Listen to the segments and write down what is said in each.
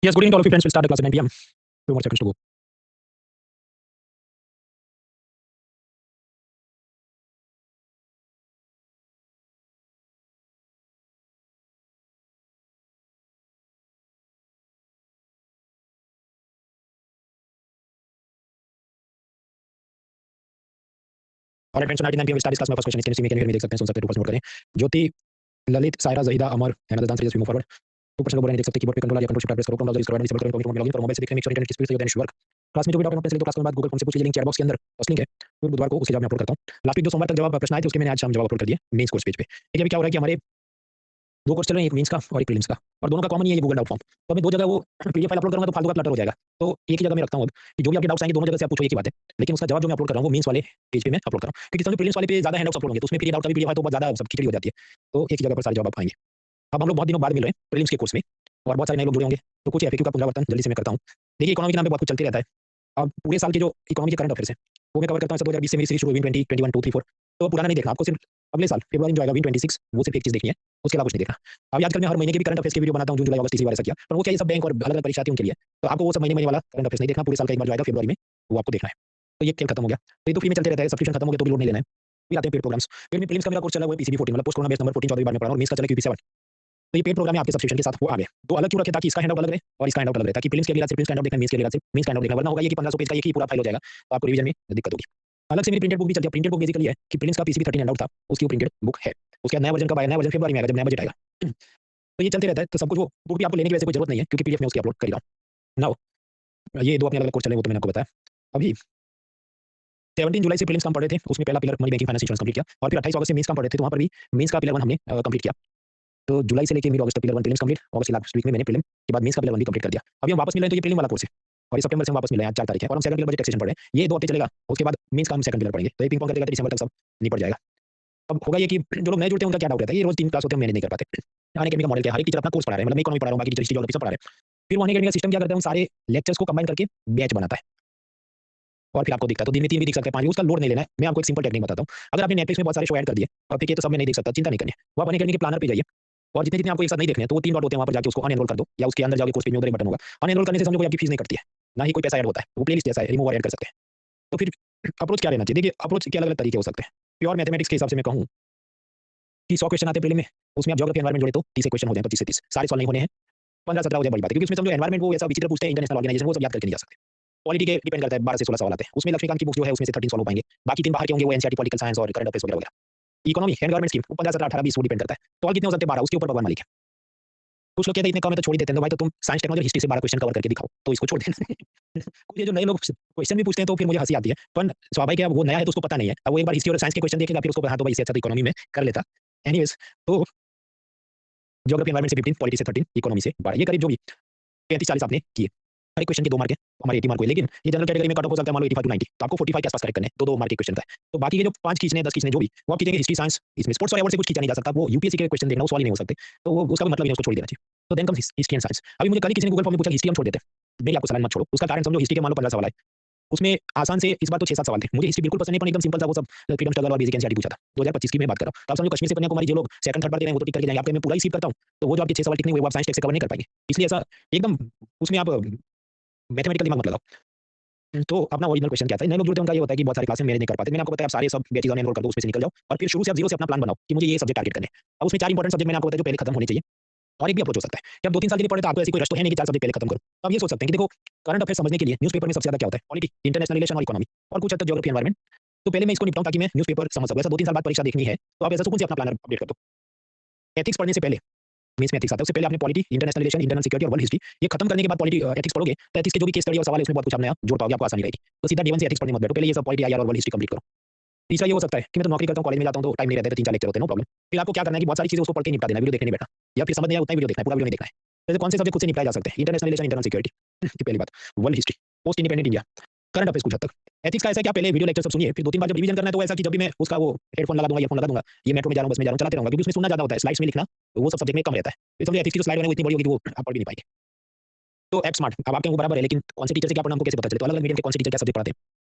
Yes, good evening to all of you friends. We'll start the class at 9 p.m. Few more seconds to go. All right, friends. So 9 p.m. we'll start this class. My first question is, can you see me? Can you hear me? देख सकते हैं, सुन सकते हैं, 2% note करें. ज्योति, ललित, सायरा, जहीदा, अमर, and others answer. Just move forward. 2% लोग बोल रहे हैं, देख सकते हैं कीबोर्ड पे कंट्रोल या कंट्रोल शिफ्ट प्रेस करो. कंट्रोल इसको डिसेबल करो. टॉपिक लॉगिन करो. मोबाइल से देख रहे हैं, मेक श्योर इंटरनेट की स्पीड सही हो देन वर्क. क्लास में जो भी डाउट है अपने से ले, तो क्लास के बाद गूगल फॉर्म से पूछिए. लिंक चैट बॉक्स के अंदर फर्स्ट लिंक है. तो बुधवार को उसके जवाब मैं अपलोड करता हूं. लास्ट वीक जो सोमवार तक जवाब प्रश्न आए थे, उसके मैंने आज शाम जवाब अपलोड कर दिए मेंस कोर्स पेज पे. ठीक है, अभी क्या हो रहा है कि हमारे दो कोर्स चल रहे हैं, एक मेंस का और एक प्रीलिम्स का, और दोनों का कॉमन ही है ये गूगल डाउट फॉर्म. तो मैं दो जगह वो पीडीएफ फाइल अपलोड करूंगा तो फालतू का क्लटर हो जाएगा. तो एक ही जगह मैं रखता हूं अब कि जो भी आपके डाउट्स आएंगे दोनों जगह से आप पूछो, एक ही बात है. लेकिन उसका जवाब जो मैं अपलोड कर रहा हूं वो मेंस वाले पेज पे मैं अपलोड कर रहा हूं, क्योंकि समझो प्रीलिम्स वाले पे ज्यादा हैंडआउट्स अपलोड होंगे, तो उसमें फिर ये डाउट का भी पीडीएफ है तो बहुत ज्यादा सब खिचड़ी हो जाती है. तो एक ही जगह पर सारे जवाब आएंगे. अब हम लोग बहुत दिनों बाद मिल रहे हैं प्रीलिम्स के कोर्स में, और बहुत सारे नए लोग जुड़े होंगे. तो कुछ एफएक्यू का पुनरावर्तन जल्दी से मैं करता हूं. देखिए, इकोनॉमी के नाम पे बहुत कुछ चलते रहता है. अब पूरे साल के जो इकोनॉमी के करंट अफेयर्स हैं वो मैं कवर करता हूं. 2020 से मेरी सीरीज शुरू हुई, 20, 21, 2, 3, 4. तो पुराना नहीं देखना आपको, सिर्फ अगले साल फरवरी में जो आएगा 2026 वो सिर्फ एक चीज देखनी है, उसके अलावा कुछ नहीं देखना. अभी आजकल मैं हर महीने के भी करंट अफेयर्स की वीडियो बनाता हूं, जून जुलाई अगस्त इसी बार ऐसा किया, पर वो क्या ये सब बैंक और अलग अलग परीक्षा थी उनके लिए. तो आपको वो सब महीने महीने वाला करंट अफेयर्स नहीं देखना, पूरे साल का एक बार जो आएगा फरवरी में वो आपको देखना है. तो ये खेल खत्म हो गया. तो ये तो फ्री में चलते रहता है, सब्सक्रिप्शन खत्म हो गया तो भी लोड नहीं लेना है. फिर आते हैं पेड प्रोग्राम्स. फिर में प्रीलिम्स का मेरा कोर्स चला हुआ है पीसीबी 14, मतलब पोस्ट कोरोना बेस नंबर 14 चौदहवीं बार में पढ़ा, और मेंस का चला क्यूपी 7. तो ये पेड प्रोग्राम है आपके सब्सक्रिप्शन के साथ, वो आ गए. तो अलग क्यों रखे, ताकि इसका हैंडआउट अलग रहे और इसका हैंडआउट अलग रहे, ताकि प्रीलिम्स के लिए सिर्फ प्रीलिम्स का हैंडआउट देखना, मेंस के लिए सिर्फ मेंस का हैंडआउट देखना. वरना होगा ये कि 1500 पेज का एक ही पूरा फाइल हो जाएगा, तो आपको रिवीजन में दिक्कत होगी. अलग से मेरी प्रिंटेड बुक भी चलती है. प्रिंटेड बुक बेसिकली है कि प्रीलिम्स का पीसीबी 13 हैंडआउट था, उसकी प्रिंटेड बुक है. उसका नया वर्जन कब आएगा? नया वर्जन फरवरी में आएगा, जब नया बजट आएगा. तो ये चलते रहता है. तो सब कुछ वो बुक भी आपको लेने की वैसे कोई जरूरत नहीं है, क्योंकि पीडीएफ में उसकी अपलोड कर रहा हूं. नाउ ये दो अपने अलग कोर्स चले, वो तो मैंने आपको बताया. अभी 17 जुलाई से प्रीलिम्स काम पढ़ रहे थे, उसमें पहला pillar money banking finance insurance complete किया, और फिर 28 अगस्त से मेंस काम पढ़ रहे थे, तो वहां पर भी मेंस का पिलर 1 हमने कंप्लीट किया. तो जुलाई से लेके मिड अगस्त तक पिलर 1 प्रीलिम्स कंप्लीट. अगस्त के लास्ट वीक में मैंने प्रीलिम के बाद मेंस का पिलर 1 भी कंप्लीट कर दिया. अभी हम वापस मिल रहे हैं, तो ये प्रीलिम वाला कोर्स है, और ये सितंबर से हम वापस मिल रहे हैं. आज 4 तारीख है और हम सेकंड पिलर बजट टैक्सेशन पढ़ रहे हैं. ये 2 हफ्ते चलेगा, उसके बाद मेंस का हम सेकंड पिलर पढ़ेंगे. तो ये पिंग पोंग करते करते दिसंबर तक सब निपट जाएगा. अब होगा ये कि जो लोग नए जुड़ते हैं उनका क्या डाउट रहता है, ये रोज 3 क्लास होते हैं, मैनेज नहीं कर पाते. अन अकेडमी का मॉडल क्या है, हर एक टीचर अपना कोर्स पढ़ा रहे हैं, मतलब मैं इकोनॉमी पढ़ा रहा हूं, बाकी टीचर हिस्ट्री ज्योग्राफी सब पढ़ा रहे हैं. फिर वो अन अकेडमी का सिस्टम क्या करता है, उन सारे लेक्चर्स को कंबाइन करके बैच बनाता है, और फिर आपको दिखता है. तो दिन में 3 भी दिख सकता है, 5 भी, उसका लोड नहीं लेना है. मैं आपको एक सिंपल टेक्निक बताता हूं. अगर आपने नेटफ्लिक्स में बहुत सारे शो ऐड कर दिए और फिर ये तो सब मैं नहीं देख सकता, चिंता नहीं करनी है. वो आप अन अकेडमी के प्लानर पे जाइए, और जितने जितने आपको एक साथ नहीं देखने हैं, तो वो 3 डॉट होते हैं, वहां पर जाके उसको अनएनरोल कर दो, या उसके अंदर जाके कोर्स पेज में उधर एक बटन होगा. अनएनरोल करने से समझो कोई आपकी फीस नहीं कटती है, ना ही कोई पैसा ऐड होता है. वो प्लेलिस्ट जैसा है, रिमूव और ऐड कर सकते हैं. तो फिर अप्रोच क्या रहना चाहिए? देखिए, अप्रोच के अलग अलग तरीके हो सकते हैं. प्योर मैथमेटिक्स के हिसाब से मैं कहूं कि 100 क्वेश्चन आते हैं प्रीलिम में, उसमें आप ज्योग्राफी एनवायरनमेंट जोड़े तो 30 क्वेश्चन हो जाए, 25 से 30 सारे सॉल्व नहीं होने हैं. 15-17 हो जाए बड़ी बात है, क्योंकि उसमें समझो एनवायरनमेंट वो ऐसा विचित्र पूछते हैं, इंटरनेशनल ऑर्गेनाइजेशन, वो सब याद करके नहीं जा सकते. पॉलिटी के डिपेंड करता है, 12 से 16 सवाल आते हैं. उसमें लक्ष्मीकांत की बुक जो है उसमें से 13 सॉल्व हो पाएंगे. बाकी 3 बाहर के होंगे, वो एनसीईआरटी पॉलिटिकल साइंस और करंट अफेयर्स वगैरह वगैरह. इकोनॉमी एंड गवर्नमेंट स्कीम 15, 17, 18, 20 वो डिपेंड करता है. सवाल कितने हो सकते हैं? 12. उसके ऊपर भगवान मालिक है. कुछ लोग कहते हैं इतने कम है तो छोड़ ही देते हैं. तो भाई, तो तुम साइंस टेक्नोलॉजी हिस्ट्री से 12 क्वेश्चन कवर करके दिखाओ, तो इसको छोड़ देना. कुछ ये जो नए लोग क्वेश्चन भी पूछते हैं तो फिर मुझे हंसी आती है, पर स्वाभाविक है, वो नया है तो उसको पता नहीं है. अब वो एक बार हिस्ट्री और साइंस के क्वेश्चन देखेगा, फिर उसको हाँ तो भाई इससे अच्छा तो इकोनॉमी में कर लेता. एनीवेज, तो ज्योग्राफी एनवायरनमेंट से 15, पॉलिटी से 13, इकोनॉमी से 12, ये करीब जो भी 35-40 आपने किए. हर एक क्वेश्चन के 2 मार्क है, हमारे 80 मार्क हुए. लेकिन ये जनरल कैटेगरी में कट ऑफ हो सकता है मान लो 85 टू 90, तो आपको 45 के आसपास करेक्ट करने, 2-2 मार्क के क्वेश्चन का है. तो बाकी के जो 5 खींचने, 10 खींचने, जो भी वो आप खींचेंगे हिस्ट्री साइंस, इसमें स्पोर्ट्स और अवार्ड से कुछ खींचा नहीं जा सकता. वो यूपीएससी के क्वेश्चन देखना, वो सवाल ही नहीं हो सकते, तो वो उसका मतलब ही नहीं, उसको छोड़ देना चाहिए. तो then comes history and science. अभी मुझे कल ही किसी ने गूगल फॉर्म में पूछा हिस्ट्री हम छोड़ देते हैं. मेरी आपको सलाह मत छोड़ो. उसका कारण समझो, हिस्ट्री के मान लो 15 सवाल आए, उसमें आसान से इस बार तो 6-7 सवाल थे. मुझे हिस्ट्री बिल्कुल पसंद नहीं, पर एकदम सिंपल था वो सब. फ्रीडम स्ट्रगल और बेसिक एनसीईआरटी पूछा था, 2025 की मैं बात कर रहा हूं. तो आप समझो कश्मीर से कन्याकुमारी जो लोग सेकंड थर्ड बार दे रहे हैं वो तो टिक करके जाएंगे. आपके मैं पूरा ही स्किप करता हूं, तो वो जो आपके 6 सवाल टिक नहीं हुए वो आप साइंस टेक से कवर नहीं कर पाएंगे. इसलिए ऐसा एकदम उसमें आप मैथमेटिकल दिमाग मत लगाओ. तो अपना ओरिजिनल क्वेश्चन क्या था? नए लोग जुड़ते हैं उनका ये होता है कि बहुत सारे क्लासेस मैनेज नहीं कर पाते. मैंने आपको बताया, आप सारे सब बैचेस ऑन एनरोल कर दो, उसमें से निकल जाओ, और फिर शुरू से आप जीरो से अपना प्लान बनाओ कि मुझे ये सब्जेक्ट टारगेट करने हैं. अब उसमें 4 इंपॉर्टेंट सब्जेक्ट मैंने आपको बताया जो पहले खत्म होने चाहिए, और एक भी अप्रोच हो सकता है कि आप 2-3 साल के लिए पढ़े तो आपको ऐसी कोई रश तो है नहीं कि 4 सब्जेक्ट पहले खत्म करो. तो आप ये सोच सकते हैं कि देखो, करंट अफेयर्स समझने के लिए न्यूज़पेपर में सबसे ज्यादा क्या होता है? पॉलिटी, इंटरनेशनल रिलेशन और इकोनॉमी, और कुछ हद तक ज्योग्राफी एनवायरनमेंट. तो पहले मैं इसको निपटाऊं ताकि मैं न्यूज़पेपर समझ सकूं. ऐसा 2-3 साल बाद परीक्षा देखनी है, तो आप ऐसा सुकून से अपना प्लानर अपडेट कर दो. एथिक्स पढ़ने से पहले, मीन्स में एथिक्स आता है, उससे पहले आपने polity, international relation, internal security और वर्ल्ड हिस्ट्री ये खत्म करने के बाद पॉलिटी एथिक्स पढ़ोगे, तो एथिक्स के जो भी केस स्टडी और सवाल है उसमें बहुत कुछ आप नया जोड़ पाओगे, आपको आसानी रहेगी. तो सीधा D1 से एथिक्स पढ़ने मत बैठो, पहले ये सब पॉलिटी, आईआर और वर्ल्ड हिस्ट्री कंप्लीट करो. तीसरा ये हो सकता है कि मैं तो नौकरी करता हूं, कॉलेज में जाता हूं, तो टाइम नहीं रहता है, तो 3-4 लेक्चर होते हैं, नो प्रॉब्लम. फिर आपको क्या करना है कि बहुत सारी चीजें उसको पढ़ के निपटा देना, वीडियो देखने नहीं बैठा, या फिर समझ नहीं आया उतना ही वीडियो देखना है, पूरा वीडियो नहीं देखना है. जैसे कौन से सब्जेक्ट खुद से निपटाए जा सकते हैं? इंटरनेशनल रिलेशन, इंटरनल सिक्योरिटी की पहली बात, world history, post independent India, current affairs कुछ हद तक. एथिक्स का ऐसा है कि आप पहले वीडियो लेक्चर सब सुनिए, फिर 2-3 बार जब रिवीजन करना है तो ऐसा कि जब भी मैं उसका वो हेडफोन लगा दूंगा, ईयरफोन लगा दूंगा, ये मेट्रो में जा रहा हूं, बस में जा रहा हूं, चलाते रहूंगा, क्योंकि उसमें सुनना ज्यादा होता है, स्लाइड्स में लिखना वो सब सब्जेक्ट में कम रहता है. तो समझिए एथिक्स की जो स्लाइड है वो इतनी बड़ी होगी कि वो आप पढ़ भी नहीं पाएंगे. तो एप स्मार्ट, अब आपके वो बराबर है, लेकिन कौन से टीचर से क्या पढ़ना हमको कैसे पता चले? तो अलग अलग मीडियम के कौन से टीचर क्या सब्जेक्ट पढ़ाते हैं,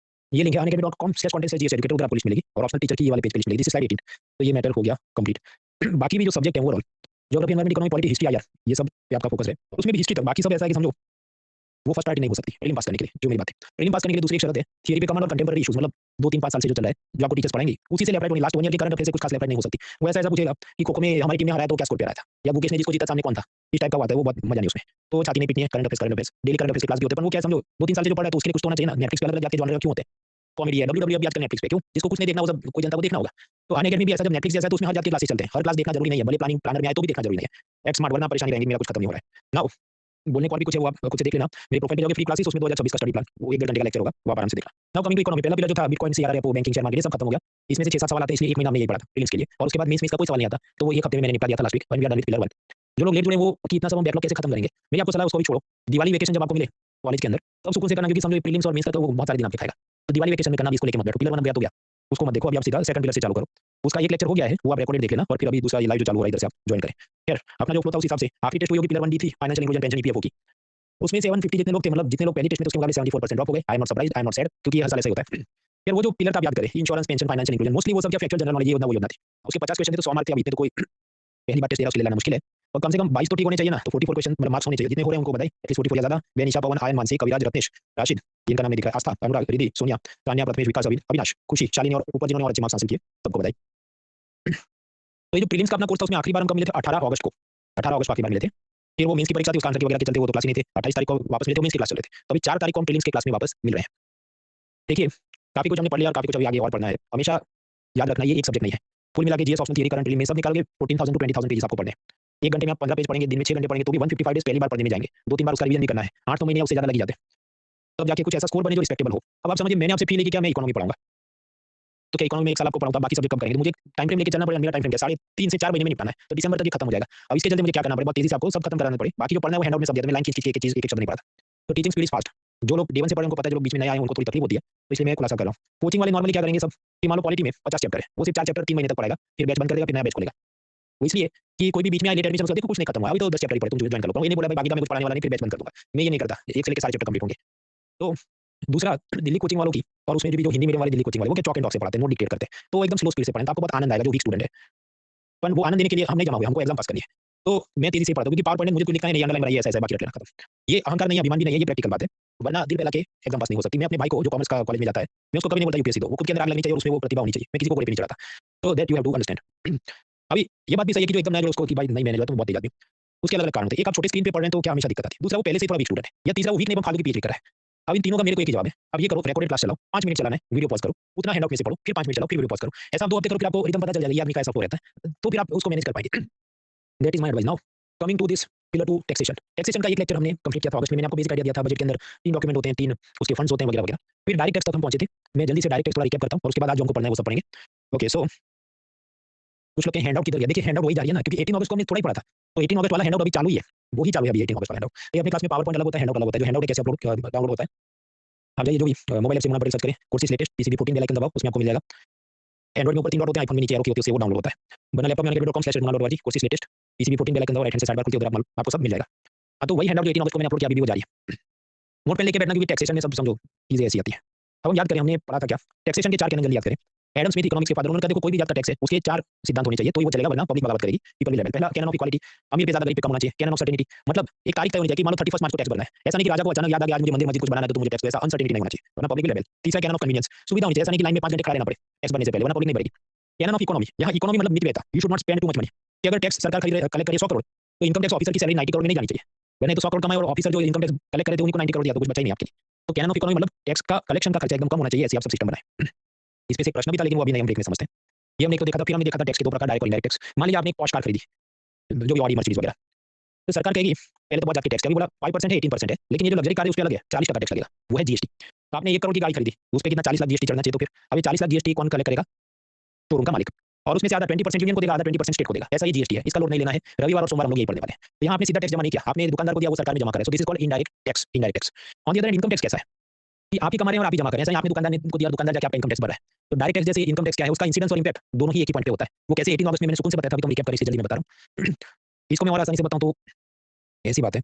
ये लिंक है unacademy.com/content/gs एजुकेटर, उधर आपको लिस्ट मिलेगी, और ऑप्शनल टीचर की ये वाले पेज पे लिस्ट मिलेगी. This is slide 18. तो ये मैटर हो गया कंप्लीट. बाकी भी जो सब्जेक्ट है overall, geography environment, economy, polity, history, IR, ये सब पे आपका फोकस है. उसमें भी हिस्ट्री तक, बाकी सब ऐसा है कि समझो वो फर्स्ट प्रायोरिटी नहीं हो सकती प्रीलिम पास करने के लिए, जो मेरी बात है। प्रीलिम पास करने के लिए दूसरी एक शर्त है, थियरी पे कॉमन और कंटेम्परेरी इश्यूज, मतलब 2-3-5 साल से जो चल रहा है, जो आपको टीचर्स पढ़ाएंगे, उसी से लेफ्ट राइट होनी, लास्ट 1 ईयर के करंट अफेयर से कुछ खास लेफ्ट राइट नहीं हो सकती। वो ऐसा पूछेगा कि खो-खो में हमारी टीम ने हराया तो क्या स्कोर पे आ रहा था, या गुकेश ने जिसको जीता सामने कौन था, इस टाइप का बात है, वो बहुत मजा नहीं उसमें। तो छाती नहीं पीटनी है, current affairs daily current affairs की क्लास भी होते हैं, पर वो क्या समझो 2-3 साल से जो पढ़ रहा है तो उसके लिए कुछ तो होना चाहिए ना। नेटफ्लिक्स पे अलग-अलग जाके जॉनर क्यों होते हैं? कॉमेडी है, डब्ल्यूडब्ल्यू अभी आजकल नेटफ्लिक्स पे क्यों? जिसको कुछ नहीं देखना वो सब कोई जनता को देखना होगा। तो अनअकैडमी भी ऐसा, जब नेटफ्लिक्स जैसा है तो उसमें हर जात की क्लासेस चलते हैं। हर क्लास देखना जरूरी नहीं है, भले प्लानिंग प्लानर में आए तो भी देखना जरूरी नहीं है। एक्ट स्मार्ट, वरना परेशानी रहेगी, मेरा कुछ खत्म नहीं हो रहा है। नाउ बोलने को और भी कुछ है, वो आप खुद से देख लेना। मेरे प्रोफाइल पे जाओगे फ्री क्लासेस, उसमें 2026 का स्टडी प्लान, वो 1 डेढ़ घंटे का लेक्चर होगा, वो आप आराम से देखना। नाउ कमिंग टू इकोनॉमी, पहला पिलर जो था bitcoin, CRR, repo, banking, share market, ये सब खत्म हो गया। इसमें से 6-7 सवाल आते हैं, इसलिए 1 महीना हमने यही पढ़ा था प्रीलिम्स के लिए, और उसके बाद मेंस का कोई सवाल नहीं आता, तो वो 1 हफ्ते में मैंने निपटा दिया था last week, when we are done with pillar 1। जो लोग लेट जुड़े वो कि इतना सब हम बैकलॉग कैसे खत्म करेंगे, मेरी आपको सलाह है उसको भी छोड़ो। दिवाली वेकेशन जब आपको मिले कॉलेज के अंदर, तब सुकून से करना, क्योंकि समझो प्रीलिम्स और मेंस का तो वो बहुत सारे दिन आपके खाएगा। तो दिवाली वेकेशन में करना, भी इसको लेके मत बैठो, पिलर 1 गया तो गया, उसको मत देखो। अभी आप सीधा सेकंड पिलर से चालू करो। उसका एक लेक्चर हो गया है, वो आप रिकॉर्डेड देख लेना, और फिर अभी दूसरा ये लाइव जो चालू हो रहा है इधर से आप जॉइन करें। खैर अपना जो फ्लो था उस हिसाब से आखिरी टेस्ट हुई होगी, पिलर 1 डी थी, फाइनेंशियल इंक्लूजन, पेंशन, ईपीएफओ की। उसमें 750 जितने लोग थे, मतलब जितने लोग पहले टेस्ट में थे उसके मुकाबले 74% ड्रॉप हो गए। I am not surprised, I am not sad, क्योंकि हर साल ऐसा ही होता है। फिर वो जो पिलर था आप याद करें, insurance, pension, financial inclusion, mostly वो सब क्या फैक्चुअल जनरल नॉलेज, ये होना वो योजना थी। उसके 50 क्वेश्चन थे तो 100 मार्क थे। अब इतने तो कोई पहली बार टेस्ट दे रहा है उसके लिए लाना मुश्किल है, और कम से कम 22 तो ठीक होने चाहिए ना। तो 44 क्वेश्चन मतलब मार्क्स होने चाहिए, जितने हो रहे हैं उनको बताइए, एटलीस्ट 44 या ज्यादा। बेनिशा, पवन, आयन, मानसी, कविराज, रत्नेश, राशिद, जिनका नाम नहीं दिख रहा है, आस्था, अनुराग, रिधि, सोनिया, तान्या, प्रथमेश, विकास, अविनाश, खुशी, शालिनी और ऊपर जिन्होंने और अच्छे मार्क्स हासिल किए, सबको बधाई। तो ये जो प्रीलिम्स का अपना कोर्स था उसमें आखिरी बार हम कब मिले थे? 18 अगस्त को, 18 अगस्त को आखिरी बार मिले थे। फिर वो मेंस की परीक्षा थी, उसका आंसर की वगैरह के चलते वो तो क्लास ही नहीं थे। 28 तारीख को वापस मिले थे, वो मेंस की क्लास चल रहे थे। तो अभी 4 तारीख को हम प्रीलिम्स की क्लास में वापस मिल रहे हैं। देखिए काफी कुछ हमने पढ़ लिया और काफी कुछ अभी आगे और पढ़ना है। हमेशा याद रखना, ये एक सब्जेक्ट नहीं है। कुल मिला के GS, optional theory, current, prelim में सब निकाल के 14,000 टू 20,000 पेजेस आपको पढ़ने हैं। 1 घंटे में आप 15 पेज पढ़ेंगे, दिन में 6 घंटे पढ़ेंगे, तो भी 155 डेज पहली बार पढ़ने में जाएंगे। 2-3 बार उसका रिवीजन भी करना है। 8-9 महीने उससे ज्यादा लग ही जाते हैं, तब जाके कुछ ऐसा स्कोर बने जो रिस्पेक्टेबल हो। अब आप समझिए, मैंने आपसे फी ली कि क्या मैं इकोनॉमी पढ़ाऊंगा, तो क्या इकोनॉमी में 1 साल आपको पढ़ाऊंगा, बाकी सब्जेक्ट कब करेंगे? तो मुझे टाइम फ्रेम लेके चलना पड़ेगा। मेरा टाइम फ्रेम क्या 3.5 से 4 महीने में निपटाना है, तो दिसंबर तक ये खत्म हो जाएगा। अब इसके चलते मुझे क्या करना पड़ेगा, बहुत तेजी से आपको सब खत्म कराना पड़े। बाकी जो पढ़ना है वो हैंडआउट में सब दिया था, मैं लाइन खींच के एक चीज एक शब्द नहीं पढ़ा था। तो टीचिंग स्पीड इज फास्ट। जो लोग डे 1 से पढ़ रहे हैं उनको पता है, जो लोग बीच में नए आए हैं उनको थोड़ी तकलीफ होती है, तो इसलिए मैं खुलासा कर रहा हूँ। कोचिंग वाले नॉर्मली क्या करेंगे सब, कि मान लो पॉलिटी में 50 चैप्टर है, वो सिर्फ 4 चैप्टर 3 महीने तक पढ़ाएगा, फिर बैच बंद करेगा, फिर नया बैच खोलेगा। वो इसलिए कि कोई भी बीच में आए लेट एडमिशन, उसका देखो कुछ नहीं खत्म हुआ, अभी तो 10 चैप्टर ही पढ़े, तुम जो ज्वाइन कर लो। ये नहीं बोला भाई बाकी का मैं कुछ पढ़ाने वाला नहीं, फिर बैच बंद कर दूंगा, मैं ये नहीं करता। एक से लेकर सारे चैप्टर कंप्लीट होंगे। तो दूसरा, दिल्ली कोचिंग वालों की, और उसमें भी जो हिंदी मीडियम वाले दिल्ली कोचिंग वाले, वो क्या चॉक एंड डॉग से पढ़ाते हैं, नोट डिक्टेट करते हैं, तो एकदम स्लो स्पीड से पढ़ें, तो आपको बहुत आनंद आएगा जो वीक स्टूडेंट है। पर वो आनंद देने के लिए हम नहीं जमा हुए, हमको एग्जाम पास करनी है। तो मैं तेजी से पढ़ता हूँ, क्योंकि पावर पॉइंट में मुझे कोई लिखना है नहीं, अंडरलाइन बनाइए, ऐसा बाकी रख लेना, खत्म। ये अहंकार नहीं है, अभिमान भी नहीं है, ये प्रैक्टिकल बात है। वरना दिल बहला के एग्जाम पास नहीं हो सकती। मैं अपने भाई को जो कॉमर्स का कॉलेज में जाता है, मैं उसको कभी नहीं बोलता यूपीएससी दो, वो खुद के अंदर आग लगनी चाहिए और उसमें वो प्रतिभा होनी चाहिए। मैं किसी को कोई पे नहीं चढ़ाता। तो that you have to understand. अभी ये बात भी सही है कि जो एकदम नया जो उसको कि भाई नहीं मैंने जो तुम बहुत तेज आदमी, उसके अलग-अलग कारण होते हैं। एक आप छोटे स्क्रीन पे पढ़ रहे हैं तो क्या हमेशा दिक्कत आती है। दूसरा वो पहले से ही थोड़ा वीक स्टूडेंट है, या तीसरा वो वीक नहीं, फालतू की पीएचडी कर रहा है। अब इन तीनों का मेरे को एक ही जवाब है। अब ये करो, रिकॉर्डेड क्लास चलाओ, 5 मिनट चलाना है, वीडियो पॉज़ करो, उतना हैंडआउट में से पढ़ो, फिर 5 मिनट चलाओ, फिर वीडियो पॉज़ करो। ऐसा आप 2 हफ्ते करो, फिर आपको रिदम पता चल जाएगा ये आदमी का ऐसा फ्लो रहता है, तो फिर आप उसको मैनेज कर पाएंगे। That is my advice. Now coming to this pillar 2, taxation. Taxation का एक लेक्चर हमने कंप्लीट किया था अगस्त में। मैंने आपको बेसिक आइडिया दिया था, बजट के अंदर 3 डॉक्यूमेंट होते हैं, 3 उसके फंड्स होते हैं वगैरह वगैरह। फिर डायरेक्ट टैक्स तक हम पहुंचे थे। मैं जल्दी से डायरेक्ट टैक्स थोड़ा रिकैप करता हूं, और उसके बाद आज जो हमको पढ़ना है वो सब पढ़ेंगे। ओके, सो कुछ लोग के हैंडआउट किधर गया? देखिए हैंडआउट वही जा रही है ना, क्योंकि 18 अगस्त को हमने थोड़ा ही पढ़ा था, तो 18 अगस्त वाला हैंडआउट अभी चालू ही है, वही चालू है अभी 18 अगस्त वाला हैंडआउट। ये अपने क्लास में पावर पॉइंट अलग होता है, हैंडआउट अलग होता है। जो हैंडआउट कैसे अपलोड डाउनलोड होता है, आप जाइए जो भी मोबाइल ऐप से सर्च करें, courses latest PCB 14 bell icon दबाओ, उसमें आपको मिल जाएगा। एंड्रॉइड में ऊपर 3 डॉट होते हैं, आईफोन में नीचे एरो की होती है, उससे वो डाउनलोड होता है। बना लैपटॉप में anandkbit.com/download courses latest PCB 14 bell icon दबाओ, राइट हैंड से साइड बार खुलती है, उधर आपको सब मिल जाएगा। हाँ, तो वही हैंडआउट जो 18 अगस्त को मैंने अपलोड किया, अभी भी वो जारी है। नोट पेन लेके बैठना, क्योंकि टैक्सेशन में सब समझो चीजें ऐसी आती है। अब हम याद करें, हमने पढ़ा था क्या, टैक्सेशन के 4 कैनन जल्दी याद करें। एडम स्मिथ इकोनॉमिक्स के फादर, उन्होंने कहा देखो कोई भी जात का टैक्स है उसके 4 सिद्धांत होने चाहिए, तो ही वो चलेगा, वरना पब्लिक बगावत करेगी पीपल लेवल। पहला कैनन ऑफ इक्वालिटी, अमीर पे ज्यादा गरीब पे कम होना चाहिए। कैनन ऑफ सर्टेनिटी, मतलब एक तारीख तय होनी चाहिए कि मान लो 31 मार्च को टैक्स भरना है। ऐसा नहीं कि राजा को अचानक याद आ गया आज मुझे मंदिर मस्जिद कुछ बनाना है तो मुझे टैक्स दो, ऐसा अनसर्टेनिटी नहीं होना चाहिए, वरना पब्लिक लेवल। तीसरा कैनन ऑफ कन्वीनियंस, सुविधा होनी चाहिए, ऐसा नहीं कि लाइन में 5 घंटे खड़ा रहना पड़े टैक्स भरने से पहले, वरना पब्लिक नहीं भरेगी। कैनन ऑफ इकोनॉमी, यहाँ इकोनॉमी मतलब मितव्ययता, you should not spend too much money. कि अगर टैक्स सरकार कलेक्ट करे 100 करोड़, तो इनकम टैक्स ऑफिसर की सैलरी 90 करोड़ में नहीं जानी चाहिए, वरना तो 100 करोड़ कमाए और ऑफिसर जो इनकम टैक्स कलेक्ट करे तो उनको 90 करोड़ दिया, तो कुछ बचा ही नहीं आपके लिए। तो कैनन ऑफ इकोनॉमी मतलब टैक्स का कलेक्शन का खर्चा एकदम कम होना चाहिए, ऐसे आप सब सिस्टम बनाए। इस पे से एक प्रश्न भी था, लेकिन वो अभी नहीं हम देखने समझते हैं। ये हमने एक तो देखा था, फिर हमने देखा था टैक्स के 2 प्रकार, डायरेक्ट और इनडायरेक्ट टैक्स। मान लीजिए आपने एक पॉश कार खरीदी, जो भी ऑडी मर्सिडीज वगैरह, तो सरकार कहेगी पहले तो बहुत जाके टैक्स, अभी बोला 5% है 18% है, लेकिन ये जो लग्जरी कार है उस पे अलग है, 40% टैक्स लगेगा, वो है जीएसटी। तो आपने 1 करोड़ की गाड़ी खरीदी, उस पे कितना 40 लाख जीएसटी चढ़ना चाहिए, तो फिर अभी 40 लाख जीएसटी कौन कलेक्ट करेगा? शोरूम का मालिक। और उसमें से आधा 20% यूनियन को देगा, आधा 20% स्टेट को देगा, ऐसा ही जीएसटी है। इसका लोड नहीं लेना है, रविवार और सोमवार हम लोग यही पढ़ने वाले हैं। तो यहाँ आपने सीधा टैक्स जमा नहीं किया, आपने दुकानदार को दिया, वो सरकार में जमा करे, सो this is called indirect tax, indirect tax. On the other hand income tax कैसा है कि आप ही कमा रहे हैं और आप ही जमा करें, ऐसा ही आपने दुकानदार ने को दिया, दुकानदार जाके आपका इनकम टैक्स भर रहा है। तो डायरेक्ट टैक्स जैसे इनकम टैक्स क्या है, उसका इंसिडेंस और इंपैक्ट दोनों ही एक ही पॉइंट पे होता है। वो कैसे 18 अगस्त में मैंने सुकून से बताया था, अभी तुम रिकैप करें, इससे जल्दी मैं बता रहा हूँ। इसको मैं और आसानी से बताऊं तो ऐसी बात है,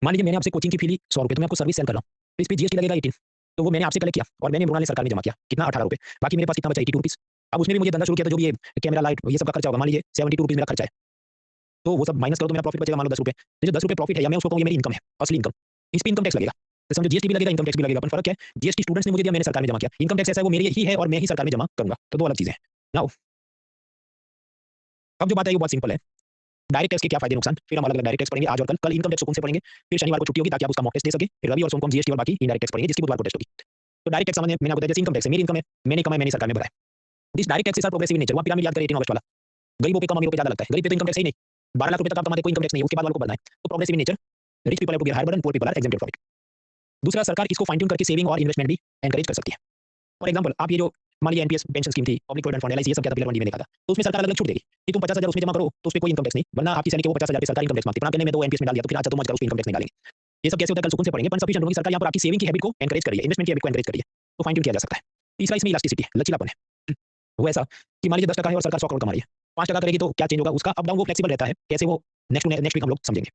मान लीजिए मैंने आपसे कोचिंग की फी ली 100 रुपये, तो मैं आपको सर्विस सेल कर रहा हूँ, तो इस पे जीएसटी लगेगा 18, तो वो मैंने आपसे कलेक्ट किया और मैंने मृणाली सरकार में जमा किया, कितना 18 रुपये, बाकी मेरे पास कितना बचा 82 रुपीस। अब उसमें भी मुझे धंधा शुरू किया, तो जो भी ये कैमरा लाइट ये सब का खर्चा होगा, मान लीजिए 72 रुपीस मेरा खर्चा है, तो वो सब माइनस करो तो मेरा प्रॉफिट बचेगा मान लो 10 रुपये। तो जो 10 रुपये प्रॉफिट है, या मैं उसको कहूँ ये मेरी इनकम है, असली इनकम। इस पे इनकम टैक्स लगेगा। तो समझो जीएसटी भी लगेगा, इनकम टैक्स भी लगेगा, पर फर्क क्या है, जीएसटी स्टूडेंट्स ने मुझे दिया, मैंने सरकार में जमा किया। इनकम टैक्स ऐसा है वो मेरी ही है और मैं ही सरकार में जमा करूंगा, तो दो अलग चीजें हैं। नाउ अब जो बात है वो बहुत सिंपल है। डायरेक्ट टैक्स के क्या फायदे नुकसान, फिर हम अलग अलग डायरेक्ट टैक्स पढ़ेंगे आज और कल। कल इनकम टैक्स सुकून से पढ़ेंगे, फिर शनिवार को छुट्टी होगी ताकि आप उसका मॉक टेस्ट दे सके, फिर रवि और सोम को हम जीएसटी और बाकी इनडायरेक्ट टैक्स पढ़ेंगे जिसकी बुधवार को टेस्ट होगी। तो डायरेक्ट टैक्स समझने मैंने आपको बताया, जैसे इनकम टैक्स है, मेरी इनकम है, मैंने कमाया, मैंने सरकार में भरा है। This direct tax is progressive in nature. वहां पिरामिड याद करें 18 अगस्त वाला, गरीबों पे कम अमीरों पे ज्यादा लगता है। गरीब पे तो इनकम टैक्स ही नहीं, 12 लाख रुपए तक आप कमाते कोई इनकम टैक्स नहीं, उसके बाद वालों को भरना है। तो progressive in nature, rich people have to bear higher burden, poor people are exempted from it. दूसरा, सरकार इसको फाइन ट्यून करके सेविंग और इन्वेस्टमेंट भी एनकरेज कर सकती है। फॉर एग्जांपल, आप ये जो मान लीजिए एनपीएस पेंशन स्कीम थी, पब्लिक प्रोविडेंट फंड, एलआईसी, ये सब क्या था, पिलर 1 में देखा था, तो उसमें सरकार अलग अलग छूट देगी कि तुम 50,000 उसमें जमा करो तो उसपे कोई इनकम टैक्स नहीं, वरना आपकी सैनिक को 50,000 पे सरकार इनकम टैक्स मांगती है। पर आप कहने में तो एनपीएस में डाल दिया, तो फिर अच्छा तुम मत करो, उस पे इनकम टैक्स नहीं डालेंगे। ये सब कैसे होता है कल सुकून से पढ़ेंगे, पर सफिशिएंट होगी सरकार यहाँ पर आपकी सेविंग की हैबिट को एनकरेज कर रही है, इन्वेस्टमेंट की हैबिट को एनकरेज कर रही है, तो फाइन ट्यून किया जा सकता है। तीसरा, इसमें इलास्टिसिटी है, लचीलापन है। वो ऐसा कि मान लीजिए 10 टका है और सरकार 100 करोड़ कमा रही है, 5 टका करेगी तो क्या चेंज होगा, उसका अप डाउन वो फ्लेक्सिबल रहता है। कैसे वो नेक्स्ट वीक हम लोग समझेंगे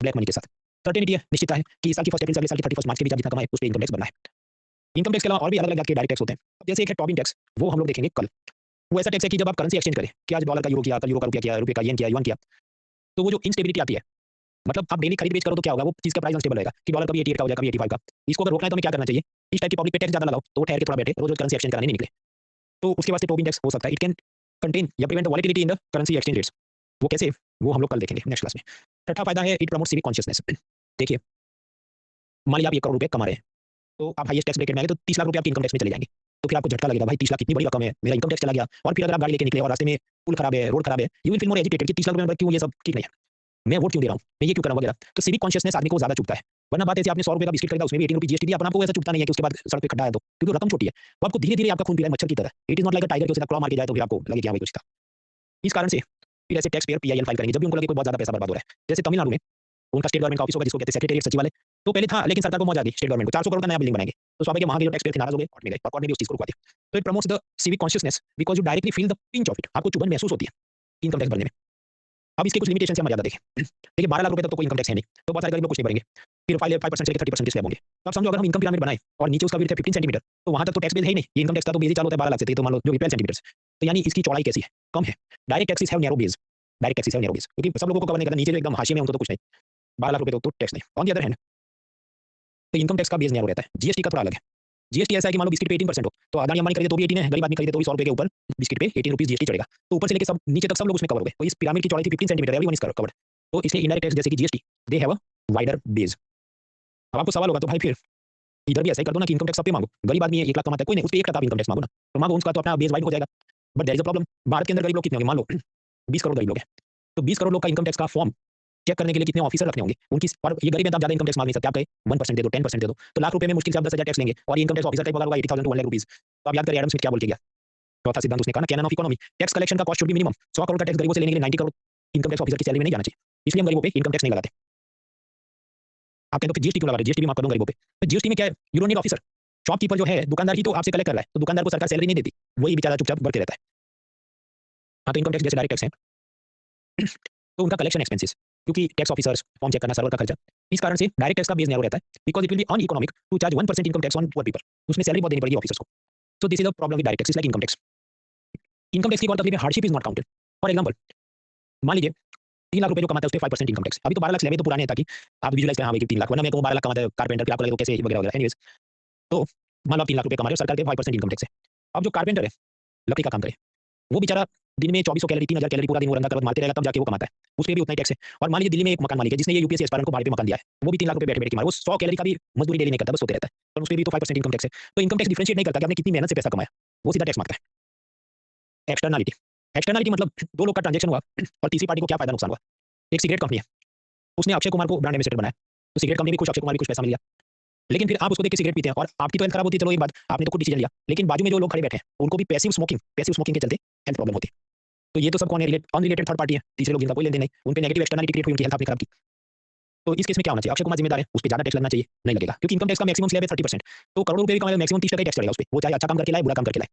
ब्लैक मनी के साथ। सर्टेनिटी है, निश्चितता है कि इस साल की 1 अप्रैल से अगले साल की 31 मार्च के बीच आप जितना कमाए उस पे इनकम टैक्स भरना है। इनकम टैक्स के अलावा और भी अलग अलग के डायरेक्ट टैक्स होते हैं। अब जैसे एक है टॉबिन टैक्स, वो हम लोग देखेंगे कल। वो ऐसा टैक्स है कि जब आप करेंसी एक्सचेंज करें, कि आज डॉलर का यूरो किया, कल यूरो का रुपया किया, रुपये का येन किया, युआन किया, तो वो जो इंस्टेबिलिटी आती है, मतलब आप डेली खरीद बेच करो तो क्या होगा, वो चीज का प्राइस अनस्टेबल रहेगा कि डॉलर कभी 88 का हो जाएगा, कभी 85 का। इसको अगर रोकना है तो हमें क्या करना चाहिए, इस टाइप की पब्लिक पे टैक्स ज्यादा लगाओ, तो वो ठहर के थोड़ा बैठे, रोज रोज करेंसी एक्सचेंज कराने नहीं निकले। तो उसके वास्ते टोबिन टैक्स हो सकता है। इट कैन कंटेन या prevent volatility in the currency exchange rates. वो कैसे, वो हम लोग कल देखेंगे नेक्स्ट क्लास में। छठा फायदा है, इट प्रमोट सिविक कॉन्शियसनेस। देखिए, मान लीजिए आप 1 करोड़ रुपए कमा रहे हैं, तो आप हाईएस्ट टैक्स ब्रैकेट में आए तो 30 लाख रुपए आपके इनकम टैक्स में चले जाएंगे। तो फिर आपको झटका लगेगा, भाई 30 लाख कितनी बड़ी रकम है, मेरा इनकम टैक्स चला गया। और फिर अगर आप गाड़ी लेके निकले और रास्ते में पुल खराब है, रोड खराब है, you will feel more agitated कि 30 लाख रुपए क्यों, ये सब ठीक नहीं है, मैं वोट क्यों दे रहा हूँ, मैं ये क्यों कर रहा हूँ वगैरह। तो सिविक कॉन्शियसनेस आदमी को ज्यादा चुभता है। वरना बात ऐसे आपने 100 रुपए का बिस्किट खरीदा, उसमें भी 18 रुपए जीएसटी दिया, अपना आपको ऐसा चुभता नहीं है कि उसके बाद सड़क पे खड्डा है तो, क्योंकि रकम छोटी है। तो आपको धीरे धीरे आपका खून पी रहा है मच्छर की तरह। It is not like a tiger, कि उसे क्लॉ मार के जाए तो फिर आपको लगे कि हाँ भाई कुछ था। इस कारण से फिर ऐसे टैक्स पेयर पीआईएल फाइल करेंगे जब भी उनको लगे कोई बहुत ज्यादा पैसा बर्बाद हो रहा है। जैसे तमिलनाडु में उनका स्टेट गवर्नमेंट का ऑफिस होगा जिसको कहते हैं सेक्रेटेरिएट सचिवालय, तो पहले था, लेकिन सरकार को मौज आ गई स्टेट गवर्नमेंट को 400 करोड़ का नया बिल्डिंग बनाएंगे, तो स्वाभाविक है वहां के जो टैक्स पेयर थे नाराज हो गए, कोर्ट में गए और कोर्ट ने भी उस चीज को रुकवा दिया। तो it promotes the civic consciousness because you directly feel the pinch of it, आपको चुभन महसूस होती है इनकम टैक्स भरने में। अब इसके कुछ लिमिटेशन से मर्यादा देखें। देखिए 12 लाख रुपए तक तो कोई इनकम टैक्स है नहीं, तो बहुत सारे गरीब लोग कुछ नहीं भरेंगे, फिर 5% से 30% के स्लैब होंगे। तो आप समझो अगर हम इनकम पिरामिड बनाए और नीचे उसका विड्थ है 15 सेंटीमीटर, तो वहां तक तो टैक्स बेस है ही नहीं, ये इनकम टैक्स का तो बेस ही चालू होता है 12 लाख से, तो मान लो जो भी 12 सेंटीमीटर, तो यानी इसकी चौड़ाई कैसी है, कम है। Direct taxes have narrow base, direct taxes have narrow base, क्योंकि सब लोगों को कवर नहीं करता, नीचे जो एकदम हाशिए में उनको तो कुछ नहीं, 12 लाख रुपए तो टैक्स नहीं। ऑन द अदर हैंड, तो इनकम टैक्स का बेस नैरो रहता है, जीएसटी का थोड़ा अलग है। जीएसटी ऐसा है कि मान लो बिस्किट पे 18% हो, तो अदानी अंबानी खरीदे तो भी 18 है, गरीब आदमी खरीदे तो भी 100 रुपए के ऊपर बिस्किट पे 18 रुपीस जीएसटी चढ़ेगा। तो ऊपर से लेके सब नीचे तक सब लोग उसमें कवर हो गए। तो इस पिरामिड की चौड़ाई थी 15 सेंटीमीटर, एवरीवन इज कवर्ड। तो इसलिए इनडायरेक्ट टैक्स जैसे कि GST, they have a wider base. अब आपको सवाल होगा तो भाई फिर इधर भी ऐसा ही कर दो ना कि इनकम टैक्स सब पे मांगो, गरीब आदमी है 1 लाख कमाता है, कोई नहीं, उस पे 1% इनकम टैक्स मांगो ना, तो मांगो उसका, तो अपना बेस वाइड हो जाएगा। But there is a problem, Bharat के अंदर गरीब लोग कितने होंगे, मान लो 20 करोड़ गरीब लोग हैं, तो 20 करोड़ लोग का इनकम टैक्स का फॉर्म चेक करने के लिए कितने ऑफिसर रखने होंगे उनकी, और ये गरीब है तो आप ज्यादा इनकम टैक्स मांग नहीं सकते, आप कहे 1% दे दो, 10% दे दो, तो लाख रुपए में मुश्किल से आप 10,000 टैक्स लेंगे, और इनकम टैक्स ऑफिसर का पगार होगा 80,000 टू 1 लाख रुपीस। तो आप याद करिए एडम स्मिथ क्या बोल के गया, चौथा सिद्धांत उसने कहा ना, canon of economy, tax collection का cost should be minimum. 100 crore का टैक्स गरीबों से लेने के लिए 90 करोड़ इनकम टैक्स ऑफिसर की सैलरी में नहीं जाना चाहिए, इसलिए हम गरीबों पे इनकम टैक्स नहीं लगाते। आप कहते हो कि जीएसटी क्यों लगा रहे, जीएसटी भी माफ कर दूं गरीबों पे, तो जीएसटी में क्या है, you don't need officer, shopkeeper जो है दुकानदार ही तो आपसे कलेक्ट कर रहा है, तो दुकानदार को सरकार सैलरी नहीं देती, वही बेचारा चुपचाप बढ़ते रहता है। हाँ, तो इनकम टैक्स जैसे डायरेक्ट टैक्स है, तो उनका कलेक्शन एक्सपेंसेस, क्योंकि टैक्स ऑफिसर्स फॉर्म चेक करना, सर्वर का खर्चा, इस कारण से डायरेक्ट टैक्स का बेस नैरो रहता है, because it will be uneconomic to charge 1% income tax on poor people, उसमें सैलरी बहुत देनी पड़ेगी ऑफिसर्स को। So this is the problem with direct tax, like income tax. Income tax की और तकलीफ है, hardship is not counted. For example, मान लीजिए 3 लाख रुपए जो कमाता है उस पे 5% इनकम टैक्स, अभी तो 12 लाख स्लैब है तो पुराने हैं, ताकि आप विजुअलाइज करें हाँ भाई कि 3 लाख, वरना मैं कहूँ 12 लाख कमाता है कारपेंटर, फिर आपको लगेगा कैसे वगैरह वगैरह। एनीवेज, तो मान लो आप 3 लाख रुपए कमा रहे हो, सरकार के 5% इनकम टैक्स है। अब जो कारपेंटर है, लकड़ी का काम करे, वो बेचारा दिन में 2400 कैलोरी, 3000 कैलोरी पूरा दिन वो रंगा करवट मारते रहेगा, तब जाके वो कमाता है, उस पे भी उतना ही टैक्स है। और मान लीजिए दिल्ली में एक मकान मालिक है जिसने ये यूपीएससी एस्पायरेंट को भाड़े पे मकान दिया है, वो भी 3 लाख रुपए बैठे बैठे के मारे, वो 100 कैलोरी का भी मजदूरी डेली नहीं करता, बस सोते रहता है, पर उस पे भी तो 5% इनकम टैक्स है। तो इनकम टैक्स डिफरेंशिएट नहीं करता कि आपने कितनी मेहनत से पैसा कमाया, वो सीधा टैक्स मारता है। एक्सटर्नलिटी, एक्सटर्नलिटी मतलब दो लोग का ट्रांजैक्शन हुआ और तीसरी पार्टी को क्या फायदा नुकसान हुआ। एक सिगरेट कंपनी है, उसने अक्षय कुमार को ब्रांड एम्बेसडर बनाया, तो सिगरेट कंपनी भी खुश, अक्षय कुमार भी कुछ पैसा मिल गया। लेकिन फिर आप उसको देख के सिगरेट पीते हैं और आपकी तो हेल्थ खराब होती है, चलो एक बात, आपने तो खुद डिसीजन लिया, लेकिन बाजू में जो लोग खड़े बैठे हैं उनको भी पैसिव स्मोकिंग के चलते हेल्थ प्रॉब्लम होती है। तो ये तो सब कौन है, अनरिलेटेड थर्ड पार्टी है, तीसरे लोग जिनका कोई लेन देन नहीं, उन पे नेगेटिव एक्सटर्नलिटी क्रिएट हुई, उनकी हेल्थ आपने खराब की। तो इस केस में क्या होना चाहिए, अक्षय कुमार जिम्मेदार है, उस पे ज्यादा टैक्स लगना चाहिए, नहीं लगेगा, क्योंकि इनकम टैक्स का मैक्सिमम स्लैब है 30%, तो करोड़ों रुपए भी कमाए मैक्सिमम 30% टैक्स चढ़ेगा उस पे, वो चाहे अच्छा काम करके लाए, बुरा काम करके लाए।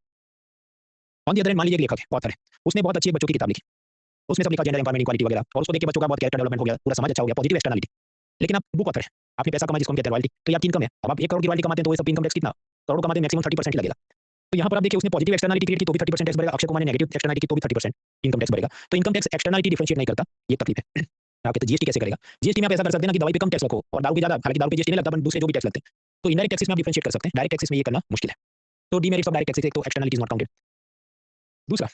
ऑन द अदर हैंड, मान लीजिए एक लेखक है, ऑथर है, उसने बहुत अच्छी बच्चों की किताब लिखी, उसमें सब लिखा जेंडर एम्पावरमेंट, इक्वालिटी वगैरह, और उसको देख के बच्चों का बहुत कैरेक्टर डेवलपमेंट हो गया, पूरा समाज अच्छा हो गया, पॉजिटिव एक्सटर्नलिटी। लेकिन आप बुक ऑथर है, आपने पैसा कमाया जिसको हम कहते हैं रॉयल्टी, तो ये आपकी इनकम है। अब आप 1 करोड़ की रॉयल्टी कमाते हैं तो ये सब इनकम टैक्स कितना, करोड़ कमाते हैं मैक्सिमम 30% ही लगेगा। तो यहाँ पर आप देखिए उसने पॉजिटिव एक्सटर्नलिटी क्रिएट की तो भी 30% टैक्स भरेगा, अक्षय कुमार ने नेगेटिव एक्सटर्नलिटी की तो भी 30% इनकम टैक्स भरेगा। तो इनकम टैक्स एक्सटर्नलिटी डिफरेंशिएट नहीं करता, ये तकलीफ है। आप कहते हैं जीएसटी कैसे करेगा? जीएसटी में आप ऐसा कर सकते हैं ना कि दवाई पे कम टैक्स रखो और दारू पे ज़्यादा, हालाँकि दारू पे जीएसटी नहीं लगता, पर दूसरे जो भी टैक्स लगते हैं। तो इनडायरेक्ट टैक्सेस में आप डिफरेंशिएट कर सकते हैं, डायरेक्ट टैक्सेस में ये करना मुश्किल है। तो डीमेरिट्स ऑफ डायरेक्ट टैक्सेस, एक तो एक्सटर्नलिटीज़ नॉट काउंटेड। दूसरा,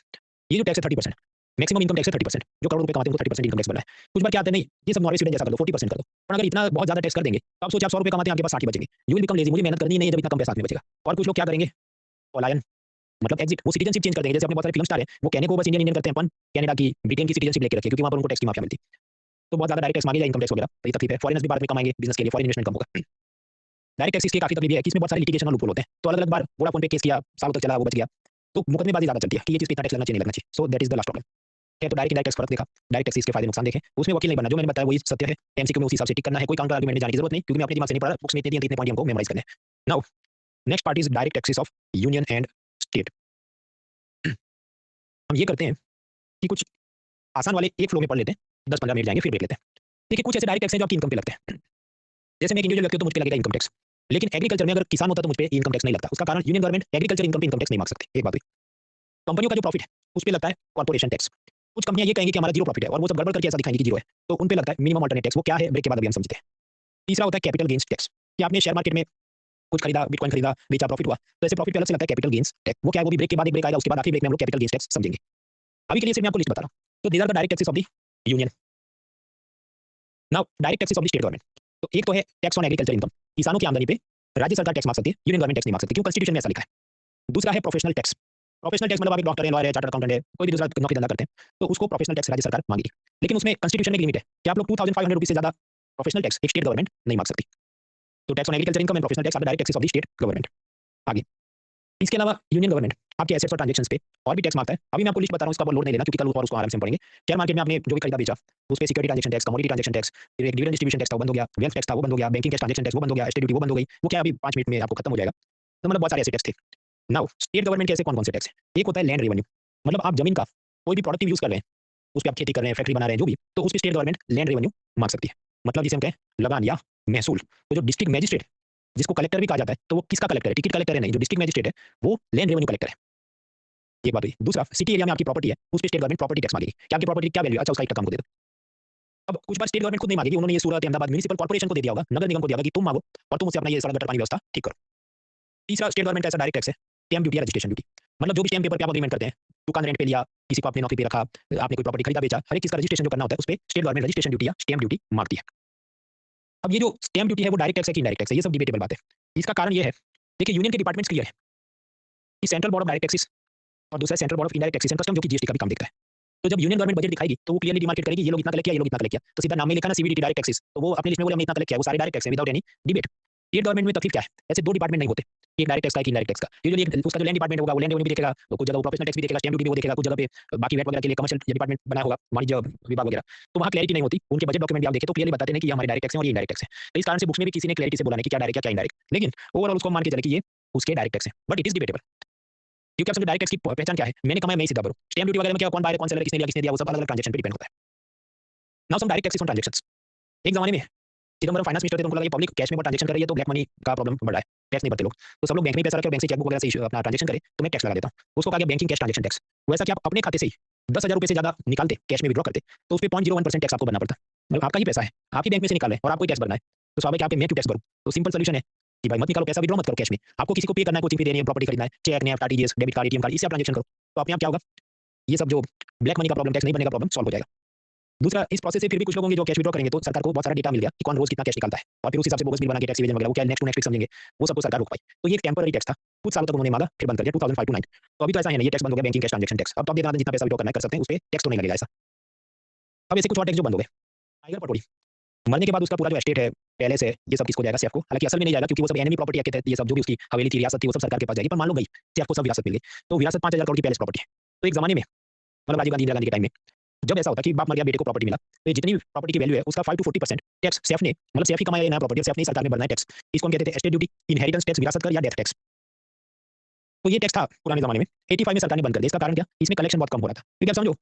ये जो टैक्स है 30%, मैक्सिमम इनकम टैक्स है 30%, जो करोड़ों रुपए कमाते हैं उनको 30% इनकम टैक्स भरना है। कुछ बार क्या आते हैं, नहीं ये सब नॉर्वे स्वीडन जैसा कर लो, 40% कर दो। पर अगर इतना बहुत ज़्यादा टैक्स कर देंगे, तो आप सोचिए आप 100 रुपए कमाते हैं, आपके पास 60 ही बचेंगे। यू विल बिकम लेज़ी, मुझे मेहनत करनी ही नहीं है जब इतना कम पैसा हाथ में बचेगा। और कुछ लोग क्या करेंगे, पलायन, मतलब एग्जिट, वो सिटीजनशिप चेंज कर देंगे। जैसे अपने बहुत सारे फिल्म स्टार हैं, वो कहने को बस इंडियन इंडियन करते हैं, अपन कनाडा की, ब्रिटेन की सिटीजनशिप लेके रखे, क्योंकि वहाँ पर उनको टैक्स की माफिया मिलती। तो बहुत ज़्यादा डायरेक्ट टैक्स मांगे या इनकम टैक्स वगैरह, तो ये तकलीफ है। फॉरेनर्स भी भारत में कमाएंगे बिजनेस के लिए, फॉरेन इन्वेस्टमेंट कम होगा। डायरेक्ट टैक्सेस की काफ़ी तकलीफ है कि इसमें बहुत सारे लिटिगेशन और लूपहोल होते हैं। तो अलग-अलग बार वोडाफोन पे केस किया, सालों तक चला, वो बच गया। तो मुकदमेबाजी ज़्यादा चलती है कि ये चीज़ पे इतना टैक्स लगना चाहिए, नहीं लगना चाहिए। So that is the last problem. है तो डायरेक्ट इनडायरेक्ट टैक्स फर्क देखा, डायरेक्ट टैक्सेस के फायदे नुकसान देखे, उसमें वकील नहीं बनना, जो मैंने बताया वही सत्य है। एमसीक्यू में उसी हिसाब से टिक करना है, कोई काउंटर आर्गुमेंट में जाने की जरूरत नहीं, क्योंकि मैं अपने दिमाग से नहीं पढ़ा, बुक्स में इतने दिए इतने पॉइंट हमको मेमोराइज करने हैं। Now next part is direct taxes of union and state. हम ये करते हैं कि कुछ आसान वाले एक फ्लो में पढ़ लेते हैं, 10-15 मिनट जाएंगे, फिर ब्रेक लेते हैं। देखिए कुछ ऐसे डायरेक्ट टैक्स हैं जो आपकी इनकम पे लगते हैं। जैसे मैं एक इंडिविजुअल व्यक्ति हूं तो मुझ पे लगेगा इनकम टैक्स, लेकिन एग्रीकल्चर में अगर किसान होता तो मुझ पे इनकम टैक्स नहीं लगता। उसका कारण यूनियन गवर्नमेंट एग्रीकल्चर इनकम पे इनकम टैक्स नहीं मांग सकती। एक बात हुई। कंपनियों का जो प्रॉफिट है उस पे लगता है कॉर्पोरेशन टैक्स। कुछ कंपनियां ये कहेंगी कि हमारा जीरो प्रॉफिट है और वो सब गड़बड़ करके ऐसा दिखाएंगी कि जीरो है, तो उन पे लगता है मिनिमम अल्टरनेट टैक्स। वो क्या है, ब्रेक के बाद अभी हम समझते हैं। तीसरा होता है कैपिटल गेन्स टैक्स, कि आपने शेयर मार्केट में कुछ खरीदा, बिटकॉइन खरीदा, बेचा, प्रॉफिट हुआ, तो ऐसे प्रॉफिट पे अलग से लगता है कैपिटल गेन्स टैक्स। वो क्या है, वो भी ब्रेक के बाद एक ब्रेक आएगा, उसके बाद आखिरी ब्रेक में हम लोग कैपिटल गेन्स टैक्स समझेंगे। अभी के लिए सिर्फ मैं आपको लिस्ट बता रहा हूं। तो these are the direct taxes of the union. Now direct taxes of the state government. तो एक तो है टैक्स ऑन एग्रीकल्चर इनकम, किसानों की आमदनी पे राज्य सरकार टैक्स मांग सकती है, यूनियन गवर्नमेंट टैक्स नहीं मांग सकती, क्यों, कॉन्स्टिट्यूशन में ऐसा लिखा है। दूसरा है प्रोफेशनल टैक्स। प्रोफेशनल टैक्स मतलब आप एक डॉक्टर है, लॉयर है, चार्टर्ड अकाउंटेंट है, कोई भी दूसरा नौकरी धंधा करते हैं, तो उसको प्रोफेशनल टैक्स राज्य सरकार मांगेगी। लेकिन उसमें कॉन्स्टिट्यूशन में एक लिमिट है कि आप लोग 2500 रुपीज से ज्यादा प्रोफेशनल टैक्स एक स्टेट गवर्नमेंट नहीं मांग सकती। तो tax on agriculture income and professional tax are the direct taxes of the state government. आगे इसके अलावा यूनियन गवर्नमेंट आपके एसेट्स और ट्रांजैक्शंस पे और भी टैक्स मांगता है। अभी मैं आपको लिस्ट बता रहा हूं, इसका लोड नहीं लेना, क्योंकि कल और उसको आराम से हम पढ़ेंगे। शेयर मार्केट में आपने जो भी खरीदा बेचा, उस पे security transaction tax, commodity transaction tax, फिर एक डिविडेंड डिस्ट्रीब्यूशन टैक्स था वो बंद हो गया, वेल्थ टैक्स था वो बंद हो गया, बैंकिंग कैश ट्रांजैक्शन टैक्स वो बंद हो गया, एस्टेट ड्यूटी वो बंद हो गई। वो क्या है, अभी 5 मिनट में आपको खत्म हो जाएगा। तो मतलब बहुत सारे ऐसे टैक्स थे। नाउ स्टेट गवर्नमेंट के ऐसे कौन-कौन से टैक्स हैं? एक होता है लैंड रेवेन्यू, मतलब आप जमीन का कोई भी प्रोडक्टिव यूज कर रहे हैं, उस पे आप खेती कर रहे हैं, फैक्ट्री बना रहे हैं, जो भी, तो उस पे स्टेट गवर्नमेंट लैंड रेवेन्यू मांग सकती है। मतलब जिसे हम कहें लगान या महसूल। तो जो डिस्ट्रिक्ट मैजिस्ट्रेट, जिसको कलेक्टर भी कहा जाता है, तो वो किसका कलेक्टर है, टिकट कलेक्टर है नहीं, जो डिस्ट्रिक्ट मैजिस्ट्रेट है वो लैंड रेवेन्यू कलेक्टर है। एक बात हुई। दूसरा, सिटी एरिया में आपकी प्रॉपर्टी है, उस पे स्टेट गवर्नमेंट प्रॉपर्टी टैक्स मांगेगी कि आपकी प्रॉपर्टी क्या वैल्यू है, अच्छा उसका एक टका हमको दे दो। अब कुछ बार स्टेट गवर्नमेंट खुद नहीं मांगेगी, उन्होंने ये सूरत अहमदाबाद म्युनिसिपल कॉर्पोरेशन को दे दिया होगा, नगर निगम को दिया होगा कि तुम मांगो और तुम मुझसे अपना ये सड़क गटर पानी व्यवस्था ठीक करो। तीसरा स्टेट गवर्नमेंट का ऐसा डायरेक्ट टैक्स है स्टैम्प ड्यूटी या रजिस्ट्रेशन ड्यूटी। मतलब जो भी स्टैम्प पेपर पे आप अग्रीमेंट करते हैं, दुकान रेंट पे लिया, किसी को आपने नौकरी पे रखा, आपने कोई प्रॉपर्टी खरीदा बेचा, हर एक चीज का रजिस्ट्रेशन जो करना होता है, उस पे स्टेट गवर्नमेंट रजिस्ट्रेशन ड्यूटी या स्टैम्प ड्यूटी मांगती है। अब ये जो स्टैम्प ड्यूटी है वो डायरेक्ट टैक्स है कि इनडायरेक्ट टैक्स है, ये सब डिबेटेबल बात है। इसका कारण ये है, देखिए यूनियन के डिपार्टमेंट्स क्लियर है कि central board of direct taxes और दूसरा central board of indirect taxes and custom, जो कि जीएसटी का भी काम देखता है। तो जब यूनियन गवर्नमेंट बजट दिखाएगी तो वो क्लियरली डिमार्केट करेगी ये लोग इतना कलेक्ट किया, ये लोग इतना कलेक्ट किया। तो सीधा नाम में लिखा ना सीबीडीटी डायरेक्ट टैक्सेस, तो वो अपनी लिस्ट में बोले हमने इतना कलेक्ट किया, वो सारे डायरेक्ट टैक्स है without any debate. State government में तकलीफ क्या है, ऐसे दो डिपार्टमेंट नहीं होते, एक डायरेक्ट टैक्स का, एक इनडायरेक्ट टैक्स का। यूजुअली उसका जो लैंड डिपार्टमेंट होगा वो लैंड रेवेन्यू भी देखेगा, तो कुछ जगह वो प्रोफेशनल टैक्स भी देखेगा, स्टैम्प ड्यूटी भी वो देखेगा, कुछ जगह पे बाकी वैट वगैरह के लिए कमर्शियल डिपार्टमेंट बनाया होगा, वाणिज्य विभाग वगैरह। तो वहाँ क्लैरिटी नहीं होती। उनके बजट डॉक्यूमेंट भी आप देखें तो क्लियरली बताते हैं कि ये हमारे डायरेक्ट टैक्स है और ये इनडायरेक्ट टैक्स है। तो इस कारण से बुक्स में भी किसी ने क्लैरिटी से बोला नहीं कि क्या डायरेक्ट क्या इनडायरेक्ट, लेकिन ओवरऑल उसको मान के चले कि ये उसके डायरेक्ट टैक्स है, बट इट इज डिबेटेबल। क्योंकि आप समझो डायरेक्ट टैक्स की पहचान क्या है, मैंने कमाया मैं ही सीधा भरूं। स्टैम्प ड्यूटी वगैरह में क्या, कौन बायर, कौन सेलर, किसने लिया किसने दिया, वो सब अलग अलग ट्रांजैक्शन पे डिपेंड होता है। Now some direct taxes on transactions. एक जमाने में चिदम्बरम फाइनेंस मिनिस्टर थे, तो उनको लगा ये पब्लिक कैश में बहुत ट्रांजैक्शन कर रही है, तो ब्लैक मनी का प्रॉब्लम बढ़ रहा है, टैक्स नहीं भरते लोग। तो सब लोग बैंक में पैसा रखे और बैंक से चेकबुक वगैरह से अपना ट्रांजैक्शन करे, तो मैं टैक्स लगा देता हूँ। उसको कहा गया बैंकिंग कैश ट्रांजैक्शन टैक्स। वैसा कि आप अपने खाते से ही 10,000 रुपए से ज्यादा निकालते, कैश में विड्रॉ करते, तो उस पे 0.01% टैक्स आपको भरना पड़ता। मतलब आपका ही पैसा है, आप ही बैंक में से निकाल रहे हैं और आपको ही टैक्स भरना है, तो स्वाभाविक है आप मैं क्यों टैक्स भरूं। तो सिंपल सोल्यूशन है कि भाई मत निकालो पैसा, विड्रॉ मत करो कैश में। आपको किसी को पे करना है, कोचिंग फी देनी है, प्रॉपर्टी खरीदना है, cheque, NEFT, RTGS, debit card, ATM card, इससे आप ट्रांजैक्शन करो, तो अपने आप क्या होगा, ये सब जो ब्लैक मनी का प्रॉब्लम, टैक्स नहीं भरने का प्रॉब्लम सॉल्व हो जाएगा। दूसरा, इस प्रोसेस से फिर भी कुछ लोग होंगे जो कैश विड्रॉ करेंगे, तो सरकार को बहुत सारा डेटा मिल गया कि कौन रोज कितना कैश निकालता है, और फिर उस हिसाब से बोगस बिल बना के टैक्स इवेजन वगैरह वो क्या नेक्स्ट टू नेक्स्ट समझेंगे, वो सबको सरकार रोक पाई। तो ये एक टेम्पररी टैक्स था, कुछ सालों तक उन्होंने मांगा, फिर बंद कर दिया 2005 टू 9। तो अभी तो ऐसा है नहीं, ये टैक्स बंद हो गया, बैंकिंग कैश ट्रांजैक्शन टैक्स। अब तो आप देखना जितना पैसा विड्रॉ करना है कर सकते हैं, उस पे टैक्स तो नहीं लगेगा ऐसा। अब ऐसे कुछ और टैक्स जो बंद हो गए। टाइगर पटोरी मरने के बाद उसका पूरा जो एस्टेट है, पैलेस है, ये सब किसको जाएगा, सेफ को। हालांकि असल में नहीं जाएगा, क्योंकि वो सब एनिमी प्रॉपर्टी के तहत ये सब जो भी उसकी हवेली थी, रियासत थी, वो सब सरकार के पास जाएगी। पर मान लो गई, सेफ को सब विरासत मिल गई, तो विरासत 5,000 करोड़ की पैलेस प्रॉपर्टी है। तो एक जमाने में मतलब राजीव गांधी, इंदिरा गांधी के टाइम में जब ऐसा होता कि बाप मर गया, बेटे को प्रॉपर्टी मिला, तो जितनी भी प्रॉपर्टी की वैल्यू है उसका 5 to 40% टैक्स सेफ ने, मतलब सेफ ही कमाया ये नया प्रॉपर्टी, सेफ ने सरकार में भरना है टैक्स। इसको हम कहते थे एस्टेट ड्यूटी, इनहेरिटेंस टैक्स, विरासत कर या डेथ टैक्स। तो ये टैक्स था पुराने जमाने में। 85 में सरकार ने बंद कर दिया। इसका कारण क्या, इसमें कलेक्शन बहुत कम हो रहा था। क्योंकि आप समझो,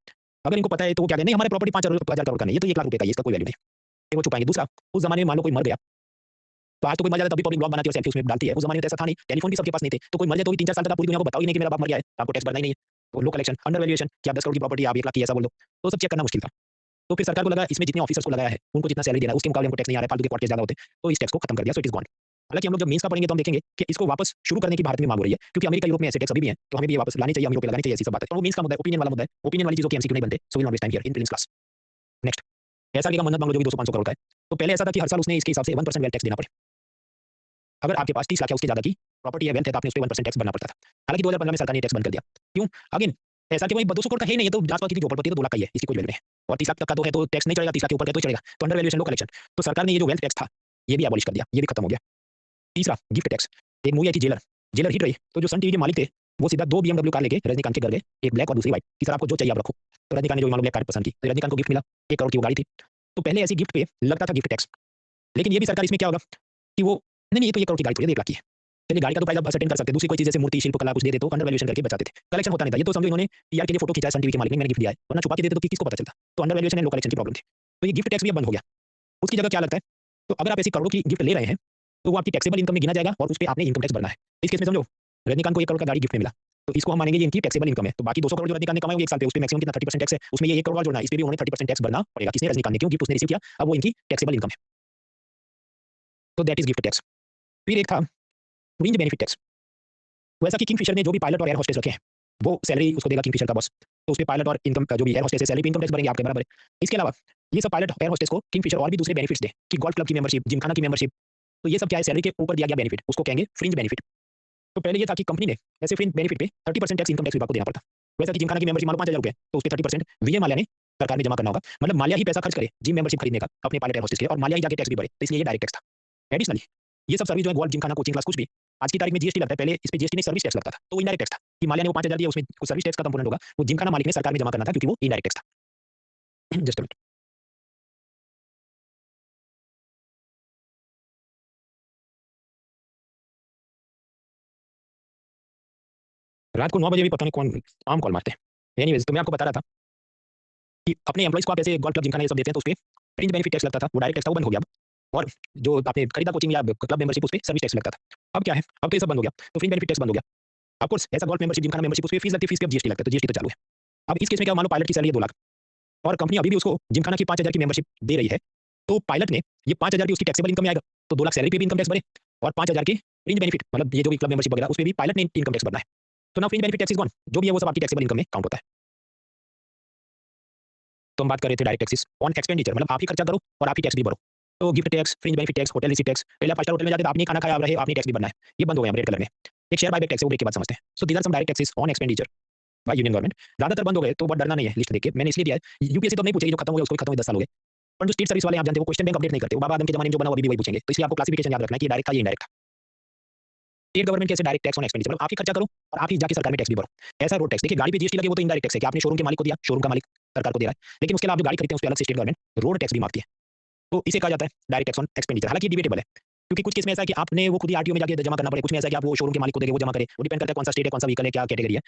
अगर इनको पता है तो वो क्या कहते हैं, नहीं हमारे प्रॉपर्टी 5,000 करोड़ का नहीं, ये तो 1 लाख रुपए का है, इसका कोई वैल्यू नहीं, फिर वो छुपाएंगे। दूसरा, उस जमाने में मान लो कोई मर गया, तो आज तो कोई मर जाता तभी पब्लिक ब्लॉग बनाती है और सेल्फी उसमें डालती है। उस जमाने में तो ऐसा था नहीं, टेलीफोन भी सबके पास नहीं थे, तो कोई मर जाए तो भी 3-4 साल तक आप पूरी दुनिया को बताओ ही नहीं कि मेरा बाप मर गया है, आपको टैक्स भरना ही नहीं है। तो लो कलेक्शन, अंडर वैल्यूएशन, कि आप 10 करोड़ की प्रॉपर्टी आप 1 लाख की ऐसा बोल दो, तो सब चेक करना मुश्किल था। तो फिर सरकार को लगा इसमें जितने ऑफिसर्स को लगाया है, उनको जितना सैलरी देना है, उसके मुकाबले हमको टैक्स नहीं आ रहा है, फालतू के कोर्ट केस ज़्यादा होते हैं, तो इस टैक्स को खत्म कर दिया, सो इट इज़ गॉन। हालाँकि हम लोग जब मेंस का पढ़ेंगे तो हम देखेंगे कि इसको वापस शुरू करने की भारत में मांग हो रही है, क्योंकि अमेरिका, यूरोप में ऐसे टैक्स अभी भी हैं, तो हमें भी ये वापस लाने चाहिए, अमीरों पे लगाने चाहिए, ऐसी सब बात है। तो वो मेंस का मुद्दा है, ओपिनियन वाला मुद्दा है, ओपिनियन वाली चीज़ों के एमसीक्यू नहीं बनते, so will not waste time here in prelims class. Next, ऐसा लगेगा मन्नत मांग लो जो भी 200-500 करोड़ का है। तो पहले ऐसा था कि हर साल उसने इसके हिसाब से 1% वेल्थ टैक्स देना पड़े। अगर आपके पास 30 लाख या उससे ज़्यादा की प्रॉपर्टी या वेल्थ है तो आपने उस पे 1% टैक्स भरना पड़ता था। हालाँकि 2015 में सरकार ने टैक्स बंद कर दिया। क्यों? अगेन ऐसा कि भाई 200 करोड़ का है ही नहीं है, तो आस-पास की झोपड़पट्टी है तो 2 लाख का ही है, इसकी कोई वैल्यू नहीं है। और 30 लाख तक का तो है तो टैक्स नहीं चढ़ेगा, 30 लाख के ऊपर का तो चढ़ेगा। तो अंडर वैल्यूएशन लो कलेक्शन। तो सरकार ने ये जो वेल्थ टैक्स था, ये भी एबॉलिश कर दिया, ये भी खत्म हो गया। तीसरा गिफ्ट टैक्स। एक मूवी आई थी जेलर, जेलर हिट रही, तो जो सन टीवी के मालिक थे, वो सीधा 2 बीएमडब्ल्यू कार लेके रजनीकांत के घर गए, एक ब्लैक और दूसरी व्हाइट, कि सर आपको जो चाहिए आप रखो। तो रजनीकांत ने जो मान लो ब्लैक कार पसंद की, तो रजनीकांत को गिफ्ट मिला, 1 करोड़ की वो गाड़ी थी। तो पहले ऐसी गिफ्ट पे लगता था गिफ्ट टैक्स। लेकिन ये भी सरकार इसमें क्या होगा कि वो नहीं, नहीं ये तो 1 करोड़ की गाड़ी थोड़ी है, 1 लाख की है। चलिए गाड़ी का तो प्राइस आप असर्टेन कर सकते हैं, दूसरी कोई चीज़ जैसे मूर्ति, शिल्पकला कुछ दे दे तो अंडर वैल्यूएशन करके बचाते थे। कलेक्शन होता नहीं था, ये तो समझो इन्होंने टीआर के लिए फोटो खिंचाया सन टीवी के मालिक ने, मैंने गिफ्ट दिया है, वरना छुपा के देते तो किसको पता चलता। तो under valuation and low collection की प्रॉब्लम थी। तो ये गिफ्ट टैक्स भी अब बंद हो गया। उसकी जगह क्या लगता है, तो अगर आप ऐसी करोड़ों की गिफ्ट ले रहे हैं, तो वो आपकी टैक्सेबल इनकम में गिना जाएगा और उसपे आपने इनकम टैक्स भरना है। इस केस में समझो, रजनीकांत को 1 करोड़ का गाड़ी गिफ्ट में मिला, तो इसको हम मानेंगे ये इनकी टैक्सेबल इनकम है। तो बाकी 200 करोड़ जो रजनीकांत ने कमाए वो 1 साल पे, उसपे मैक्सिमम कितना 30% टैक्स है, उसमें ये 1 करोड़ और जोड़ना है, इसपे भी उन्होंने 30% टैक्स भरना पड़ेगा। किसने? रजनीकांत ने, क्यों गिफ्ट उसने रिसीव किया, अब वो इनकी टैक्सेबल इनकम है। तो दैट इज़ गिफ्ट टैक्स। फिर एक था फ्रिंज बेनिफिट टैक्स। वैसा कि किंगफिशर ने जो भी पायलट और एयर होस्टेस रखे हैं, वो सैलरी उसको देगा किंगफिशर का बॉस। तो उसपे पायलट और इनकम का जो भी एयर होस्टेस है, सैलरी पे इनकम टैक्स भरेंगे आपके बराबर है। इसके अलावा ये सब पायलट, एयर होस्टेस को किंगफिशर और भी दूसरे बेनिफिट्स दे कि गोल्फ क्लब की मेंबरशिप, जिमखाना की मेंबरशिप, तो ये सब क्या है, सैलरी के ऊपर दिया गया बेनिफिट, उसको कहेंगे फ्रिंज बेनिफिट। तो पहले ये था कि कंपनी ने ऐसे फ्रिंज बेनिफिट पे 30% टैक्स इनकम टैक्स विभाग को देना पड़ता। वैसा कि जिमखाना की मेंबरशिप मान लो ₹5000 तो उसपे 30% विजय माल्या ने सरकार ने जमा करना होगा। मतलब माल्या ही पैसा खर्च करे जिम मेंबरशिप खरीदने का अपने पायलट एयर होस्टेस के, और माल्या ही जाके टैक्स भी भरे, तो इसलिए ये डायरेक्ट टैक्स था। एडिशनली ये सब सर्विस जो है, गोल्फ, जिमखाना, कोचिंग क्लास कुछ भी, आज की तारीख में जीएसटी लगता है, पहले इस पे जीएसटी नहीं सर्विस टैक्स लगता था, तो इनडायरेक्ट टैक्स था कि माल्या ने वो 5000 दिया, उसमें कुछ सर्विस टैक्स का कंपोनेंट होगा, वो जिमखाना मालिक ने सरकार में जमा करना था क्योंकि वो इनडायरेक्ट टैक्स था। Just a minute. रात को 9 बजे भी पता नहीं कौन स्पैम कॉल मारते हैं। एनीवेज़ तो मैं आपको बता रहा था कि अपने एम्प्लॉइज़ को आप ऐसे गोल्फ क्लब, जिमखाना ये सब देते हैं तो उसपे फ्रिंज बेनिफिट टैक्स लगता था, वो डायरेक्ट टैक्स था, वो बंद हो गया अब। और जो आपने खरीदा कोचिंग या क्लब मेंबरशिप, उसपे सर्विस टैक्स लगता था। अब क्या है, अब तो ये सब बंद हो गया, तो फ्रिंज बेनिफिट टैक्स बंद हो गया। ऑफ कोर्स ऐसा गोल्फ मेंबरशिप, जिमखाना मेंबरशिप, उसपे फीस लगती है, फीस पे अब जीएसटी लगता है, तो जीएसटी तो चालू है। अब इस केस में क्या, मान लो पायलट की सैलरी है 2 लाख और कंपनी अभी भी उसको जिमखाना की 5000 की मेंबरशिप दे रही है, तो पायलट ने ये 5000 की उसकी टैक्सेबल इनकम में आएगा, तो 2 लाख सैलरी पे भी इनकम टैक्स भरे और 5000 के फ्रिंज बेनिफिट, मतलब ये जो भी क्लब मेंबरशिप वगैरह, उसपे भी पायलट ने इनकम टैक्स भरना है। तो now fringe benefit tax is gone, जो भी है वो सब आपकी टैक्सेबल इनकम में काउंट होता है। तो हम बात कर रहे थे डायरेक्ट टैक्सेस ऑन एक्सपेंडिचर, मतलब आप ही खर्चा करो और आप ही टैक्स भी भरो। तो gift tax, fringe benefit tax, hotel receipt tax, पहले आप 5 स्टार होटल में जाते तो आपने खाना खाया, आप रहे, आपने टैक्स भी भरना है। ये बंद हो गया रेड कलर में। एक शेयर बायबैक टैक्स है, वो ब्रेक के बाद समझते हैं। So these are some direct taxes on expenditure by union government. ज़्यादातर बंद हो गए तो बहुत डरना नहीं है लिस्ट देख के, मैंने इसलिए दिया है। यूपीएससी तो नहीं पूछेगी, जो खत्म हो गया उसको खत्म हुए 10 साल हो गए। पर जो स्टेट सर्विस वाले आप जानते हो, वो क्वेश्चन बैंक अपडेट नहीं करते, वो बाबा आदम के जमाने में जो बना वो अभी भी वही पूछेंगे, तो इसलिए आपको क्लासिफिकेशन याद रखना है कि ये डायरेक्ट था, ये इनडायरेक्ट था। स्टेट गवर्नमेंट कैसे डायरेक्ट टैक्स ऑन एक्सपेंडिचर, मतलब आप ही खर्चा करो और आप ही जाके सरकार में टैक्स भी भरो। ऐसा रोड टैक्स, देखिए गाड़ी पे जीएसटी लगे वो तो इनडायरेक्ट टैक्स है कि आपने शोरूम के मालिक को दिया, शोरूम का मालिक सरकार को दे रहा है, लेकिन उसके अलावा आप जो गाड़ी खरीदते हैं उस पे अलग से स्टेट गवर्नमेंट रोड टैक्स भी मांगती है। तो इसे कहा जाता है डायरेक्ट टैक्स ऑन एक्सपेंडिचर। हालांकि ये डिबेटेबल है, क्योंकि कुछ केस में ऐसा है कि आपने वो खुद ही आरटीओ में जाके जमा करना पड़े, कुछ में ऐसा है कि आप वो शोरूम के मालिक को देंगे, वो जमा करे, वो डिपेंड करता है कौन सा स्टेट है, कौन सा व्हीकल है, क्या कैटेगरी है।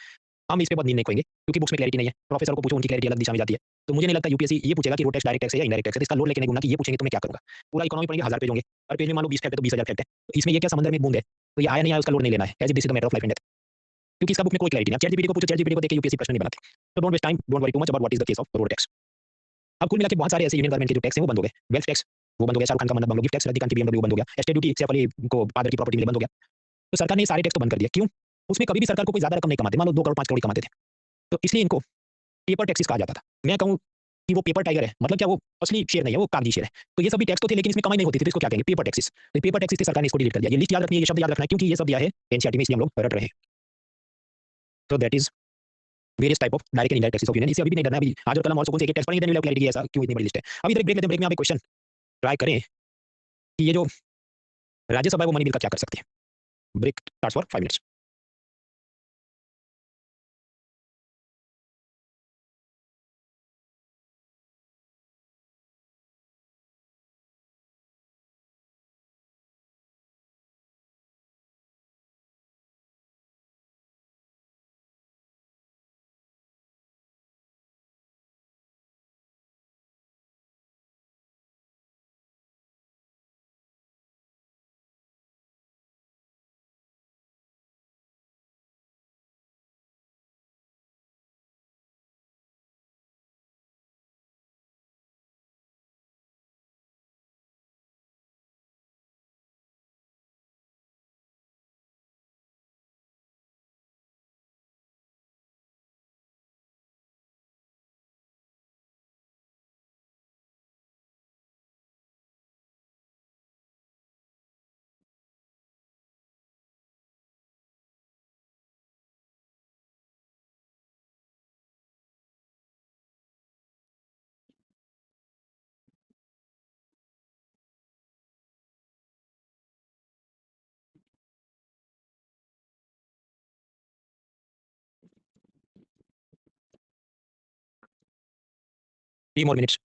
हम इस पे बहुत नींद नहीं खोएंगे क्योंकि बुक्स में क्लैरिटी नहीं है, प्रोफेसर को पूछो, उनकी क्लैरिटी अलग दिशा में जाती है। तो मुझे नहीं लगता यूपीएससी ये पूछेगा कि रोड टैक्स डायरेक्ट टैक्स है या इनडायरेक्ट टैक्स है, तो इसका लोड लेके नहीं घूमना कि ये पूछेंगे तो मैं क्या करूंगा। पूरा इकोनॉमी पढ़ेंगे, 1000 पेज होंगे, हर पेज में मान लो 20 फैक्ट है तो 20000 फैक्ट है, तो इसमें ये क्या समंदर में एक बूंद है, तो ये आया नहीं आया उसका लोड नहीं लेना है, as it this is the matter of life and death, क्योंकि इसका बुक में कोई क्लैरिटी नहीं है। चैट जीपीटी को पूछो, चैट जीपीटी को देख के यूपीएससी प्रश्न नहीं बनाती। तो don't waste time, don't worry too much about what is the case of road tax. अब कुल मिला के बहुत सारे ऐसे यूनियन गवर्नमेंट के जो टैक्स हैं वो बंद हो गए। वेल्थ टैक्स वो बंद हो गया, शाहरुख खान का मन्नत बंगलो, गिफ्ट टैक्स रजनीकांत की बीएमडब्ल्यू बंद हो गया, एस्टेट ड्यूटी सैफ अली को फादर की प्रॉपर्टी मिले बंद हो गया। तो सरकार ने ये सारे टैक्स तो बंद कर दिया, क्यों? उसमें कभी भी सरकार को कोई ज्यादा रकम नहीं कमाते, मान लो 2 करोड़ 5 करोड़ कमाते थे, तो इसलिए इनको पेपर टैक्सेस कहा जाता था। मैं कहूँ कि वो पेपर टाइगर है, मतलब क्या, वो असली शेर नहीं है, वो कागजी शेर है। तो ये सब भी टैक्स तो थे लेकिन इसमें कमाई नहीं होती थी, तो इसको क्या कहेंगे, पेपर टैक्सेस। तो पेपर टैक्सेस थे, सरकार ने इसको डिलीट कर दिया। ये लिस्ट याद रखनी है, ये शब्द याद रखना है, क्योंकि ये सब दिया है एनसीईआरटी में, इसलिए हम लोग रट रहे हैं। तो that is various type of direct and indirect taxes of union. इसे अभी भी नहीं डरना है, अभी आज और कल हम और सुकून से एक टैक्स पढ़ेंगे, then we will have clarity ऐसा क्यों इतनी बड़ी लिस्ट है। अभी इधर एक ब्रेक लेते हैं, ब्रेक में आप एक क्वेश्चन ट्राई करें कि ये जो राज्यसभा है वो मनी बिल का क्या कर सकती है। Break starts for 5 minutes. 3 more minutes.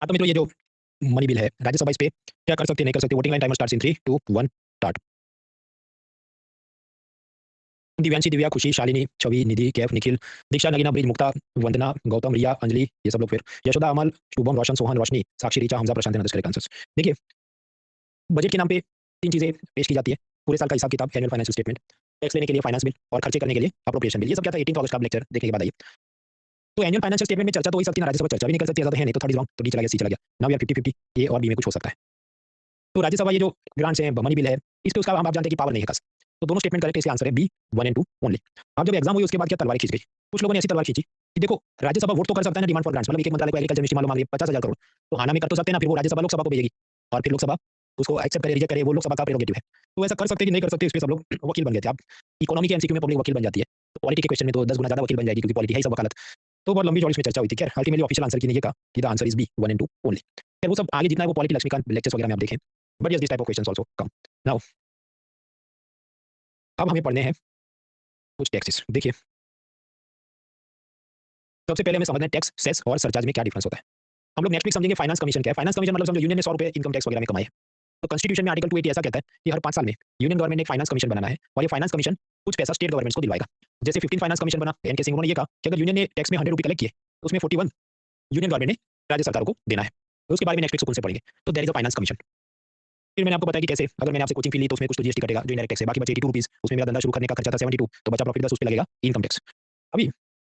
हाँ तो मित्रों, ये जो मनी बिल है राज्यसभा, इस पे क्या कर सकते हैं, नहीं कर सकते? Voting line timer starts in 3 2 1 start. Divyanshi, Divya, खुशी, शालिनी, छवि, निधि, कैफ, निखिल, दीक्षा, नगीना, ब्रिज, मुक्ता, वंदना, गौतम, रिया, अंजलि, ये सब लोग, फिर यशोदा, अमल, शुभम, रोशन, सोहन, रोशनी, साक्षी, ऋचा, हमजा, प्रशांत, करेक्ट आंसर्स। देखिए, बजट के नाम पे 3 चीजें पेश की जाती है। पूरे साल का हिसाब किताब, एनुअल फाइनेंशियल स्टेटमेंट, टैक्स लेने के लिए फाइनेंस बिल, और खर्चे करने के लिए अप्रोप्रिएशन बिल। ये सब क्या था, 18 अगस्त का लेक्चर देखने के बाद आइए। तो एनुअल फाइनेंशियल स्टेटमेंट में चर्चा तो हो ही सकती है ना, राज्यसभा चर्चा भी नहीं कर सकती, ऐसा तो है नहीं, तो थर्ड इज रॉन्ग, तो डी चला गया, सी चला गया। नाउ वी आर 50-50, ए और बी में कुछ हो सकता है। तो राज्यसभा ये जो ग्रांट्स हैं, मनी बिल है, इस पे उसका हम आप जानते हैं कि पावर नहीं है खास। तो दोनों स्टेटमेंट करेक्ट, इसका आंसर है बी 1 एंड 2 ओनली। अब जब एग्जाम हुई उसके बाद क्या तलवार खींच गई, कुछ लोगों ने ऐसी तलवार खींची कि देखो राज्यसभा वोट तो कर सकता है ना डिमांड फॉर ग्रांट्स, मतलब एक मंत्रालय को एग्रीकल्चर मिनिस्ट्री मान लो मांग रही है 50,000 करोड़, तो हाना में कर तो सकते हैं ना, फिर वो राज्यसभा लोकसभा को भेजेगी और फिर लोकसभा उसको एक्सेप्ट करे रिजेक्ट करे, वो लोकसभा का प्रेरोगेटिव है। तो ऐसा कर सकते हैं कि नहीं कर सकते, इस पे सब लोग वकील बन गए थे। अब इकोनॉमी के एमसीक्यू में पब्लिक वकील बन जाती है, तो पॉलिटी के क्वेश्चन में तो 10 गुना ज्यादा वकील बन जाएगी, क्योंकि पॉलिटी है ही सब वकालत। तो बहुत लंबी चौड़ी इसमें चर्चा हुई थी। खैर अल्टीमेटली ऑफिशियल आंसर की ने ये कहा कि the answer is B 1 and 2 only. खैर वो सब आगे जितना है वो पॉलिटी लक्ष्मीकांत लेक्चर्स वगैरह में आप देखें, but yes this type of questions also come. Now अब हमें पढ़ने हैं कुछ टैक्सेस। देखिए, सबसे पहले हमें समझना है टैक्स, सेस और सरचार्ज में क्या डिफरेंस होता है। हम लोग नेक्स्ट वीक समझेंगे फाइनेंस कमीशन क्या है। फाइनेंस कमीशन मतलब समझो यूनियन ने 100 रुपए इनकम टैक्स वगैरह में कमाए, तो कॉन्स्टिट्यूशन में आर्टिकल 280 ऐसा कहता है कि हर 5 साल में यूनियन गवर्नमेंट ने एक फाइनेंस कमीशन बनाना है, और ये फाइनेंस कमीशन कुछ पैसा स्टेट गवर्नमेंट्स को दिलवाएगा। जैसे 15 फाइनेंस कमीशन बना एनके सिंह, उन्होंने ये कहा कि अगर यूनियन ने टैक्स में 100 रुपए कलेक्ट किए तो उसमें 41 यूनियन गवर्नमेंट ने राज्य सरकारों को देना है। तो उसके बारे में नेक्स्ट वीक सुकून से पढ़ेंगे। तो there is a finance commission. फिर मैंने आपको बताया कि कैसे अगर मैंने आपसे कोचिंग फी ली तो उसमें कुछ तो जीएसटी कटेगा जो इनडायरेक्ट टैक्स है, बाकी बचे 82 रुपीस, उसमें मेरा धंधा शुरू करने का खर्चा था 72, तो बचा प्रॉफिट 10, उस पे लगेगा इनकम टैक्स। अभी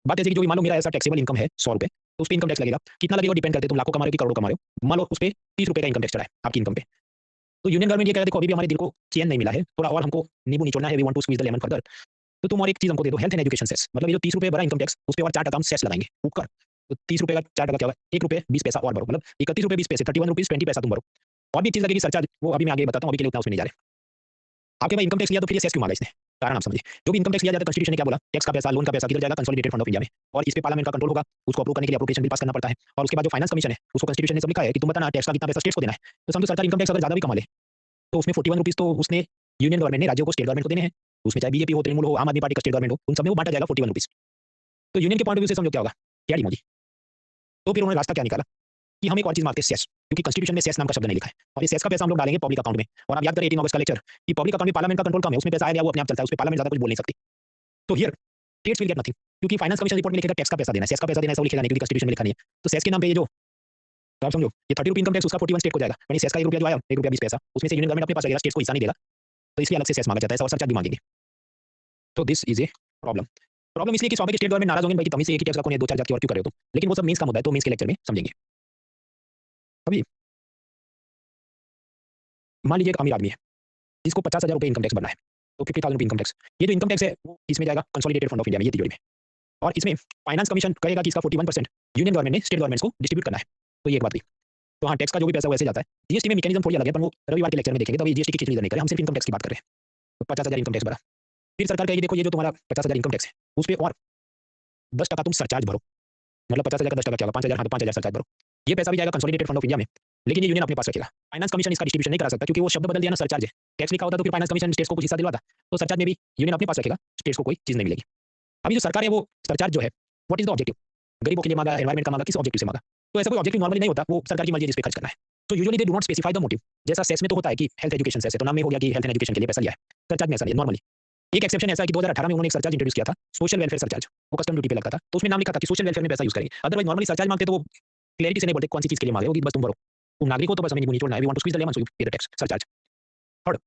बात ऐसी कि जो भी मान लो मेरा ऐसा टैक्सेबल इनकम है 100 रुपए, तो उस पे इनकम टैक्स लगेगा। कितना लगेगा डिपेंड करते, तुम लाखों कमा रहे हो कि करोड़ों कमा रहे हो। मान लो उस पे 30 रुपए का इनकम टैक्स चढ़ा है आपकी इनकम पे, तो यूनियन गवर्नमेंट ये कह रहा है देखो अभी भी हमारे दिल को चैन नहीं मिला है, थोड़ा और हमको नींबू निचोड़ना है, we want to squeeze the lemon further. तो तुम और एक चीज हमको दे दो, हेल्थ एंड एजुकेशन सेस, मतलब ये जो 30 रुपए भरा इनकम टैक्स, उस पे और 4% हम सेस लगाएंगे ऊपर। तो 30 रुपए का 4% क्या होगा, 1 रुपए 20 पैसा और भरो, मतलब 31 रुपए 20 पैसे, 31 रुपीज 20 पैसा तुम भरो। और भी एक चीज लगेगी सरचार्ज, वो अभी मैं आगे बताता हूँ, अभी के लिए उतना उसमें नहीं जा रहे। आपके पास इनकम टैक्स लिया तो फिर ये सेस क्यों मांगा इसने, कारण आप समझिए। जो भी इनकम टैक्स लिया जाता है कॉन्स्टिट्यूशन ने क्या बोला, टैक्स का पैसा, लोन का पैसा किधर जाएगा, कंसोलिडेटेड फंड ऑफ इंडिया में, और इस पे पार्लियामेंट का कंट्रोल होगा, उसको अप्रूव करने के लिए एप्रोप्रिएशन बिल पास करना पड़ता है। और उसके बाद जो फाइनेंस कमीशन है उसको कॉन्स्टिट्यूशन ने सब लिखा है कि तुम बताना टैक्स का कितना पैसा स्टेट्स को देना है। तो समझो सरकार इनकम टैक्स अगर ज्यादा भी कमा ले तो उसमें 41 रुपीज तो उसने यूनियन गवर्नमेंट ने राज्यों को स्टेट गवर्नमेंट को देने हैं। उसमें चाहे बीजेपी हो, तृणमूल हो, आम आदमी पार्टी का स्टेट गवर्नमेंट हो, उन सब में वो बांटा जाएगा 41 रुपीज। तो यूनियन के पॉइंट ऑफ व्यू से समझो क्या होगा, क्या डी मोदी। तो फिर उन्होंने रास्ता क्या निकाला कि हम एक और चीज मांगते हैं, सेस, क्योंकि कॉन्स्टिट्यूशन में सेस नाम का शब्द नहीं लिखा है, और इस सेस का पैसा हम लोग डालेंगे पब्लिक अकाउंट में। और आप याद करें 18 अगस्त का लेक्चर कि पब्लिक अकाउंट में पार्लियामेंट का कंट्रोल कम है, उसमें पैसा आएगा वो अपने आप चलता है, उस पे पार्लियामेंट ज्यादा कुछ बोल नहीं सकती। तो here states will get nothing, क्योंकि फाइनेंस कमीशन रिपोर्ट में लिखेगा टैक्स का पैसा देना है, सेस का पैसा देना है, सब लिखेगा नहीं, क्योंकि कॉन्स्टिट्यूशन में लिखा नहीं है। तो सेस के नाम पे ये जो, तो आप समझो ये 30 रुपए इनकम टैक्स उसका 41 स्टेट को जाएगा, यानी सेस का 1 रुपया जो आया 1 रुपया 20 पैसा, उसमें से यूनियन गवर्नमेंट अपने पास रखेगा, स्टेट्स को हिस्सा नहीं देगा, तो इसलिए अलग से सेस मांगा जाता है, और सरचार्ज भी मांगेंगे। तो this is a problem. Problem इसलिए कि स्वाभाविक स्टेट गवर्नमेंट नाराज होंगे भाई कि तमीज से एक ही टैक्स का कौन है, दो चार जात की और क्यों कर रहे हो तुम, लेकिन वो सब मीन्स का मुद्दा है, तो मीन्स के लेक्चर में समझेंगे। अभी मान लीजिए एक अमीर आदमी है जिसको 50,000 रुपए इनकम टैक्स भरना है, तो 50,000 रुपए इनकम टैक्स, ये जो इनकम टैक्स है वो इसमें जाएगा कंसोलिडेटेड फंड ऑफ इंडिया में, ये तिजोरी में। और इसमें फाइनेंस कमीशन कहेगा कि इसका 41% यूनियन गवर्नमेंट ने स्टेट गवर्नमेंट्स को डिस्ट्रीब्यूट करना है। तो ये एक बात हुई। तो हाँ, टैक्स का जो भी पैसा वैसे जाता है। जीएसटी में मैकेनिज्म थोड़ी अलग है, पर वो रविवार के लेक्चर में देखेंगे, तो अभी जीएसटी की खिचड़ी इधर नहीं करें, हम सिर्फ इनकम टैक्स की बात कर रहे हैं। तो 50,000 इनकम टैक्स भरा, फिर सरकार कहेगी देखो ये जो तुम्हारा 50,000 इनकम टैक्स है उस पर और 10% तुम सरचार्ज भरो, मतलब 50,000 का 10% क्या होगा, 5,000, हाँ तो 5,000 सरचार्ज भरो। ये पैसा भी जाएगा कंसोलिडेटेड फंड ऑफ इंडिया में, लेकिन ये यूनियन अपने पास रखेगा। फाइनेंस कमीशन इसका डिस्ट्रीब्यूशन नहीं करा सकता, क्योंकि वो शब्द बदल दिया ना, सरचार्ज है। टैक्स लिखा होता तो फिर फाइनेंस कमीशन स्टेट्स को कुछ हिस्सा दिलवाता, तो सरचार्ज में भी यूनियन अपने पास रखेगा, स्टेट्स को कोई चीज नहीं मिलेगी। अभी जो सरकार है वो सरचार्ज जो है व्हाट इज द ऑब्जेक्टिव? गरीबों के लिए मांगा, एनवायरमेंट का मांगा, किस ऑब्जेक्टिव से मांगा? तो ऐसा कोई ऑब्जेक्टिव नॉर्मली नहीं होता, वो सरकार की मर्जी है जिस पे खर्च करना है। तो usually they do not specify the motive. जैसा सेस में तो होता है कि हेल्थ एजुकेशन सेस है, तो नाम में हो गया कि हेल्थ एंड एजुकेशन के लिए पैसा लिया है। सरचार्ज में ऐसा नहीं है नॉर्मली। एक एक्सेप्शन ऐसा है कि 2018 में उन्होंने एक सरचार्ज इंट्रोड्यूस किया था, सोशल वेलफेयर सरचार्ज। वो कस्टम ड्यूटी पे लगता था, तो उसमें नाम लिखा था कि सोशल वेलफेयर में पैसा यूज करेंगे। अदरवाइज नॉर्मली सरचार्ज मांगते तो वो क्लैरिटी से नहीं बोलते कौन सी चीज के लिए मांगे होगी, बस तुम भरो। तुम नागरिक हो तो बस हमें नहीं छोड़ना है, we want to squeeze the lemon so you pay the tax, surcharge. Third,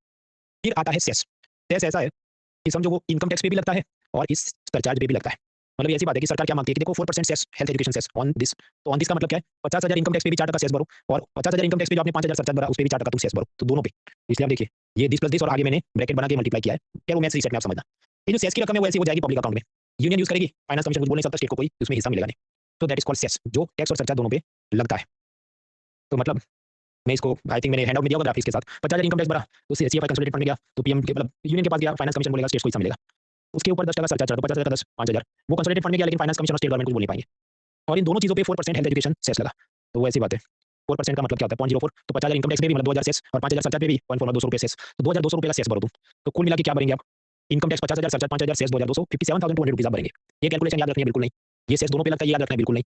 फिर आता है सेस। सेस ऐसा है कि समझो वो इनकम टैक्स पे भी लगता है और इस सरचार्ज पे भी लगता है। मतलब ऐसी बात है कि सरकार क्या मांगती है कि देखो 4% cess health education cess on this. तो ऑन दिस का मतलब क्या है? 50,000 इनकम टैक्स पे भी 4% सेस भरो और 50,000 इनकम टैक्स पे जो आपने 5,000 सरचार्ज भरा उस पे भी 4% तुम सेस भरो, तो दोनों पे। इसलिए आप देखिए ये दिस प्लस दिस और आगे मैंने ब्रैकेट बना के मल्टीप्लाई किया है। क्या वो मैथ्स रीसेट में आप समझना। ये जो सेस की रकम है वो ऐसी हो जाएगी पब्लिक अकाउंट में, यूनियन यूज करेगी, फाइनेंस कमीशन कुछ बोल नहीं सकता, स्टेट को कोई उसमें हिस्सा मिलेगा नहीं। तो दैट इज कॉल्ड सेस, जो टैक्स और सरचार्ज दोनों पे लगता है। तो मतलब मैं इसको आई थिंक मैंने हैंडआउट में दिया होगा ग्राफिक्स के साथ। 50,000 इनकम टैक्स भरा तो सीएफआई कंसोलिडेटेड फंड में गया, तो पीएम के मतलब यूनियन के पास गया, फाइनेंस कमीशन बोलेगा, स्टेट को हिस्सा मिलेगा। उसके ऊपर 10% सरचार्ज चढ़ा, तो 50,000 का 10, 5,000 वो कंसोलिडेटेड फंड में गया, लेकिन फाइनेंस कमीशन और स्टेट गवर्नमेंट कुछ बोल नहीं पाएंगे। और इन दोनों चीजों पे 4% हेल्थ एजुकेशन सेस लगा। तो वो ऐसी बात है। 4% का मतलब क्या होता है? 0.04। तो 50,000 इनकम टैक्स पे भी मतलब 2,000 सेस और 5,000 सरचार्ज पे भी 0.4 200 रुपए सेस। तो 2,200 रुपए का सेस भरो तुम। तो कुल मिला के क्या भरेंगे आप? Income tax 50,000, surcharge 5,000, cess 2,200, 57,200 rupees आप भरेंगे। ये कैलकुलेशन याद रखनी है बिल्कुल नहीं। ये सेस दोनों पे लगता है, ये याद रखना है बिल्कुल नहीं।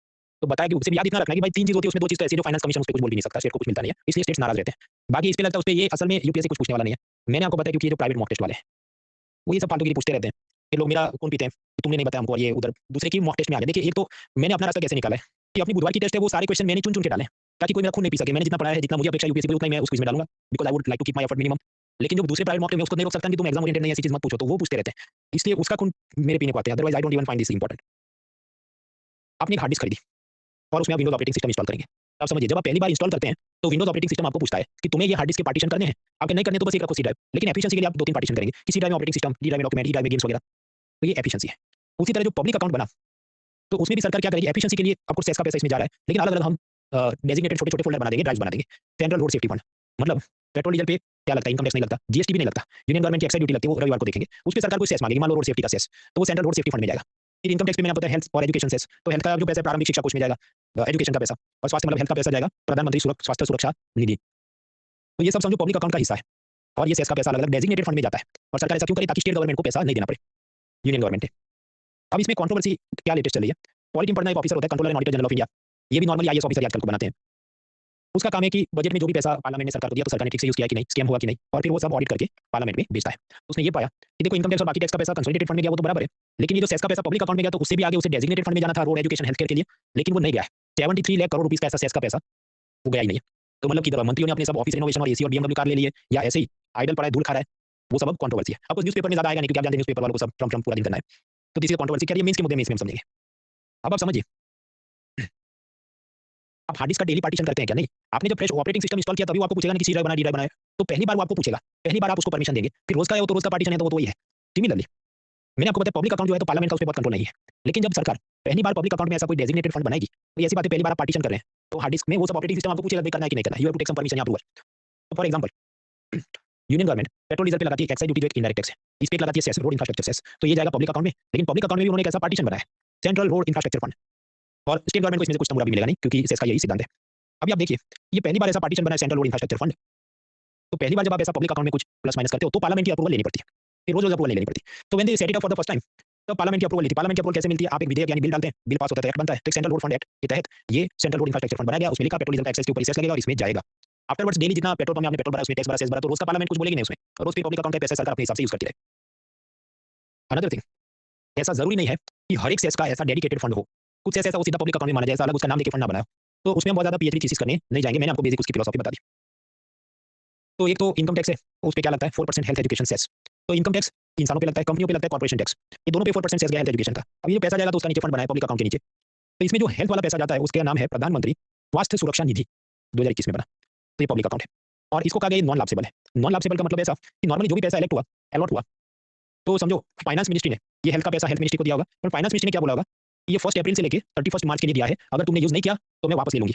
तो बताया कि उससे याद इतना रखना है कि भाई तीन चीज होती है, उसमें दो चीज तो ऐसी है जो फाइनेंस कमीशन उस पे कुछ बोल भी नहीं सकता, स्टेट को कुछ मिलता नहीं है, इसलिए स्टेट्स नाराज रहते हैं। बाकी इस पे लगता है उस पे ये असल में यूपीएससी कुछ पूछने वाला नहीं है। मैंने आपको बताया क्योंकि ये जो प्राइवेट मॉक टेस्ट वाले हैं वो ये सब फालतू की पूछते रहते हैं। ये लोग मेरा खून पीते हैं, तुमने नहीं बताया हमको, और ये उधर दूसरे की मॉक टेस्ट में आ गए। देखिए एक तो मैंने अपना रास्ता कैसे निकाला है कि अपनी बुधवार की टेस्ट है वो सारे क्वेश्चन मैंने चुन चुन के डाले ताकि कोई मेरा खून नहीं पी सके। मैंने जितना पढ़ा है, जितना मुझे अपेक्षा यूपीएससी को उतना ही मैं उस क्विज में डालूंगा, because I would like to keep my effort minimum. लेकिन जो दूसरे प्राइवेट मॉक टेस्ट में उसको नहीं रोक सकता कि तुम एग्जाम ओरिएंटेड नहीं ऐसी चीज मत पूछो, तो वो पूछते रहते हैं, इसलिए उसका खून मेरे पीने को आते हैं। Otherwise I don't even find this important. आपने एक हार्ड डिस्क खरीदी और उसमें आप विंडोज ऑपरेटिंग सिस्टम इंस्टॉल करेंगे। अब समझिए जब आप पहली बार इंस्टॉल करते हैं तो विंडोज ऑपरेटिंग सिस्टम आपको पूछता है कि तुम्हें ये हार्ड डिस्क के पार्टीशन करने हैं। अगर नहीं करने तो बस एक रखो सी ड्राइव, लेकिन एफिशिएंसी के लिए आप दो तीन पार्टीशन करेंगे। किसी ड्राइव में ऑपरेटिंग सिस्टम, डी ड्राइव में डॉक्यूमेंट, ई ड्राइव में गेम्स वगैरह। तो ये एफिशिएंसी है। उसी तरह जो पब्लिक अकाउंट बना तो उसमें भी सरकार क्या करेगी? एफिशिएंसी के लिए आपको सेस का पैसा इसमें जा रहा है, लेकिन अलग अलग हम डेजिग्नेटेड छोटे छोटे फोल्डर बना देंगे, ड्राइव्स बना देंगे। सेंट्रल रोड सेफ्टी फंड मतलब पेट्रोल डीजल पे क्या लगता है? इनकम टैक्स नहीं लगता, जीएसटी भी नहीं लगता, यूनियन गवर्नमेंट की एक्साइज ड्यूटी लगती है, वो रविवार को देखेंगे। उस पे सरकार कोई सेस मांगेगी, मान लो रोड सेफ्टी का सेस, तो वो सेंट्रल रोड सेफ्टी फंड में जाएगा। फिर इनकम टैक्स पे मैंने आपको बताया हेल्थ और एजुकेशन सेस, तो हेल्थ का जो पैसा है प्रारंभिक शिक्षा कोष में जाएगा, एजुकेशन का पैसा, और स्वास्थ्य मतलब हेल्थ का पैसा जाएगा प्रधानमंत्री स्वास्थ्य सुरक्षा निधि। तो ये सब समझो पब्लिक अकाउंट का हिस्सा है और ये सेस का पैसा अलग अलग डेजिग्नेटेड फंड में जाता है। और सरकार ऐसा क्यों करे? ताकि स्टेट गवर्नमेंट को पैसा नहीं देना पड़े, यूनियन गवर्नमेंट है। अब इसमें कंट्रोवर्सी क्या लेटेस्ट चल रही है? पॉलिटिन पढ़ना एक ऑफिसर होता है, controller and auditor general of India. ये भी नॉर्मली आईएएस ऑफिसर आजकल को बनाते हैं। उसका काम है कि बजट में जो भी पैसा पार्लियामेंट ने सरकार को दिया तो सरकार ने ठीक से यूज किया कि नहीं, स्कैम हुआ कि नहीं, और फिर वो सब ऑडिट करके पार्लियामेंट में भेजता है। उसने ये पाया कि देखो इनकम टैक्स और बाकी टैक्स का पैसा कंसोलिडेटेड फंड में गया वो तो बराबर है, लेकिन ये जो सेस का पैसा पब्लिक अकाउंट में गया तो उससे भी आगे उसे डेजिग्नेटेड फंड में जाना था रोड एजुकेशन हेल्थ केयर के लिए, लेकिन वो नहीं गया है। 73 लाख करोड़ रुपीस का ऐसा सेस का पैसा वो गया ही नहीं है। तो मतलब कि मंत्रियों ने अपने सब ऑफिस रिनोवेशन और एसी और बीएमडब्ल्यू कार ले लिए, या ऐसे ही आइडल पड़ा है, धूल खा रहा है, वो सब अब कंट्रोवर्सी है। अब न्यूज़पेपर में ज्यादा आएगा नहीं क्योंकि आप जानते हैं न्यूज़पेपर वालों को सब ट्रम्प ट्रम्प पूरा दिन करना है। तो दिस इज कंट्रोवर्सी, क्या ये मींस के मुद्दे में इसमें हम समझेंगे। अब आप समझिए, आप हार्ड डिस्क का डेली पार्टीशन करते हैं क्या? नहीं। आपने जब फ्रेश ऑपरेटिंग सिस्टम इंस्टॉल किया तभी वो आपको पूछेगा नहीं कि सी ड्राइव बना, डी ड्राइव बना है, तो पहली बार वो आपको पूछेगा, पहली बार आप उसको परमिशन देंगे। फिर रोज का है वो तो रोज का पार्टीशन है तो वो तो वही है। सिमिलरली मैंने आपको बताया पब्लिक अकाउंट जो है तो पार्लियामेंट का उस पर बहुत कंट्रोल नहीं है, लेकिन जब सरकार पहली बार पब्लिक अकाउंट में ऐसा कोई डेजिग्नेटेड फंड बनाएगी तो ऐसी बातें पहली बार आप पार्टीशन कर रहे हैं तो हार्ड डिस्क में वो सब ऑपरेटिंग सिस्टम आपको पूछेगा करना है कि नहीं करना, you have to take some permission या अप्रूवल। तो for example union government petrol diesel पे लगाती है एक्साइज ड्यूटी जो एक इनडायरेक्ट टैक्स है, इस पे लगाती है सेस, रोड इंफ्रास्ट्रक्चर सेस, तो ये जाएगा पब्लिक अकाउंट में। लेकिन पब्लिक अकाउंट में भी उन्होंने एक ऐसा पार्टीशन बनाया है सेंट्रल रोड इंफ्रास्ट्रक्चर फंड, और स्टेट गवर्नमेंट को इसमें से कुछ तमुरा भी मिलेगा नहीं क्योंकि सेस का यही सिद्धांत है। अभी आप देखिए ये पहली बार ऐसा पार्टीशन बना है सेंट्रल रोड इंफ्रास्ट्रक्चर फंड, तो पहली बार जब आप ऐसा पब्लिक अकाउंट में कुछ प्लस माइनस करते हो तो पार्लियामेंट की अप्रूवल लेनी पड़ती है, फिर रोज रोज अप्रूवल नहीं लेनी पड़ती। तो when they set it up for the first time तो पार्लियामेंट की अप्रूवल लेती है। पार्लियामेंट की अप्रूवल कैसे मिलती है? आप एक विधेयक यानी बिल डालते हैं, बिल पास होता है, एक्ट बनता है, तो सेंट्रल रोड फंड एक्ट के तहत ये सेंट्रल रोड इंफ्रास्ट्रक्चर फंड बनाया गया, उसमें लिखा पेट्रोल डीजल का एक्साइज के ऊपर सेस लगेगा और इसमें जाएगा। आफ्टरवर्ड्स डेली जितना पेट्रोल पंप में आपने पेट्रोल भरा उसमें टैक्स भरा, सेस भरा, तो रोज का पार्लियामेंट कुछ बोलेगी नहीं उसमें, और रोज पे पब्लिक अकाउंट का पैसा सरकार अपने हिसाब से यूज करती रहे। अनदर थिंग, ऐसा जरूरी नहीं है कि हर एक सेस का ऐसा डेडिकेटेड फंड हो। कुछ सेस ऐसा वो सीधा पब्लिक अकाउंट में माना जाए, ऐसा अलग उसका नाम लेके फंड ना बनाया, तो उसमें बहुत ज्यादा पीएचडी थीसिस करने नहीं जाएंगे। मैंने आपको बेसिक उसकी फिलोसॉफी बता दी। तो एक तो इनकम टैक्स है, उस पे क्या लगता है 4% हेल्थ एजुकेशन सेस। तो इनकम टैक्स इंसानों पे लगता है, कंपनियों पे लगता है कॉर्पोरेशन टैक्स, ये दोनों पे 4% सेस गया हेल्थ एजुकेशन का। अब ये जो पैसा जाएगा तो उसका नीचे फंड बनाया पब्लिक अकाउंट के नीचे, तो इसमें जो हेल्थ वाला पैसा जाता है उसका नाम है प्रधानमंत्री स्वास्थ्य सुरक्षा निधि, 2021 में बना, तो ये पब्लिक अकाउंट है। और इसको कहा गया नॉन लाप्सेबल है। नॉन लाप्सेबल का मतलब ऐसा कि नॉर्मली जो भी पैसा इलेक्ट हुआ, अलॉट हुआ, तो समझो फाइनेंस मिनिस्ट्री ने ये हेल्थ का पैसा हेल्थ मिनिस्ट्री को दिया होगा, और फाइनेंस मिनिस्ट्री ने क्या बोला होगा कि ये 1 अप्रैल से लेके 31 मार्च के लिए दिया है, अगर तुमने यूज नहीं किया तो मैं वापस ले लूंगी।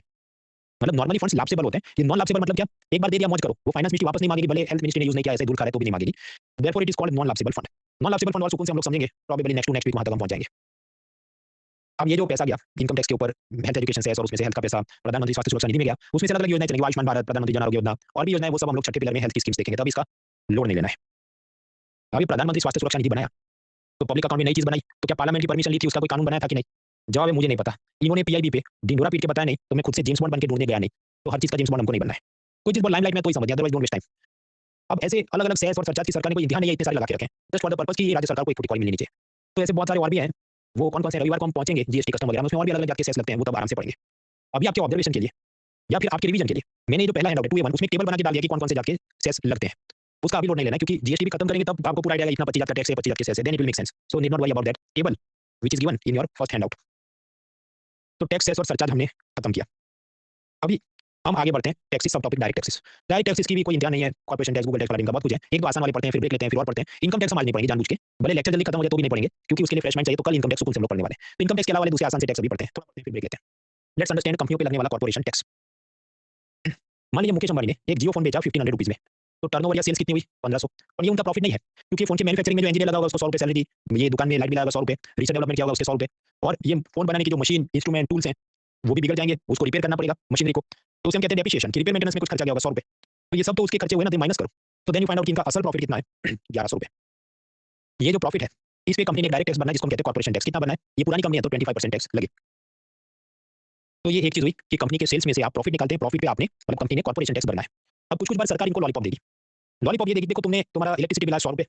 मतलब नॉर्मली फंड्स लाप्सेबल होते हैं, ये नॉन लाप्सेबल मतलब क्या? एक बार दे दिया मौज करो, वो फाइनेंस मिनिस्ट्री वापस नहीं मांगेगी, भले हेल्थ मिनिस्ट्री ने यूज नहीं किया, ऐसे दूर खा रहे तो भी नहीं मांगेगी। Therefore it is called non lapsable fund. Non lapsable fund और सुकून से हम लोग समझेंगे, प्रोबेबली नेक्स्ट वीक वहां तक हम पहुंच जाएंगे। अब ये जो पैसा गया इनकम टैक्स के ऊपर हेल्थ एजुकेशन से, और उसमें से हेल्थ का पैसा प्रधानमंत्री स्वास्थ्य सुरक्षा निधि में गया, उसमें से अलग अलग योजनाएं चलेंगी, आयुष्मान भारत, प्रधानमंत्री जन आरोग्य योजना और भी योजनाएं, वो सब हम लोग छठे पिलर में हेल्थ की स्कीम्स देखेंगे, तब इसका लोड नहीं लेना है। अभी प्रधानमंत्री स्वास्थ्य सुरक्षा निधि बनाया तो पब्लिक अकाउंट में नई चीज बनाई, तो क्या पार्लियामेंट की परमिशन ली थी, उसका कोई कानून बनाया था कि नहीं? जवाब है मुझे नहीं पता। इन्होंने पीआईबी पे ढिंढोरा पीट के बताया नहीं, तो मैं खुद से जेम्स बॉन्ड बन के ढूँढने गया नहीं। तो हर चीज़ का जेम्स बॉन्ड हमको नहीं बनना है। कोई चीज़ बहुत लाइमलाइट में तो ही समझ अदरवाइज़ डोंट वेस्ट टाइम। अब ऐसे अलग-अलग सेस और सरचार्ज की सरकार ने कोई इम्तिहान नहीं है इतने सारे लगा के रखे हैं, जस्ट फॉर द पर्पज़ कि ये राज्य सरकार को एक फुटी कॉइन मिलनी चाहिए। तो ऐसे बहुत सारे और भी हैं, वो कौन-कौन से रविवार को हम पहुँचेंगे जीएसटी कस्टम वगैरह में, उसमें और भी अलग-अलग जात के सेस लगते हैं, वो तब आराम से पढ़ेंगे। अभी आपके ऑब्जर्वेशन के लिए या फिर आपके रिवीजन के लिए मैंने ये जो पहला हैंडआउट है 2A1 उसमें टेबल बना के डाल दिया कि कौन-कौन से जात के सेस लगते हैं। उसका अभी लोड नहीं लेना है क्योंकि जीएसटी भी खत्म करेंगे तब आपको पूरा आइडिया आएगा इतना 25 जात का टैक्स है, 25 जात के सेस है, then it will make sense. So need not worry about that table which is given in your first handout. तो टैक्स सेस और सरचार्ज हमने खत्म किया। अभी हम आगे बढ़ते हैं टैक्सेस सब topic direct taxes. Direct taxes की भी कोई इंतहा नहीं है, कॉर्पोरेशन टैक्स, गूगल टैक्स वाला इनका बहुत कुछ है। एक तो आसान वाले पढ़ते हैं, फिर ब्रेक लेते हैं, फिर और पढ़ते हैं। इनकम टैक्स हम आज नहीं पढ़ेंगे जानबूझ के, भले लेक्चर जल्दी खत्म हो जाए तो भी नहीं पढ़ेंगे क्योंकि उसके लिए फ्रेश माइंड चाहिए, तो कल इनकम टैक्स सुकून से हम लोग पढ़ने वाले हैं। तो इनकम टैक्स के अलावा वाले दूसरे आसान से टैक्स भी पढ़ते हैं, थोड़ा पढ़ते हैं फिर ब्रेक लेते हैं। लेट्स अंडरस्टैंड कंपनियों पे लगने वाला कॉर्पोरेशन टैक्स। मान लीजिए मुकेश अंबानी ने एक जियो फोन बेचा 1500 रुपीज़ में, तो टर्नओवर या सेल्स कितनी हुई 1500, और ये उनका प्रॉफिट नहीं है क्योंकि फोन के मैन्युफैक्चरिंग में जो इंजीनियर लगा होगा उसको 100 रुपए सैलरी दी, ये दुकान में लाइट बिल आएगा 100 रुपए, रिसर्च डेवलपमेंट किया होगा उसके 100 रुपए, और ये फोन बनाने की जो मशीन इंस्ट्रूमेंट टूल्स हैं वो भी बिगड़ जाएंगे, उसको रिपेयर करना पड़ेगा मशीनरी को, तो उसे हम कहते हैं डेप्रिसिएशन कि रिपेयर मेंटेनेंस में कुछ खर्चा गया होगा 100 रुपए। तो ये सब तो उसके खर्चे हुए ना, तो माइनस करो, तो देन यू फाइंड आउट कि इनका असल प्रॉफिट कितना है 1100 रुपए। ये जो प्रॉफिट है इस पे कंपनी ने डायरेक्ट टैक्स भरना है जिसको हम कहते हैं कॉर्पोरेशन टैक्स। कितना भरना है, ये पुरानी कंपनी है तो 25% टैक्स लगे। तो ये एक चीज हुई कि कंपनी के सेल्स में से आप प्रॉफिट निकालते हैं, प्रॉफिट पे आपने मतलब कंपनी ने कॉर्पोरेशन टैक्स भरना है। अब कुछ कुछ बार सरकार इनको लॉलीपॉप देगी। लॉलीपॉप ये देगी, देखो तुमने तुम्हारा इलेक्ट्रिसिटी बिल है 100 रुपए,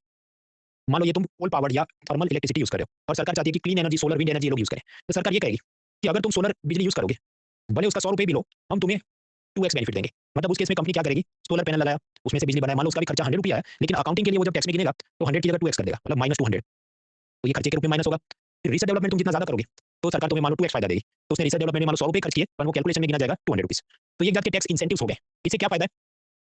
मान लो ये तुम कोल पावर्ड या थर्मल इलेक्ट्रिसिटी यूज कर रहे हो और सरकार चाहती है कि clean energy solar wind energy ये लोग यूज करें, तो सरकार ये कहेगी कि अगर तुम सोलर बिजली यूज करोगे भले उसका 100 रुपए भी लो, हम तुम्हें 2x बेनिफिट देंगे। मतलब उस केस में कंपनी क्या करेगी, सोलर पैनल लगाया उसमें से बिजली बनाया, मान लो उसका भी खर्चा 100 रुपया है, लेकिन अकाउंटिंग के लिए वो जब टैक्स में गिनेगा तो 100 की जगह 2x कर देगा, मतलब -200। तो ये खर्चे के रूप में माइनस होगा। फिर रिसर्च डेवलपमेंट तुम जितना ज्यादा करोगे तो सरकार तुम्हें मान लो 2x फायदा देगी, तो उसने रिसर्च डेवलपमेंट में मान लो 100 रुपए खर्च किए पर वो कैलकुलेशन में गिना जाएगा 200 रुपीज। तो ये जाके टैक्स इंसेंटिव्स हो गए। इससे क्या फायदा है,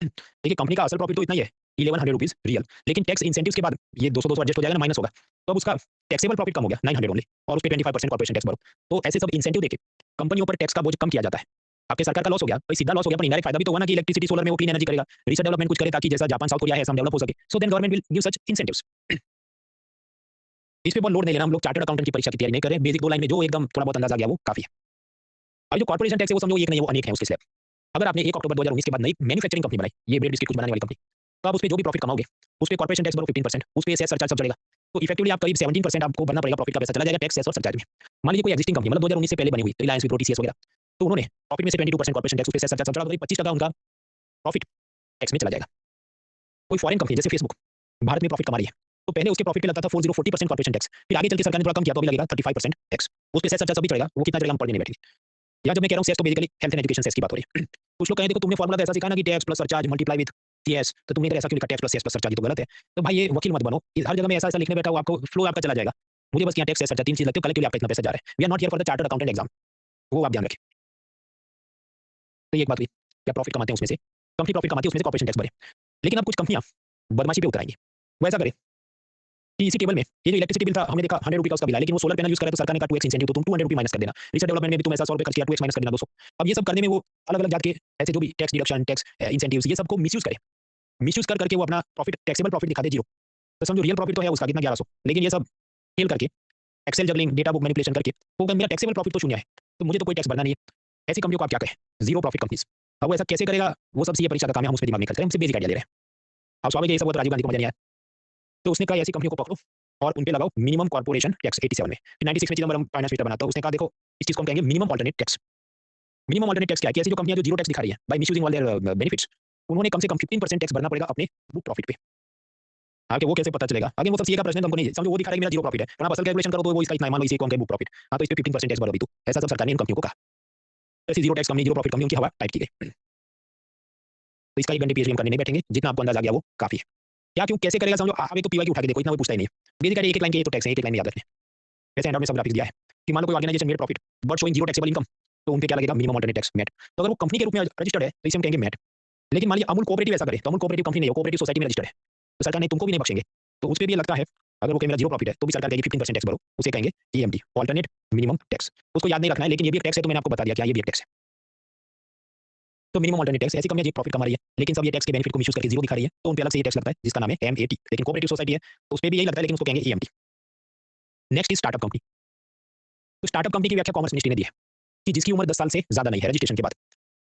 देखिए कंपनी का असल प्रॉफिट तो इतना ही है 1100 रुपीज रियल, लेकिन टैक्स इंसेंटिव्स के बाद ये 200 एडजस्ट हो जाएगा ना, माइनस होगा, तो अब उसका टैक्सेबल प्रॉफिट कम हो गया 900 ओनली, और उस पे 25% कॉर्पोरेशन टैक्स भरो। तो ऐसे सब इंसेंटिव देके कंपनियों पर टैक्स का बोझ कम किया जाता है। आपके सरकार का लॉस हो गया, भाई सीधा लॉस हो गया, पर इनडायरेक्ट फायदा भी तो होगा ना कि इलेक्ट्रिसिटी सोलर में वो क्लीन एनर्जी करेगा, रिसर्च डेवलपमेंट कुछ करे ताकि जैसा जापान साउथ कोरिया है ऐसा हम डेवलप हो सके। So then government will give such incentives. इस पे बहुत लोड नहीं लेना, हम लोग चार्टर्ड अकाउंटेंट की परीक्षा की तैयारी नहीं कर रहे, बेसिक 2 लाइन में जो एकदम थोड़ा बहुत अंदाजा आ गया वो काफी है। अब जो कॉर्पोरेशन टैक्स है वो समझो एक नहीं वो अनेक है उसके स्लैब। अगर आपने 1 अक्टूबर 2019 के बाद नई मैन्युफैक्चरिंग कंपनी बनाई, ये ब्रेड बिस्किट कुछ बनाने वाली कंपनी, तो आप उस पे जो भी प्रॉफिट कमाओगे उस पे कॉर्पोरेशन टैक्स भरो 15%, उस पे सेस सरचार्ज सब चलेगा, तो इफेक्टिवली आप करीब 17% आपको भरना पड़ेगा, प्रॉफिट का पैसा चला जाएगा टैक्स सेस और सरचार्ज में। मान लीजिए कोई एक्जिस्टिंग कंपनी मतलब 2019 से पहले बनी हुई रिलायंस विप्रो टीसीएस वगैरह, तो उन्होंने प्रॉफिट में से 22% कॉर्पोरेशन टैक्स उस पे सेस सरचार्ज सब चढ़ा, तो 25% उनका प्रॉफिट टैक्स में चला जाएगा। कोई फॉरेन कंपनी जैसे फेसबुक भारत में प्रॉफिट कमा रही है, तो पहले उसके प्रॉफिट पे लगता था 40% कॉर्पोरेशन टैक्स, फिर आगे चल के सरकार ने थोड़ा कम किया तो अभी लगेगा 35% टैक्स, उस पे सेस सरचार्ज सभी चलेगा, वो कितना चलेगा हम पढ़ने नहीं बैठेंगे। या जब मैं कह रहा हूँ सेस तो basically health and education cess की बात हो रही है। कुछ लोग कहें देखो तुमने फॉर्मूला तो ऐसा सीखा ना कि tax plus surcharge multiply with cess, तो तुमने अगर ऐसा क्यों लिखा tax plus cess plus surcharge, तो गलत है। तो भाई ये वकील मत बनो, हर जगह में ऐसा लिखने बैठा हो आपको फ्लो आपका चला जाएगा। मुझे बस यहाँ टैक्स सेस सरचार्ज 3 चीज लगती है, कलेक्टिवली आपका इतना पैसा जा रहा है। We are not here for the chartered accountant exam, वो आप ध्यान रखें। तो ये एक बात हुई, क्या प्रॉफिट कमाते हैं उसमें से कंपनी प्रॉफिट कमाती है उसमें से कॉर्पोरेशन टैक्स भरे। लेकिन अब कुछ कंपनियां बदमाशी पे उतर आएंगी, वो ऐसा करे कि इसी टेबल में ये जो इलेक्ट्रिसिटी बिल था हमने देखा 100 रुपये का उसका बिल है, लेकिन वो सोलर पैनल यूज करा तो सरकार ने कहा 2x इंसेंटिव, तो तुम 200 रुपये माइनस कर देना। रिसर्च डेवलपमेंट में भी तुम ऐसा 100 रुपये खर्च किया 2x माइनस कर देना 200। अब ये सब करने में वो अलग अलग जाके ऐसे जो भी टैक्स डिडक्शन टैक्स इंसेंटिव्स ये सबको मिसयूज करे, मिसयूज कर करके वो अपना प्रॉफिट टैक्सेबल प्रॉफिट दिखा दे जीरो। तो समझो रियल प्रॉफिट तो है उसका कितना 1100, लेकिन ये सब खेल करके Excel juggling data book manipulation करके वो मेरा टैक्सेबल प्रॉफिट तो शून्य है, तो मुझे तो कोई टैक्स भरना नहीं है। ऐसी कंपनियों को आप क्या कहें, जीरो प्रॉफिट कंपनीज। अब वो ऐसा कैसे करेगा, वो सब सीए परीक्षा का काम है, हम उस पर दिमाग नहीं खर्च रहे, हमसे बेसिक आइडिया ले रहे हैं। अब स्वाभाविक ये सब राजीव गांधी को मजा नहीं आया, तो उसने कहा ऐसी कंपनियों को पकड़ो और उन पे लगाओ मिनिमम कॉर्पोरेशन टैक्स 87 में। फिर 96 में चिदम्बरम फाइनेंस मिनिस्टर बना, तो उसने कहा देखो इस चीज को हम कहेंगे minimum alternate tax. Minimum alternate tax क्या है कि ऐसी जो कंपनियां जो जीरो टैक्स दिखा रही है by misusing all their benefits, उन्होंने कम से कम 15% टैक्स भरना पड़ेगा अपने बुक प्रॉफिट पे। आगे वो कैसे पता चलेगा, आगे वो सब सीए का प्रश्न है, तो हमको नहीं समझो, वो दिखा रहा है कि मेरा जीरो प्रॉफिट है, पर आप असल कैलकुलेशन करो तो वो इसका इतना है, मान लो इसी को हम कहें बुक प्रॉफिट, हाँ तो इस पे 15% टैक्स भरो अभी, तो ऐसा सब सरकार ने इन कंपनियों को कहा। ऐसी zero tax company zero profit company उनकी हवा टाइट की गई। तो इसका 1 घंटे पीएचडी हम करने नहीं बैठेंगे, जितना आपको अंदाजा आ गया वो काफी है। क्या क्यों कैसे करेगा समझो, आप एक तो पीवाई की उठा के देखो, इतना वो पूछता ही नहीं है। बेसिकली एक एक लाइन के ये तो टैक्स है, एक लाइन में याद रखने। वैसे हैंडआउट में सब ग्राफिक्स दिया है कि मान लो कोई organisation made profit but showing zero taxable income, तो उनके क्या लगेगा मिनिमम अल्टरनेट टैक्स मैट। तो अगर वो कंपनी के रूप में रजिस्टर्ड है तो इसे हम कहेंगे मैट। लेकिन मान लीजिए अमूल कोऑपरेटिव ऐसा करे, तो अमूल कोऑपरेटिव कंपनी नहीं है, कोऑपरेटिव सोसाइटी में रजिस्टर्ड है, तो सरकार ने तुमको भी नहीं बख्शेंगे, तो उस पे भी ये लगता है अगर वो कहे मेरा जीरो प्रॉफिट है तो भी सरकार कहेगी 15% टैक्स भरो, उसे कहेंगे ईएमटी अल्टरनेट मिनिमम टैक्स। उसको याद नहीं रखना है, लेकिन ये भी एक टैक्स है, तो मैंने आपको बता दिया क्या ये भी एक टैक्स है। तो मिनिमम अल्टरनेट टैक्स, ऐसी कंपनी जी प्रॉफिट कमा रही है लेकिन सब ये टैक्स के बेनिफिट को मिसयूज करके जीरो दिखा रही है, तो उन पे अलग से ये टैक्स लगता है जिसका नाम है एमएटी। लेकिन कोऑपरेटिव सोसाइटी है तो उस पे भी यही लगता है, लेकिन उसको कहेंगे EMT. Next is startup company. तो स्टार्टअप कंपनी की व्याख्या कॉमर्स मिनिस्ट्री ने दी है कि जिसकी उम्र 10 साल से ज्यादा नहीं है रजिस्ट्रेशन के बाद,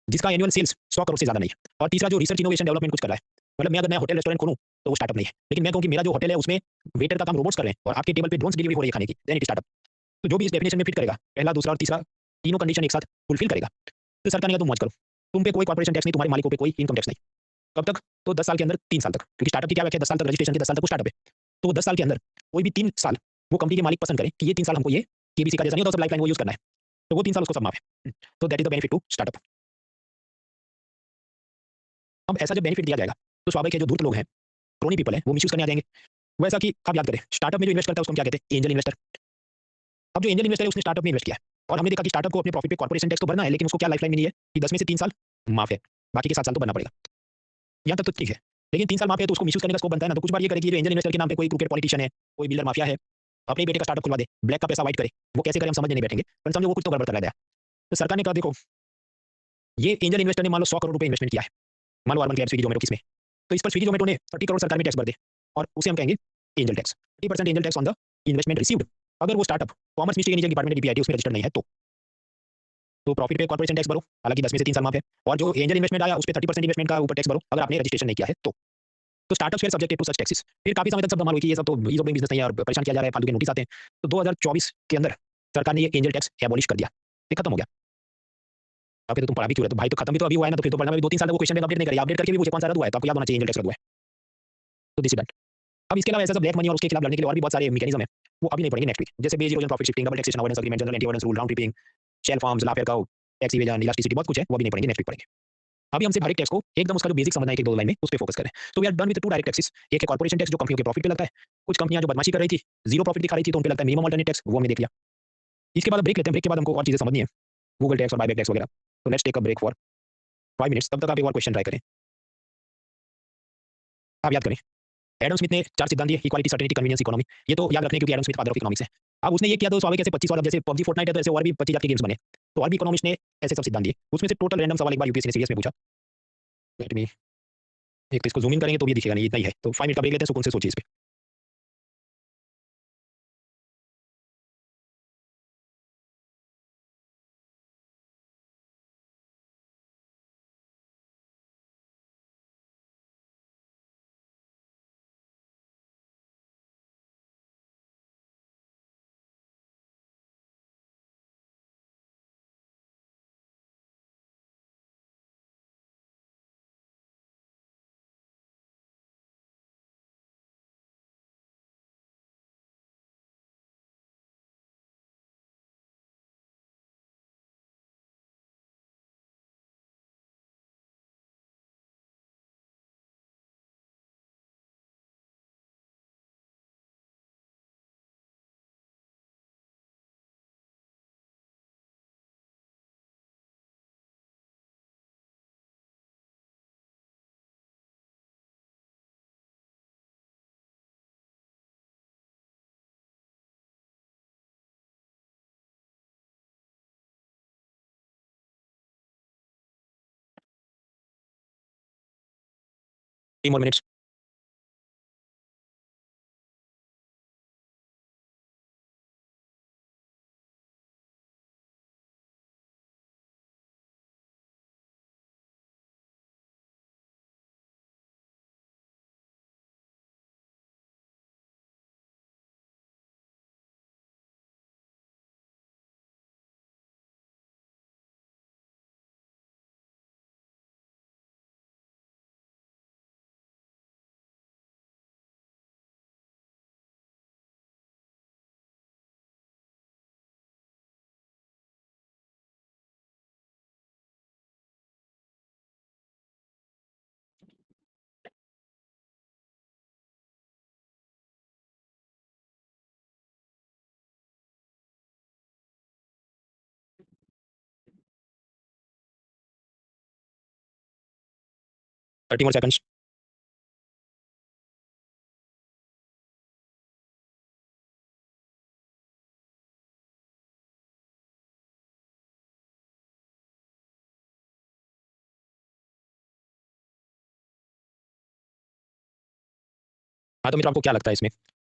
जिसका एनुअल सेल्स 100 करोड़ से ज्यादा नहीं है, और तीसरा जो रिसर्च इनोवेशन डेवलपमेंट कुछ कर रहा है। मतलब मैं अगर नया होटल रेस्टोरेंट खोलूं तो वो स्टार्टअप नहीं है, लेकिन मैं कहूं कि मेरा जो होटल है उसमें वेटर का काम रोबोट्स कर रहे हैं और आपके टेबल पे ड्रोन्स डिलीवरी हो रही है खाने की, देन इट स्टार्टअप। तो जो भी इस डेफिनेशन में फिट करेगा, पहला, दूसरा और तीसरा, तीनों कंडीशन एक साथ फुलफिल करेगा, तो सरकार ने कहा तुम मौज करो, तुम पे कोई कॉर्पोरेशन टैक्स नहीं, तुम्हारे मालिकों पे कोई इनकम टैक्स नहीं। कब तक? तो 10 साल के अंदर 3 साल तक, क्योंकि स्टार्टअप की क्या व्याख्या है, 10 साल तक रजिस्ट्रेशन के, 10 साल तक वो स्टार्टअप है। तो 10 साल के अंदर कोई भी 3 साल वो कंपनी के मालिक पसंद करें कि ये 3 साल हमको ये केबीसी का जैसा नहीं होता, सब लाइफलाइन वो यूज़ करना है, तो वो 3 साल उसको सब माफ है। तो that is the benefit to startup. अब ऐसा जब बेनिफिट दिया जाएगा, तो स्वाभाविक है जो धूर्त लोग हैं, क्रोनी पीपल हैं, वो मिसयूज़ करने आ जाएँगे। वैसा कि आप याद करें, स्टार्टअप में जो इन्वेस्ट करता है उसको हम क्या कहते हैं? Angel investor. अब जो एंजल इन्वेस्टर है उसने स्टार्टअप में इन्वेस्ट किया है और हमने देखा कि स्टार्टअप को अपने प्रॉफिट पे कॉर्पोरेशन टैक्स तो भरना है, लेकिन उसको क्या लाइफलाइन मिली है कि 10 में से 3 साल माफ है, बाकी के 7 साल तो भरना पड़ेगा। यहाँ तक तो ठीक है, लेकिन 3 साल माफ है तो उसको मिसयूज़ करने का स्कोप बनता है ना, तो कुछ बार ये करे कि ये जो एंजल इन्वेस्टर के नाम पे कोई क्रूकेड पॉलिटिशियन है, कोई बिल्डर माफिया है, अपने बेटे का स्टार्टअप खुलवा दे, ब्लैक का पैसा व्हाइट करे। वो कैसे करे हम समझने नहीं बैठेंगे, पर समझो वो कुछ तो गड़बड़ कर रहा है। तो सरकार ने कहा देखो, ये एंजल इन्वेस्टर ने मान लो 100 करोड़ रुपए इन्वेस्टमेंट किया है, मान लो अर्बन क्लैब, स्विगी, ज़ोमैटो किसमें, तो इस पर स्विगी, ज़ोमैटो ने 30 करोड़ सरकार में टैक्स भर दे और उसे हम कहेंगे angel tax. 30% angel tax on the investment received. अगर वो स्टार्टअप कॉमर्स मिनिस्ट्री के नीचे डिपार्टमेंट डीपीआईटी उसमें रजिस्टर्ड नहीं है तो प्रॉफिट पे कॉर्पोरेशन टैक्स भरो, हालांकि 10 में से 3 साल माफ है, और जो एंजल इन्वेस्टमेंट आया उस पे 30% इन्वेस्टमेंट का ऊपर टैक्स भरो अगर आपने रजिस्ट्रेशन नहीं किया है तो स्टार्टअप्स फिर सब्जेक्टेड टू सच टैक्सेस। फिर काफी समय तक सब धमाल हुई कि ये सब तो ईज ऑफ डूइंग बिजनेस नहीं है और परेशान किया जा रहा है, फालतू के नोटिस आते हैं। तो 2024 के अंदर सरकार ने ये एंजल टैक्स एबॉलिश कर दिया, ये खत्म हो गया। अभी तो तुम पढ़ा भी क्यों रहे, तो भाई तो खत्म भी तो अभी हुआ है ना, तो फिर तो पढ़ना भी 2-3 साल तक वो क्वेश्चन बैंक अपडेट नहीं करेगा, अपडेट करके भी पूछे कौन सा रद्द हुआ है, तो आपको याद होना चाहिए एंजल टैक्स रद्द हुआ है। तो दिस इज दैट। अब इसके अलावा ऐसा सब ब्लैक मनी और उसके खिलाफ लड़ने के लिए और भी बहुत सारे मैकेनिज्म है, वो अभी नहीं पढ़ेंगे, नेक्स्ट वीक। जैसे base erosion, profit shifting, double taxation avoidance agreement, general anti avoidance rule, round tripping, shell firms, Laffer curve, tax evasion, elasticity, बहुत कुछ है, वो अभी नहीं पढ़ेंगे, नेक्स्ट वीक पढ़ेंगे। अभी हमसे डायरेक्ट टैक्स को एकदम उसका जो बेसिक समझना है, एक दो लाइन में उस पे फोकस करें। तो we are done with two direct taxes. एक है कॉर्पोरेशन टैक्स जो कंपनियों के प्रॉफिट पे लगता है, कुछ कंपनियां जो बदमाशी कर रही थी, जीरो प्रॉफिट दिखा रही थी, तो उन पे लगता है मिनिमम अल्टरनेट टैक्स, वो हमने देख लिया। इसके बाद ब्रेक लेते हैं, ब्रेक के बाद हमको और चीजें समझनी है, गूगल टैक्स और बायबैक टैक्स वगैरह। तो let's take a break for 5 minutes, तब तक आप एक और क्वेश्चन ट्राई करें। आप याद करें, एडम स्मिथ ने 4 सिद्धांत दिए, इक्वालिटी, सर्टेनिटी, कन्वीनियंस, इकोनॉमी। ये तो याद रखने क्योंकि Adam Smith father of economics है। अब उसने ये किया तो स्वाभाविक, ऐसे पबजी और जैसे पबजी, फोर्टनाइट है, तो ऐसे और भी 25 जात के गेम्स बने, तो और भी इकोनॉमिस्ट ने ऐसे सब सिद्धांत दिए। उसमें से टोटल रैंडम सवाल एक बार यूपीएससी ने सीरीज में पूछा। लेट मी, एक तो इसको जूम इन करेंगे तो भी दिखेगा नहीं, इतना ही है, तो 5 मिनट का ब्रेक लेते हैं, सुकून से सोचिए इस पे। तीन more minutes. Thirty more seconds. हाँ तो मित्र, आपको क्या लगता है इसमें?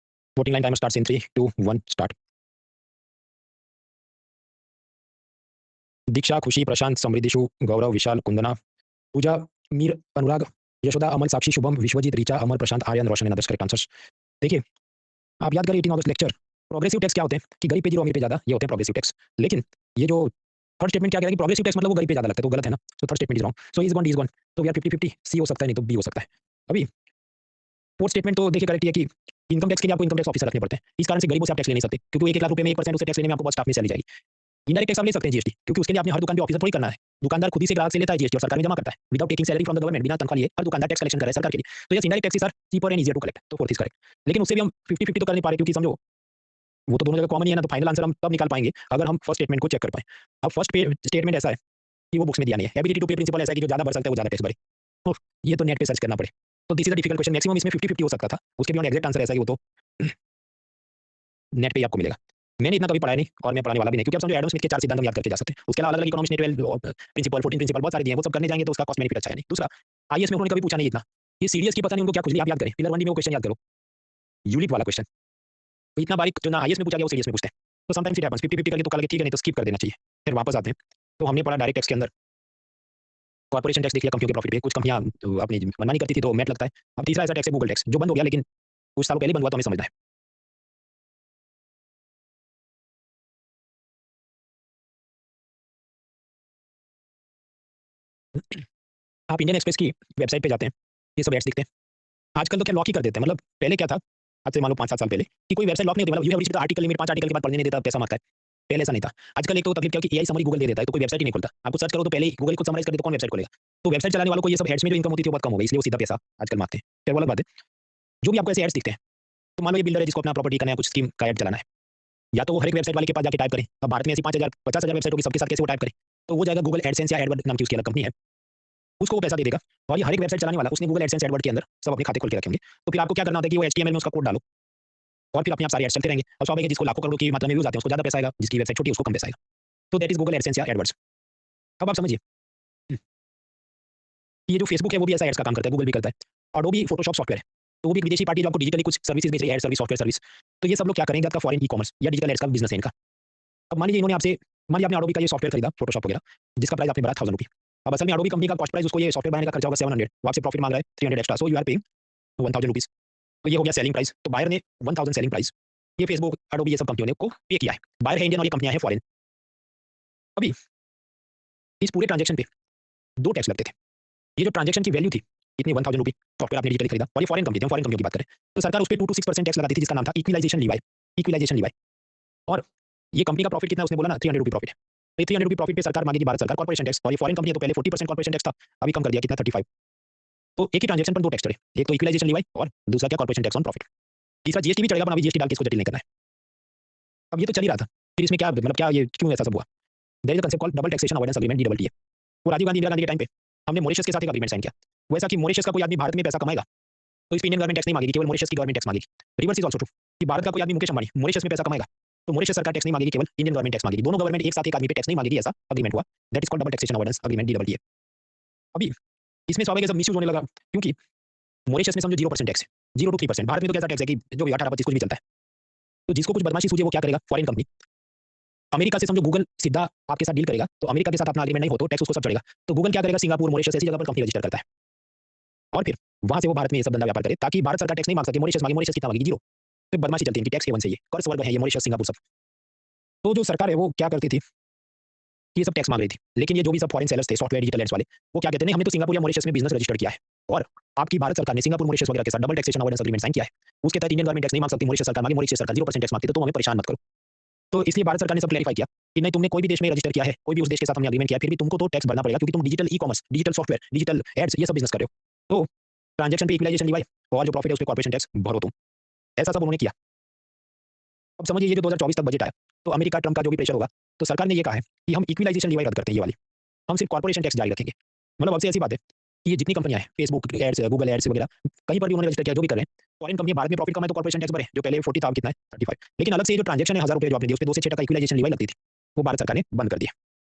Voting line timer starts in 3, 2, 1 start. Diksha, Khushi, Prashant, Samriddhishu, Gaurav, Vishal, Kundana, Puja, Mir, Anurag, Yashoda, Aman, Sakshi, Shubham, Vishwajeet, Richa, Amar, Prashant, Aryan, Roshan and others correct answers. देखिए, आप याद करें 18 अगस्त लेक्चर, प्रोग्रेसिव टैक्स क्या होते हैं कि गरीब पे जीरो अमीर पे ज़्यादा, ये होते हैं प्रोग्रेसिव टैक्स। लेकिन ये जो थर्ड स्टेटमेंट क्या कह रहा है कि प्रोग्रेसिव टैक्स मतलब वो गरीब पे ज़्यादा लगता है, तो गलत है ना? So third statement is wrong. So is gone, D is gone. तो वी आर 50-50, सी हो सकता है, नहीं तो बी हो सकता है। अभी फोर्थ स्टेटमेंट तो देखिए करेक्ट है कि इनकम टैक्स के लिए आपको इनकम टैक्स ऑफिसर रखने पड़ते हैं। इस कारण से गरीबों से आप टैक्स ले नहीं सकते, क्योंकि वो 1-1 लाख रुपए में 1% उससे टैक्स लेने में आपको बहुत स्टाफ में चली जाएगी। इनडायरेक्ट टैक्स आप ले सकते हैं जीएसटी, क्योंकि उसके लिए आपने हर दुकान पे ऑफिसर थोड़ी करना है। दुकानदार खुद ही से ग्राहक से लेता है जीएसटी और सरकार में जमा करता है without taking salary from the government, बिना तनख्वाह लिए हर दुकानदार टैक्स कलेक्शन कर रहा है सरकार के लिए। तो yes, indirect taxes are cheaper and easier to collect, तो फोर्थ इज करेक्ट। लेकिन उससे भी हम 50-50 तो कर नहीं पा रहे, क्योंकि समझो वो तो दोनों जगह कॉमन ही है ना, तो फाइनल आंसर हम तब निकाल पाएंगे अगर हम फर्स्ट स्टेटमेंट को चेक कर पाएं। अब फर्स्ट स्टेटमेंट ऐसा है कि वो बुक्स में दिया नहीं है। एबिलिटी टू पे प्रिंसिपल ऐसा है कि जो ज्यादा भर सकता है वो ज्यादा टैक्स भरे। तो ये तो नेट पे सर्च करना पड़े। तो this is the difficult question. Maximum इसमें 50-50 हो सकता था, उसके बियॉन्ड एग्जैक्ट आंसर ऐसा है कि वो तो नेट पे ही आपको मिलेगा। मैंने इतना कभी पढ़ाया नहीं और मैं पढ़ाने वाला भी नहीं, क्योंकि आप समझो एडम स्मिथ के 4 सिद्धांत हम याद करके जा सकते हैं। उसके अलावा अलग-अलग इकोनॉमिक्स ने 12 प्रिंसिपल, 14 प्रिंसिपल बहुत सारे दिए हैं, वो सब करने जाएंगे तो उसका कॉस्ट बेनिफिट अच्छा है नहीं। दूसरा, आईएएस में उन्होंने कभी पूछा नहीं इतना। ये सीडीएस की पता नहीं उनको क्या खुजली, आप याद करें। पिलर 1 डी में वो क्वेश्चन याद करो, यूनिट वाला क्वेश्चन। तो इतना बारीक जो ना आईएएस में पूछा गया वो सीडीएस में पूछते हैं। तो समटाइम्स इट हैपेंस 50-50 करके तो कल के ठीक है, नहीं तो स्किप कर देना चाहिए। फिर वापस आते हैं। तो हमने पढ़ा डायरेक्ट टैक्स के अंदर कॉर्पोरेशन टैक्स देख लिया कंपनियों के प्रॉफिट पे। कुछ कंपनियां अपनी मनमानी करती थी तो मैट लगता है। अब तीसरा ऐसा टैक्स है गूगल टैक्स, जो बंद हो गया, लेकिन कुछ सालों पहले बंद हुआ, तो हमें समझना है। आप इंडियन एक्सप्रेस की वेबसाइट पे जाते हैं, ये सब एड्स दिखते हैं। आजकल तो क्या लॉक ही कर देते हैं। मतलब पहले क्या था, आज से मान लो 5-7 साल पहले, कि कोई वेबसाइट लॉक नहीं होती। मतलब you have reached the article limit, 5 article के बाद पढ़ने नहीं देता, पैसा मांगता है। पहले ऐसा नहीं था। आजकल एक तो तकलीफ क्या है कि एआई समरी गूगल दे देता है, तो कोई वेबसाइट ही नहीं खुलता। आपको सर्च करो तो पहले ही गूगल खुद समराइज कर दे, तो कौन वेबसाइट खोलेगा? तो वेबसाइट चलाने वालों को ये सब एड्स में जो इनकम होती थी वो बहुत कम हो गई, इसलिए वो सीधा पैसा आजकल मांगते हैं। फिर वो अलग बात है, जो भी आपको ऐसे एड्स दिखते हैं, तो मान लो ये बिल्डर है जिसको अपना प्रॉपर्टी का नया कुछ स्कीम का एड चलाना है, या तो वो हर एक वेबसाइट वाले के पास जाके टाइप करें। अब भारत में ऐसी 5,000 50,000 वेबसाइट होगी, सबके साथ कैसे वो टाइप करें? तो वो जाएगा गूगल एडसेंस या एडवर्ड नाम की उसकी अलग कंपनी है, उसको वो पैसा दे देगा। और ये हर एक वेबसाइट चलाने वाला, उसने गूगल एडसेंस एडवर्ड के अंदर सब अपने खाते खोल के रखे होंगे। तो फिर आपको क्या करना होता है कि वो एचटीएमएल में उसका कोड डालो और फिर अपने आप सारे एड्स चलते रहेंगे। अब स्वाभाविक है, जिसको लाखों करोड़ों की मात्रा में व्यूज आते हैं उसको ज्यादा पैसा आएगा, जिसकी वेबसाइट छोटी है उसको कम पैसा आएगा। तो दैट इज गूगल एडसेंस या एडवर्ड्स। अब आप समझिए कि ये जो फेसबुक है वो भी ऐसा एड्स का काम करता है, गूगल भी करता है। अडोबी फोटोशॉप सॉफ्टवेयर है, तो वो भी एक विदेशी पार्टी है जो आपको डिजिटली कुछ सर्विसेज बेच रही है, एड सर्विस, सॉफ्टवेयर सर्विस। तो ये सब लोग क्या करेंगे, आपका फॉरेन ई कॉमर्स या डिजिटल एड्स का बिजनेस है इनका। अब मान लीजिए इन्होंने आपसे, मान लीजिए आपने अडोबी का ये सॉफ्टवेयर खरीदा, फोटोशॉप वगैरह, जिसका प्राइस आपने भरा 1000 रुपये। अब असल में अडोबी कंपनी का कॉस्ट प्राइस, उसको ये सॉफ्टवेयर बनाने का खर्चा होगा 700, वो आपसे प्रॉफिट मांग रहा है 300 extra, so you are paying 1000 rupees. तो ये हो गया सेलिंग प्राइस। तो बायर ने 1000 सेलिंग प्राइस, ये फेसबुक, अडोबी, ये सब कंपनियों ने को पे किया है। बायर है इंडियन और ये कंपनियां हैं फॉरेन। अभी इस पूरे ट्रांजेक्शन पे 2 टैक्स लगते थे। ये जो ट्रांजेक्शन की वैल्यू थी, इतनी 1000 रुपये सॉफ्टवेयर आपने डिजिटली खरीदा, और ये फॉरेन कंपनी थी, हम फॉरेन कंपनियों की बात करें, तो सरकार उस पे 2 to 6% टैक्स लगाती थी, जिसका नाम था इक्विलाइजेशन लीवाई। इक्विलाइजेशन लीवाई। और ये कंपनी का प्रॉफिट कितना है, उसने बोला ना 300 रुपये प्रॉफिट है। तो ये 300 रुपये प्रॉफिट पे सरकार मांगेगी भारत सरकार कॉर्पोरेशन टैक्स, और ये फॉरेन कंपनी है तो पहले 40% कॉर्पोरेशन टैक्स था, अभी कम कर दिया, कितना 35। तो एक ही ट्रांजेक्शन पर 2 टैक्स चढ़े, एक तो इक्विलाइजेशन लीवाई और दूसरा क्या, कॉर्पोरेशन टैक्स ऑन प्रॉफिट। तीसरा जीएसटी भी चढ़ेगा, पर अभी जीएसटी डाल के इसको जटिल नहीं करना है। अब ये तो चल ही रहा था, फिर इसमें क्या मतलब, क्या ये क्यों ऐसा सब हुआ? There is a concept called double taxation avoidance agreement, डीडबलटीए। वो राजीव गांधी, इंदिरा गांधी के टाइम पे हमने मॉरिशस के साथ एक एग्रीमेंट साइन किया। वो ऐसा कि मॉरिशस का कोई आदमी भारत में पैसा कमाएगा तो इस पे इंडियन गवर्नमेंट टैक्स नहीं मांगेगी, केवल मॉरिशस की गवर्नमेंट टैक्स मांगेगी। रिवर्स इज आल्सो ट्रू, कि भारत का कोई आदमी, मुकेश अंबानी, मॉरिशस में पैसा कमाएगा तो मॉरिशस सरकार टैक्स नहीं मांगेगी, केवल इंडियन गवर्नमेंट टैक्स मांगेगी। दोनों गवर्नमेंट एक साथ एक आदमी पे टैक्स नहीं मांगेगी, ऐसा एग्रीमेंट हुआ। That is called double taxation avoidance agreement, डीडबलटीए। अभी इसमें स्वाभाविक है सब मिसयूज होने लगा, क्योंकि मॉरिशस में समझो 0% टैक्स है, 0 to 3%। भारत में तो कैसा टैक्स है कि जो भी 18-25 कुछ भी चलता है। तो जिसको कुछ बदमाशी सूझे वो क्या करेगा, फॉरेन कंपनी अमेरिका से, समझो गूगल सीधा आपके साथ डील करेगा, तो अमेरिका के साथ अपना एग्रीमेंट नहीं हो तो टैक्स उसको सब चढ़ेगा। तो गूगल क्या करेगा, सिंगापुर, मॉरिशस ऐसी जगह पर कंपनी रजिस्टर करता है, और फिर वहां से वो भारत में ये सब धंधा व्यापार करे, ताकि भारत सरकार टैक्स नहीं मांग सके। मॉरिशस मांगे, मॉरिशस कितना मांगेगी, 0। तो बदमाशी चलती है इनकी, टैक्स हेवन से, ये कर स्वर्ग है ये मॉरिशस, सिंगापुर सब। तो जो सरकार है वो क्या करती थी कि ये सब टैक्स मांग रही थी, लेकिन ये जो भी सब फॉरेन सेलर्स थे, सॉफ्टवेयर डिजिटल एड्स वाले, वो क्या कहते हैं, हमने तो सिंगापुर या मॉरिशस में बिजनेस रजिस्टर किया है, और आपकी भारत सरकार ने सिंगापुर, मॉरिशस वगैरह के साथ double taxation avoidance agreement sign किया है। उसके तहत इंडियन गवर्नमेंट टैक्स नहीं मांग सकती, मॉरिशस सरकार मांगे, मॉरिशस सरकार 0% टैक्स मांगती, तो तुम हमें परेशान मत करो। तो इसलिए भारत सरकार ने सब क्लैरिफाई किया कि नहीं, तुमने कोई भी देश में रजिस्टर किया है, कोई भी उस देश के साथ हमने एग्रीमेंट किया है, फिर भी तुमको तो टैक्स भरना पड़ेगा, क्योंकि तुम digital e commerce, digital software, digital ads, ये सब बिजनेस कर रहे हो। तो ट्रांजेक्शन पे इक्विलाइजेशन लीवाई, और जो प्रॉफिट है उस पे कॉर्पोरेशन टैक्स भरो तुम। ऐसा सब उन्होंने किया। अब समझिए ये जो 2024 तक बजट आया, तो अमेरिका, ट्रम्प का जो भी प्रेशर होगा, तो सरकार ने ये कहा है कि हम इक्विलाइजेशन लीवाई रद्द करते हैं, ये वाली, हम सिर्फ कॉर्पोरेशन टैक्स जारी रखेंगे। मतलब अब से ऐसी बात है कि ये जितनी कंपनियां हैं, फेसबुक एड्स, गूगल एड्स वगैरह, कहीं पर भी उन्होंने रजिस्टर किया, जो भी कर रहे हैं, फॉरेन कंपनी भारत में प्रॉफिट कमाए तो कॉर्पोरेशन टैक्स भरे, जो पहले 40 था, अब कितना है, 35। लेकिन अलग से ये जो ट्रांजेक्शन है 1000 रुपये जो आपने दिए, उस पे 2 से 6 टका इक्विलाइजेशन लीवाई लगती थी, वो भारत सरकार ने बंद कर दिया।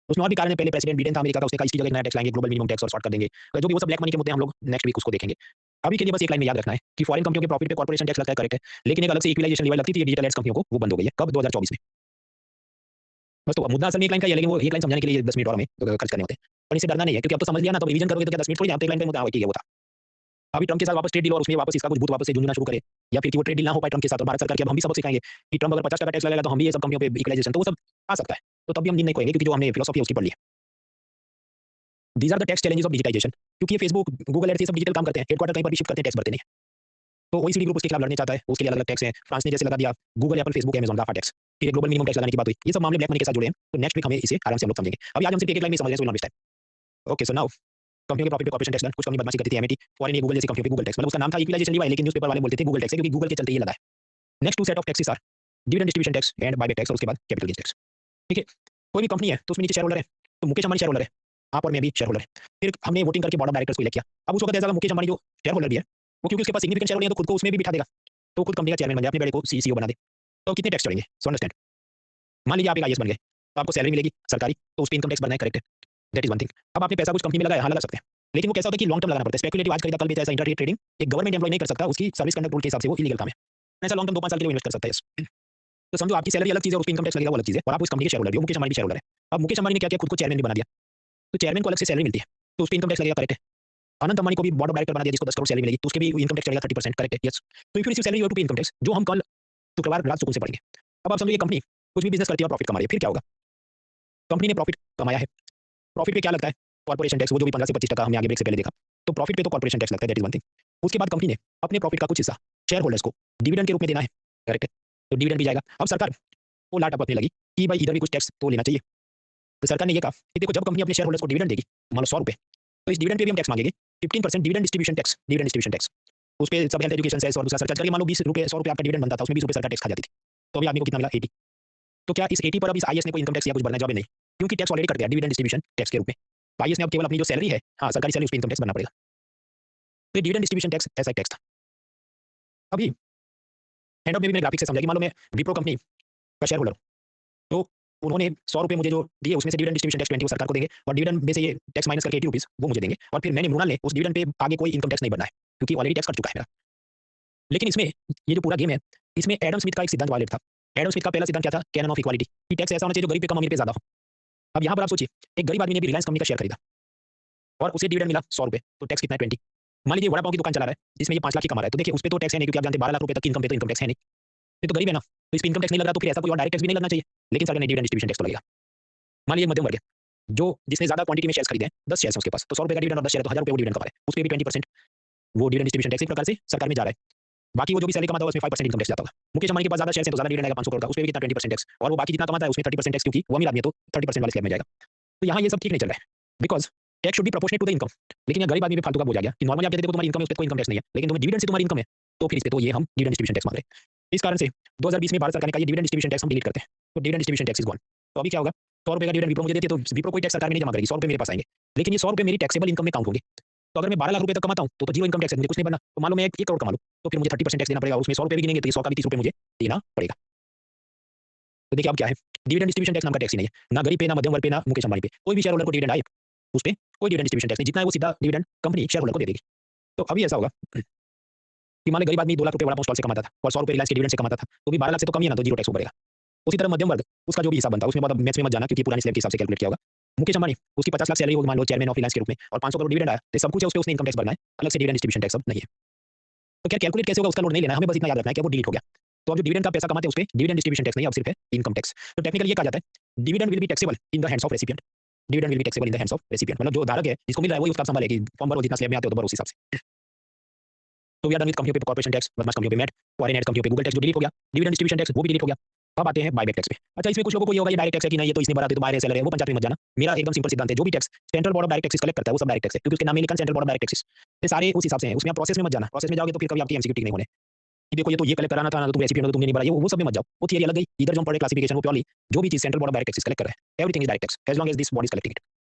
उसमें और भी कारण है, पहले प्रेसिडेंट बिडेन था अमेरिका का, उसने कहा इसकी जगह एक नया टैक्स लाएंगे, ग्लोबल मिनिमम टैक्स, और शॉर्ट कर देंगे। जो भी वो सब ब्लैक मनी के मुद्दे, हम लोग नेक्स्ट वीक उसको देखेंगे। अभी के लिए बस एक लाइन में याद रखना है कि फॉरेन कंपनियों के प्रॉफिट पे कॉर्पोरेशन टैक्स लगता है, करेक्ट है, लेकिन एक अलग से इक्विलाइजेशन लीवाई लगती थी, ये डिजिटल एड्स कंपनियों को, वो बंद हो गई है, कब, 2024 में। बस तो मुद्दा असल में एक लाइन का ही है, लेकिन वो एक लाइन समझाने के लिए 10 मिनट और हमें खर्च करने होते हैं। और इससे डरना नहीं है, क्योंकि अब तो समझ लिया ना, तो रिवीजन करोगे तो क्या 10 मिनट थोड़ी, आप एक लाइन पे मुद्दा, हाँ, ठीक है, वो था। अभी ट्रम्प के साथ वापस ट्रेड डील और उसमें वापस इसका कुछ भूत वापस से झुंझुना शुरू करे, या फिर कि वो ट्रेड डील ना हो पाए ट्रम्प के साथ और भारत सरकार की अब हम भी सबक सिखाएंगे कि ट्रम्प अगर 50% टैक्स लगाएगा तो हम भी ये सब कंपनियों पे इक्वलाइजेशन, तो वो सब आ सकता है। तो तब भी हम नींद नहीं खोएंगे क्योंकि जो हमने फिलोसॉफी है उसकी पढ़ ली है। These are the tax challenges of digitisation, क्योंकि ये फेसबुक, गूगल एड्स ये सब डिजिटल काम करते हैं, हेडक्वार्टर कहीं पर भी शिफ्ट करते हैं, टैक्स भरते नहीं है। तो ओईसीडी ग्रुप उसके खिलाफ लड़ने चाहता है, उसके लिए अलग-अलग टैक्स है। फ्रांस ने जैसे लगा दिया, गूगल, एप्पल, फेसबुक, अमेज़न का टैक्स। फिर एक ग्लोबल मिनिमम टैक्स लगाने की बात हुई। ये सब मामले ब्लैक मनी के साथ जुड़े हैं। तो नेक्स्ट वीक हमें इसे आराम से हम लोग समझेंगे। अभी आज हम सिर्फ एक-एक लाइन में समझ रहे हैं, so will not waste time. Okay, so now कंपनियों के प्रॉफिट पे कॉर्पोरेशन टैक्स डन। कुछ कंपनी बदमाशी करती थी, एमएटी, फॉरेन ये गूगल जैसी कंपनियों पे गूगल टैक्स, मतलब उसका नाम था इक्विलाइजेशन लीवाई, लेकिन न्यूज़पेपर वाले बोलते थे गूगल टैक्स है क्योंकि गूगल के चलते ये लगा है। Next two set of taxes are dividend distribution tax and buyback tax, और उसके बाद कैपिटल गेन्स टैक्स। ठीक है? कोई भी कंपनी है तो उसमें नीचे शेयर होल्डर है। तो मुकेश अंबानी शेयर होल्डर है, आप और मैं भी शेयर होल्डर है। फिर हमने वोटिंग करके बोर्ड ऑफ डायरेक्टर्स को इलेक्ट किया। अब उस वक्त ऐसा लगा मुकेश अंबानी जो शेयर होल्डर भी है, वो क्योंकि उसके पास सिग्निफिकेंट शेयर होल्डिंग है तो खुद को उसमें भी बिठा देगा। तो खुद कंपनी का चेयरमैन बन जाए, अपने बेटे को सीईओ बना दे। तो कितने टैक्स चढ़ेंगे? So understand. मान लीजिए आप एक आईएएस बन गए, तो आपको सैलरी मिलेगी सरकारी, तो उस पे इनकम टैक्स भरना है, करेक्ट है? That is one thing. अब आपने पैसा कुछ कंपनी में लगाया, हाँ लगा सकते हैं। लेकिन वो कैसा होता है कि लॉन्ग टर्म लगाना पड़ता है। स्पेकुलेटिव आज खरीदा कल बेचा, ऐसा इंट्राडे ट्रेडिंग एक गवर्नमेंट एम्प्लॉय नहीं कर सकता, उसकी सर्विस कंडक्ट रूल के हिसाब से वो इलीगल काम है। ऐसा लॉन्ग टर्म 2-5 साल के लिए इन्वेस्ट कर सकता है, यस। तो समझो आपकी सैलरी अलग चीज़ है और उस पे इनकम टैक्स लगेगा वो अलग चीज़ है, और आप उस कंपनी के शेयर होल्डर भी हो, मुकेश अंबानी भी शेयर होल्डर है। अब मुकेश अंबानी ने क्या किया, खुद को चेयरमैन भी बना दिया। तो चेयरमैन को अलग से सैलरी मिलती है, तो उस पे इनकम टैक्स लगेगा, करेक्ट है? अनंत अंबानी को भी बोर्ड ऑफ डायरेक्टर बना दिया जिसको 10 करोड़ सैलरी मिलेगी, तो उसके भी इनकम टैक्स चढ़ेगा 30%, करेक्ट है? यस। तो if you receive salary you have to pay income tax, जो हम कल शुक्रवार रात सुकून से पढ़ेंगे। अब आप समझो ये कंपनी कुछ भी बिज़नेस करती है और प्रॉफिट कमा रही है, फिर क्या होगा? कंपनी ने प्रॉफिट कमाया है, प्रॉफिट पे क्या लगता है? कॉर्पोरेशन टैक्स, वो जो भी 15 से 25% हमने आगे ब्रेक से पहले देखा। तो प्रॉफिट पे तो कॉर्पोरेशन टैक्स लगता है, दैट इज वन थिंग। उसके बाद कंपनी ने अपने प्रॉफिट का कुछ हिस्सा शेयर होल्डर्स को डिविडेंड के रूप में देना है, करेक्ट है? तो डिविडेंड भी जाएगा। अब सरकार को लाट अपने लगी कि भाई इधर भी कुछ टैक्स तो लेना चाहिए। तो सरकार ने ये कहा कि देखो जब कंपनी अपने शेयर होल्डर्स को डिविडेंड देगी, मान लो 100 रुपए, तो इस डिविडेंड पे भी हम टैक्स मांगेंगे 15% dividend distribution tax, dividend distribution tax. उस पे सब हेल्थ एजुकेशन सेस और दूसरा सरचार्ज करके मान लो 20 रुपए 100 रुपए आपका डिविडेंड बनता था, उसमें 20 रुपए सरकार टैक्स खा जाती थी। तो अभी आदमी को कितना मिला? 80। तो क्या इस 80 पर अब इस आईएएस ने कोई इनकम टैक्स या कुछ भरना है? जवाब है नहीं, क्योंकि टैक्स ऑलरेडी कट गया डिविडेंड डिस्ट्रीब्यूशन टैक्स के रूप में। तो आईएएस ने अब केवल अपनी जो सैलरी है, हाँ सरकारी सैलरी, उस पे इनकम टैक्स भरना पड़ेगा। तो ये डिविडेंड डिस्ट्रीब्यूशन टैक्स ऐसा एक टैक्स था। अभी एंड ऑफ में भी मैंने ग्राफिक से समझा कि मान लो मैं विप्रो कंपनी का शेयर होल्डर हूँ, तो उन्होंने 100 रुपए मुझे जो दिए उसमें से डिविडेंड डिस्ट्रीब्यूशन टैक्स 20 वो सरकार को देंगे, और डिविडेंड में से ये टैक्स माइनस करके 80 रुपीस वो मुझे देंगे, और फिर मैंने मृणाल ने उस डिविडेंड पे आगे कोई इनकम टैक्स नहीं भरना है क्योंकि ऑलरेडी टैक्स कट चुका है मेरा। लेकिन इसमें ये जो पूरा गेम है, इसमें एडम स्मिथ का एक सिद्धांत वायलेट था। एडम स्मिथ का पहला सिद्धांत क्या था? कैनन ऑफ इक्वालिटी, कि टैक्स ऐसा होना चाहिए जो गरीब पे कम, अमीर पे ज्यादा हो। अब यहाँ पर आप सोचिए, एक गरीब आदमी ने भी रिलायंस कंपनी का शेयर खरीदा और उसे डिविडेंड मिला 100 रुपए, तो टैक्स कितना है? 20। मान लीजिए वड़ा पाव की दुकान चला रहा है जिसमें ये 5 लाख की कमा रहा है, तो देखिए उस पे तो टैक्स है नहीं क्योंकि आप जानते हैं 12 लाख रुपए तक की इनकम पे तो इनकम टैक्स है नहीं। ये तो गरीब है ना, तो इस पे इनकम टैक्स नहीं लग रहा, तो फिर ऐसा कोई और डायरेक्ट टैक्स भी नहीं लगना चाहिए, लेकिन सरकार ने डिविडेंड डिस्ट्रीब्यूशन टैक्स तो लगेगा। मान लीजिए मध्यम वर्ग है, जो जिसने ज्यादा क्वांटिटी में शेयर्स खरीदे हैं, 10 शेयर्स हैं उसके पास, तो 100 रुपए का डिविडेंड और 10 शेयर तो 1000 रुपए वो डिविडेंड कमा रहा है, उस पे भी 20% वो डिविडेंड डिस्ट्रीब्यूशन टैक्स एक प्रकार से सरकार में जा रहा है। बाकी वो जो भी सैलरी कमाता है उसमें 5% इनकम टैक्स जाता होगा। मुकेश अंबानी के पास ज्यादा शेयर है तो ज्यादा डिविडेंड आएगा 500 करोड़ का, उस पे भी कितना? 20% टैक्स, और वो बाकी जितना कमाता है उसमें 30% टैक्स, क्योंकि वो अमीर आदमी है तो 30% वाले स्लैब में जाएगा। तो यहाँ ये सब ठीक नहीं चल रहा है, because tax should be proportionate to the income. लेकिन ये गरीब आदमी पे फालतू का बोझ आ गया कि नॉर्मली आप कहते देखो तुम्हारी इनकम है उस पे कोई इनकम टैक्स नहीं है, लेकिन तुम्हें डिविडेंड से तुम्हारी इनकम है तो फिर इस पे तो ये हम डिविडेंड डिस्ट्रीब्यूशन टैक्स मांग रहे हैं। इस कारण से 2020 में भारत सरकार ने कहा ये डिविडेंड डिस्ट्रीब्यूशन टैक्स हम डिलीट करते हैं, तो dividend distribution tax is gone. तो अभी क्या होगा? 100 रुपए का डिविडेंड विप्रो मुझे देती है तो विप्रो कोई टैक्स सरकार में नहीं जमा करेगी, 100 रुपए मेरे पास आएंगे, लेकिन ये 100 रुपए मेरी टैक्सेबल इनकम में काउंट होंगे। तो अगर मैं 12 लाख रुपए तक कमाता हूँ तो जीरो इनकम टैक्स है, मुझे कुछ नहीं बनना। तो मान लो मैं 1 करोड़ कमा लूँ तो फिर मुझे 30% टैक्स देना पड़ेगा, उसमें 100 रुपए भी गिनेंगे तो ये 100 का भी 30 रुपए मुझे देना पड़ेगा। तो देखिए अब क्या है, डिविडेंड डिस्ट्रीब्यूशन टैक्स नाम का टैक्स ही नहीं है, ना गरीब पे, ना मध्यम वर्ग पे, ना मुकेश अंबानी पे। कोई भी शेयर होल्डर को डिविडेंड आए उस पे कोई डिविडेंड डिस्ट्रीब्यूशन टैक्स नहीं, जितना है वो सीधा डिविडेंड कंपनी शेयर होल्डर को दे देगी। तो अभी ऐसा होगा कि मान लो गरीब आदमी 2 लाख रुपए वड़ा पाव स्टॉल से कमाता था और 100 रुपए रिलायंस के डिविडेंड से कमाता था, तो भी 12 लाख से तो कम ही है ना, तो जीरो टैक्स वो भरेगा। उसी तरह मध्यम वर्ग उसका जो भी हिसाब बनता है उसमें बहुत मैथ्स में मत जाना क्योंकि पुराने स्लैब के हिसाब से कैलकुलेट किया होगा। मुकेश अंबानी उसकी 50 लाख सैलरी होगी मान लो चेयरमैन ऑफ रिलायंस के रूप में, और 500 करोड़ डिविडेंड आया, तो सब कुछ है उस पे उसने इनकम टैक्स भरना है, अलग से डिविडेंड डिस्ट्रीब्यूशन टैक्स अब नहीं है। तो क्या कैलकुलेट कैसे होगा उसका लोड नहीं लेना है, हमें बस इतना याद रखना है कि वो डिलीट हो गया। तो अब जो डिविडेंड का पैसा कमाते हैं उस पे डिविडेंड डिस्ट्रीब्यूशन टैक्स नहीं, अब सिर्फ है इनकम टैक्स। तो टेक्निकली ये कहा जाता है dividend will be taxable in the hands of recipient, dividend will be taxable in the hands of recipient, मतलब जो धारक है जिसको मिल रहा है वही उसका संभाले कि फॉर्म भरो जितना स्लैब में आते हो तो भरो उस हिसाब से। तो वी आर डन विद कंपनियों पे कॉर्पोरेशन टैक्स, बदमाश कंपनियों पे मैट, फॉरेन एड्स कंपनियों पे गूगल टैक्स जो डिलीट हो गया, डिविडेंड डिस्ट्रीब्यूशन टैक्स वो भी डिलीट हो गया। अब आते हैं बायबैक टैक्स पे। अच्छा इसमें कुछ लोगों को ये होगा ये डायरेक्ट टैक्स है कि नहीं, ये तो इसने भरा तो बाहर है सेलर है, वो पंचायत में मत जाना। मेरा एकदम सिंपल सिद्धांत है, जो भी tax central board of direct taxes collect करता है वो सब डायरेक्ट टैक्स है, क्योंकि उसके नाम में लिखा है central board of direct taxes. ये सारे उस हिसाब से हैं, उसमें आप प्रोसेस में मत जाना, प्रोसेस में जाओगे तो फिर कभी आपकी एमसीक्यू ठीक नहीं होने कि देखो ये तो ये कलेक्ट कराना था ना, तो तुम रेसिपी में तो तुमने नहीं भरा, ये वो सब में मत जाओ, वो थियरी अलग गई। इधर जो हम पढ़े क्लासिफिकेशन वो प्योरली जो भी चीज central board of direct taxes collect कर रहा है, everything is direct tax as long as this body is collecting it.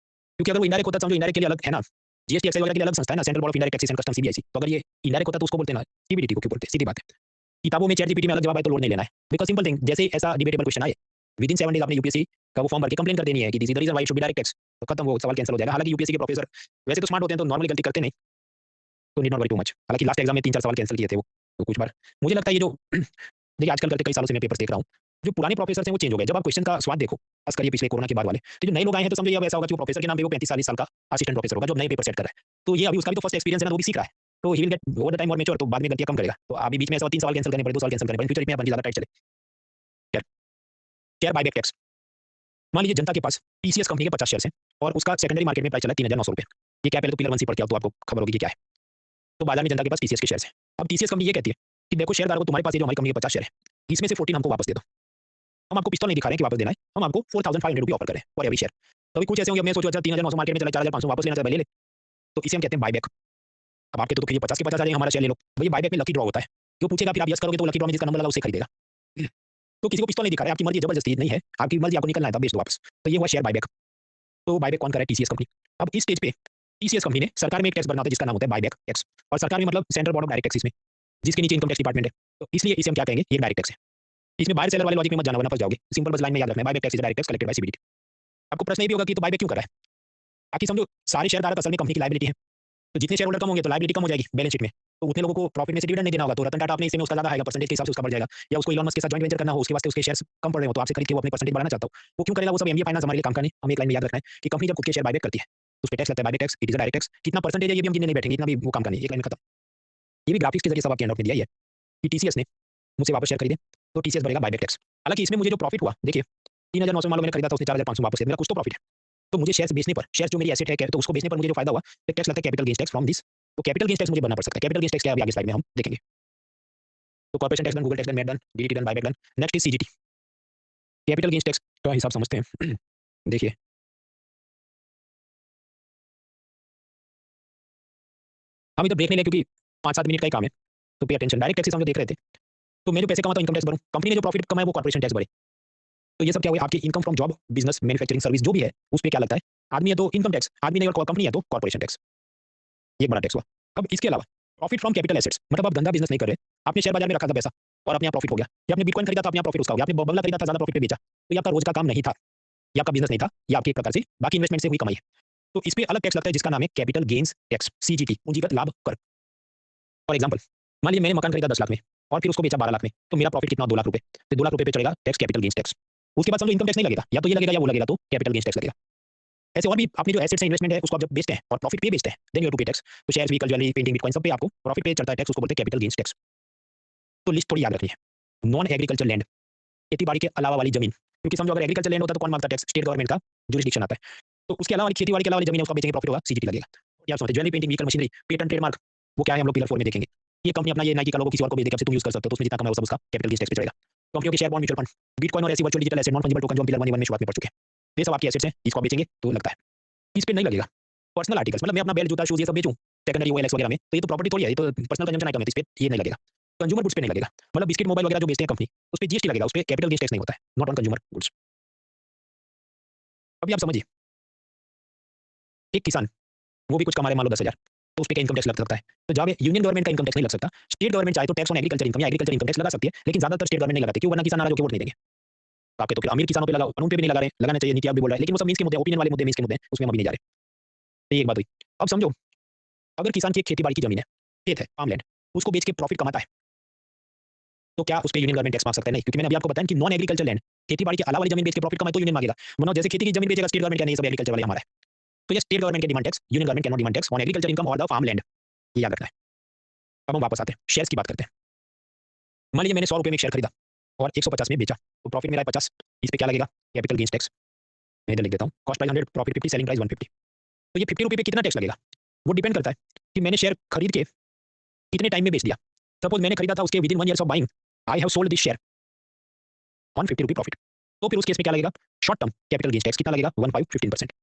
क्योंकि अगर वो इनडायरेक्ट होता समझो, इनडायरेक्ट के लिए अलग है ना, जीएसटी एक्साइज वगैरह के लिए अलग संस्था है ना, central board of indirect taxes and customs CBIC. तो अगर ये इनडायरेक्ट होता तो उसको बोलते ना सीबीडीटी को क्यों बोलते, सीधी बात है। किताबों में चैटजीपीटी में अलग जवाब आए तो लोड नहीं लेना है, बिकॉज सिंपल थिंग, जैसे ऐसा डिबेटेबल क्वेश्चन आए विद इन 7 डेज आपने यूपीएससी का वो फॉर्म भर के कंप्लेन कर देनी है कि this is the reason why should be direct tax, तो खत्म, वो सवाल कैंसिल हो जाएगा। हालांकि यूपीएससी के प्रोफेसर वैसे तो स्मार्ट होते हैं तो नॉर्मली गलती करते नहीं, तो need not worry too much. हालांकि लास्ट एग्जाम में 3-4 सवाल कैंसिल किए थे वो, तो कुछ बार मुझे लगता है ये जो देखिए आजकल करते कई सालों से मैं पेपर्स देख रहा हूँ, जो पुराने प्रोफेसर हैं वो चेंज हो गए। जब आप क्वेश्चन का स्वाद देखो, खास करके पिछले कोरोना के बाद वाले, तो जो नए लोग आए हैं तो समझो ये अब ऐसा होगा कि वो प्रोफेसर के नाम पे वो 35-40 साल का असिस्टेंट प्रोफेसर होगा जो नए पेपर सेट कर रहा है। तो ये अभी उसका भी तो फर्स्ट एक्सपीरियंस है ना, वो भी सीख रहा है। तो he will get over the time और मैच्योर, तो बाद में गलतियां कम करेगा। तो अभी बीच में ऐसा 3 सवाल कैंसिल करने पड़े, 2 सवाल कैंसिल करने पड़े, फ्यूचर में अपन की ज्यादा टाइट चले। Share share buyback tax. मान लीजिए जनता के पास टीसीएस कंपनी के 50 शेयर हैं और उसका सेकेंडरी मार्केट में प्राइस चला है 3,900 रुपए। ये क्या है, पहले तो पिलर 1 से पढ़ के आओ तो आपको खबर होगी कि क्या है। तो बाजार में जनता के पास टीसीएस के शेयर हैं। अब टीसीएस कंपनी ये कहती है कि देखो शेयरधारकों, तुम्हारे पास ये जो हमारी कंपनी के 50 शेयर है, इसमें से 14 हमको वापस दे दो। हम आपको पिस्तौल नहीं दिखा रहे हैं कि वापस देना है, हम आपको 4,500 रुपये ऑफर करें फॉर एवरी शेयर। तो अभी कुछ ऐसे होंगे, मैं सोचूं अच्छा 3,900 मार्केट में चला, 4,500 वापस लेना, चाहे ले ले। तो इसे हम कहते हैं बायबैक। अब आपके तो ये 50 के 50 आ जाएंगे, हमारा शेयर ले लो। तो ये बायबैक में लकी ड्रॉ होता है। क्यों पूछेगा, फिर आप यस करोगे तो लकी ड्रॉ में जिसका नंबर लगा उसे खरीदेगा। तो किसी को पिस्तौल नहीं दिखा रहा है, आपकी मर्जी, जबरदस्ती नहीं है, आपकी मर्जी, आपको निकलना है तब बेच दो वापस। तो ये हुआ शेयर बायबैक। तो बायबैक कौन कर रहा है, टीसीएस कंपनी। अब इस स्टेज पे टीसीएस कंपनी ने सरकार में एक टैक्स बनाता है जिसका नाम होता है बायबैक टैक्स। और सरकार में मतलब central board of direct tax, इसमें जिसके नीचे इनकम टैक्स डिपार्टमेंट है। तो इसलिए इसे हम क्या कहेंगे, ये डायरेक्ट टैक्स है। इसमें बायर सेलर वाले लॉजिक में मत जाना, वरना फंस जाओगे। सिंपल बस लाइन में याद रखना है, buyback tax is direct tax collected by CBDT. आपको प्रश्न ये भी होगा कि तो बायबैक क्यों कर रहा है। ताकि समझो सारे शेयरधारक असल में कंपनी की लायबिलिटी है। तो जितने शेयर होल्डर कम होंगे तो लायबिलिटी कम हो जाएगी बैलेंस शीट में। तो उतने लोगों को प्रॉफिट में से डिविडेंड नहीं देना होगा। तो रतन टाटा अपने हिस्से में उसका ज्यादा आएगा, परसेंटेज के हिसाब से उसका बढ़ जाएगा। या उसको इलॉन मस्क के साथ जॉइंट वेंचर करना हो, उसके वास्ते उसके शेयर्स कम पड़ रहे हो, तो आपसे खरीद के वो अपनी परसेंटेज बढ़ाना चाहता हो, वो क्यों करेगा। वो सब एमबीए फाइनेंस हमारे लिए काम का नहीं। हम एक लाइन में याद रखना है कि कंपनी जब खुद के शेयर बायबैक करती है तो उस पे टैक्स लगता है, buyback tax, it is direct tax. कितना परसेंटेज है ये भी हम गिनने नहीं बैठेंगे, इतना भी वो काम का नहीं, एक लाइन में खत्म। ये भी ग्राफिक्स के जरिए सब आपके एंड में दिया है कि टीसीएस ने मुझसे वापस शेयर खरीदे तो टीसीएस भरेगा बायबैक टैक्स। हालांकि इसमें मुझे जो प्रॉफिट हुआ, देखिए 3,900 मान लो मैंने खरीदा था, उसने 4,500 वापस दिया, मेरा कुछ तो प्रॉफिट है। तो मुझे शेयर्स बेचने पर, शेयर्स जो मेरी एसेट है तो उसको बेचने पर मुझे जो फायदा हुआ, तो टैक्स लगता है capital gains tax from this. तो कैपिटल गेन्स टैक्स मुझे भरना पड़ सकता है। कैपिटल गेन्स टैक्स क्या है अभी आगे स्लाइड में हम देखेंगे। तो corporation tax done, Google tax done, MAT done, DDT done, buyback done. Next is CGT. Capital gains tax का हिसाब समझते हैं। देखिए हम इधर ब्रेक नहीं ले क्योंकि 5-7 मिनट का ही काम है, तो पे अटेंशन। डायरेक्ट टैक्सेस हम जो देख रहे थे, तो मैं जो पैसे कमाता हूं इनकम टैक्स भरूं, कंपनी ने जो प्रॉफिट कमाया वो कॉर्पोरेशन टैक्स भरे। तो ये सब क्या हुआ, आपकी income from job, business, manufacturing, service जो भी है उस पे क्या लगता है। आदमी है तो इनकम टैक्स, आदमी नहीं और कंपनी है तो कॉर्पोरेशन टैक्स। ये एक बड़ा टैक्स हुआ। अब इसके अलावा प्रॉफिट फ्रॉम कैपिटल एसेट्स, मतलब आप धंधा बिजनेस नहीं कर रहे, आपने शेयर बाजार में रखा था पैसा और अपने यहाँ प्रॉफिट हो गया, या आपने बिटकॉइन खरीदा था अपने यहाँ प्रॉफिट उसका हो गया, आपने बंगला खरीदा था ज्यादा प्रॉफिट पे बेचा, तो ये आपका रोज का काम नहीं था, ये आपका बिजनेस नहीं था, ये आपकी एक प्रकार से बाकी इन्वेस्टमेंट से हुई कमाई है। तो इस पे अलग टैक्स लगता है जिसका नाम है कैपिटल गेन्स टैक्स, सीजीटी, पूंजीगत लाभ कर। फॉर एग्जाम्पल, मान लीजिए मैंने मकान खरीदा 10 लाख में और फिर उसको बेचा 12 लाख में, तो मेरा प्रॉफिट कितना, 2 लाख रुपए। तो 2 लाख रुपए पे चलेगा टैक्स कैपिटल गेन्स टैक्स। उसके बाद समझो इनकम टैक्स नहीं लगेगा, या तो ये लगेगा या वो लगेगा, तो कैपिटल गेन्स टैक्स लगेगा। ऐसे और भी अपनी जो एसेट्स है, इन्वेस्टमेंट है, उसको आप जब बेचते हैं और प्रॉफिट पे बेचते हैं, देन यू हैव टू पे टैक्स। तो shares, vehicle, jewellery, painting, bitcoin, सब पे आपको प्रॉफिट पे चलता है टैक्स, उसको बोलते हैं कैपिटल गेन्स टैक्स। तो लिस्ट थोड़ी याद रखनी है। नॉन एग्रीकल्चर लैंड, खेती बाड़ी के अलावा वाली जमीन, क्योंकि समझो अगर एग्रीकल्चर लैंड होता तो कौन मांगता टैक्स, स्टेट गवर्नमेंट का जुरिसडिक्शन आता है। तो उसके अलावा खेती बाड़ी के अलावा वाली जमीन है उसका बेचेंगे, प्रॉफिट होगा, सीजीटी लगेगा। या समझते jewellery, painting, vehicle, machinery, patent, trademark, वो क्या है हम लोग पिलर 4 में देखेंगे। ये कंपनी अपना ये नाइकी का लोगो किसी और को बेच दे के तुम यूज कर सकते हो, तो उसमें जितना कमाया वो सब उसका कैपिटल गेन्स टैक्स पे चलेगा। कंपनियों के share, bond, mutual fund, bitcoin और ऐसी virtual digital asset, non fungible token जो हम पिलर 1 में शुरुआत में पढ़ चुके हैं, ये सब आपकी एसेट्स हैं, इसको आप बेचेंगे तो लगता है। इस पे नहीं लगेगा। पर्सनल आर्टिकल्स, मतलब मैं अपना बेल्ट, जूता, शूज ये सब बेचूं सेकेंडरी ओएलएक्स वगैरह में, तो ये तो प्रॉपर्टी थोड़ी है, ये तो पर्सनल कंजम्पशन आइटम है, इस पे ये नहीं लगेगा। कंज्यूमर गुड्स पे नहीं लगेगा, मतलब बिस्किट, मोबाइल वगैरह जो बेचते हैं कंपनी, उस पे जीएसटी लगेगा, उस पे कैपिटल गेन्स टैक्स नहीं होता है, नॉट ऑन कंज्यूमर गुड्स। अभी आप समझिए, एक किसान वो भी कुछ कमा रहे मान लो 10,000, तो उस पे क्या इनकम टैक्स लग सकता है। तो जब यूनियन गवर्नमेंट का इनकम टैक्स नहीं लग सकता, स्टेट गवर्नमेंट चाहे तो टैक्स ऑन एग्रीकल्चर इनकम या एग्रीकल्चर इनकम टैक्स लगा सकती है, लेकिन ज्यादातर स्टेट गवर्नमेंट नहीं लगाती, क्यों, वरना किसान नाराज होकर वोट नहीं देंगे। तो आपके तो फिर अमीर किसानों पे लगाओ, कानून पे भी नहीं लगा रहे, लगाना चाहिए, नीति आयोग भी बोल रहा है, लेकिन वो सब मीन्स के मुद्दे, ओपिनियन वाले मुद्दे, मीन्स के मुद्दे, उसमें हम अभी नहीं जा रहे। तो ये एक बात हुई। अब समझो, अगर किसान की एक खेती बाड़ी की जमीन है, खेत है, फार्म लैंड, उसको बेच के प्रॉफिट कमाता है, तो क्या उस पे यूनियन गवर्नमेंट टैक्स मांग सकता है, नहीं, क्योंकि मैंने अभी आपको बताया कि नॉन एग्रीकल्चर लैंड, खेती बाड़ी के अलावा वाली जमीन बेच के प्रॉफिट कमाए तो यूनियन मांगेगा, वरना जैसे खेती की जमीन बेचेगा स्टेट गवर्नमेंट क्या नहीं, सब एग्रीकल्चर वाले हमारा है। तो ये स्टेट गवर्नमेंट के demand tax, union government can not demand tax on agriculture income और द फार्म लैंड, ये याद रखना है। अब हम वापस आते हैं, शेयर्स की बात करते हैं। मान लीजिए मैंने 100 रुपये में एक शेयर खरीदा और 150 में बेचा, तो प्रॉफिट मेरा है 50, इस पे क्या लगेगा, कैपिटल गेन्स टैक्स। मैं इधर लिख देता हूँ, cost price 100, profit 50, selling price 150। तो ये 50 रुपये पे कितना टैक्स लगेगा, वो डिपेंड करता है कि मैंने शेयर खरीद के कितने टाइम में बेच दिया। सपोज मैंने खरीदा था उसके within 1 year of buying, I have sold this share on 50 रुपये प्रॉफिट, तो फिर उस केस में क्या लगेगा, short term capital gains tax कितना लगेगा, 15%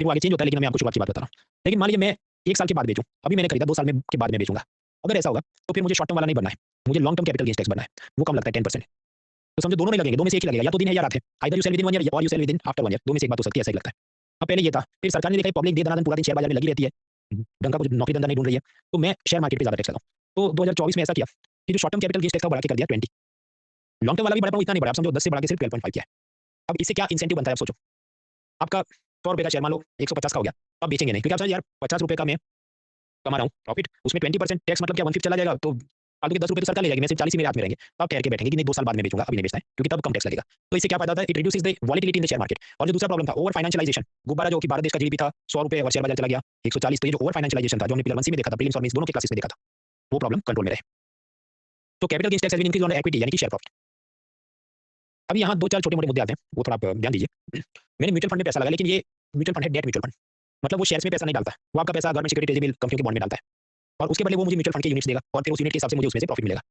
फिर वो आगे चेंज होता है, लेकिन मैं आपको शुरुआत की बात बता रहा हूँ। लेकिन मान लीजिए मैं 1 साल के बाद बेचूं, अभी मैंने खरीदा 2 साल में के बाद में बेचूंगा, अगर ऐसा होगा तो फिर मुझे शॉर्ट टर्म वाला नहीं बनना है, मुझे long term capital gains tax बनना है, वो कम लगता है 10%। तो समझो दोनों नहीं लगेंगे, दो में से एक ही लगेगा, या तो दिन है या रात है, either you sell within 1 year और you sell within after 1 year, दो में से एक बात हो सकती है, ऐसा ही लगता है। अब पहले ये था, फिर सरकार ने देखा पब्लिक दे दनादन पूरा दिन शेयर बाजार में लगी रहती है, ढंग का कुछ नौकरी धंधा नहीं ढूंढ रही है, तो मैं शेयर मार्केट पे ज्यादा टैक्स लगाऊं। तो 2024 में ऐसा किया कि जो short term capital gains tax का बढ़ा के कर दिया 20, लॉन्ग टर्म वाला भी बढ़ा पाऊं इतना नहीं बढ़ा, आप समझो 10 से बढ़ा के सिर्फ 12.5 किया है। अब इससे क्या इंसेंटिव बनता है, आप सोचो, आपका 100 रुपये का शेयर मान लो 150 का हो गया, अब बेचेंगे नहीं, क्योंकि आप समझ यार 50 रुपये का मैं कमा रहा हूँ प्रॉफिट, उसमें 20% टैक्स, मतलब क्या 1/5 चला जाएगा, तो फालतू के 10 रुपए तो सरकार ले जाएगी, मैं सिर्फ 40 ही मेरे हाथ में रहेंगे। तो आप ठहर के बैठेंगे कि नहीं 2 साल बाद में बेचूंगा, अभी नहीं बेचना है, क्योंकि तब कम टैक्स लगेगा। तो इससे क्या फायदा होता है? It reduces the volatility in the share market. और जो दूसरा प्रॉब्लम था ओवर फाइनेंशियलाइजेशन, गुब्बारा जो कि भारत देश का जीडीपी था 100 रुपए और शेयर बाजार चला गया 140, तो ये जो ओवर फाइनेंशियलाइजेशन था जो हमने पिलर 1 सी में देखा था, प्रीलिम्स और मेंस दोनों के क्लासेस में देखा था, वो प्रॉब्लम कंट्रोल में रहे। तो capital gains tax has been increased on equity यानी कि शेयर प्रॉफिट। अब यहाँ 2-4 छोटे-मोटे मुद्दे आते हैं, वो थोड़ा आप ध्यान दीजिए। मैंने म्यूचुअल फंड में पैसा लगाया, लेकिन ये म्यूचुअल फंड है डेट म्यूचुअल फंड, मतलब वो शेयर्स में पैसा नहीं डालता है, वो आपका पैसा गवर्नमेंट सिक्योरिटी ट्रेजरी कंपनियों के बॉन्ड में डालता है और उसके बदले वो मुझे म्यूचुअल फंड के यूनिट्स देगा और फिर उस यूनिट के हिसाब से मुझे उसमें से प्रॉफिट मिलेगा।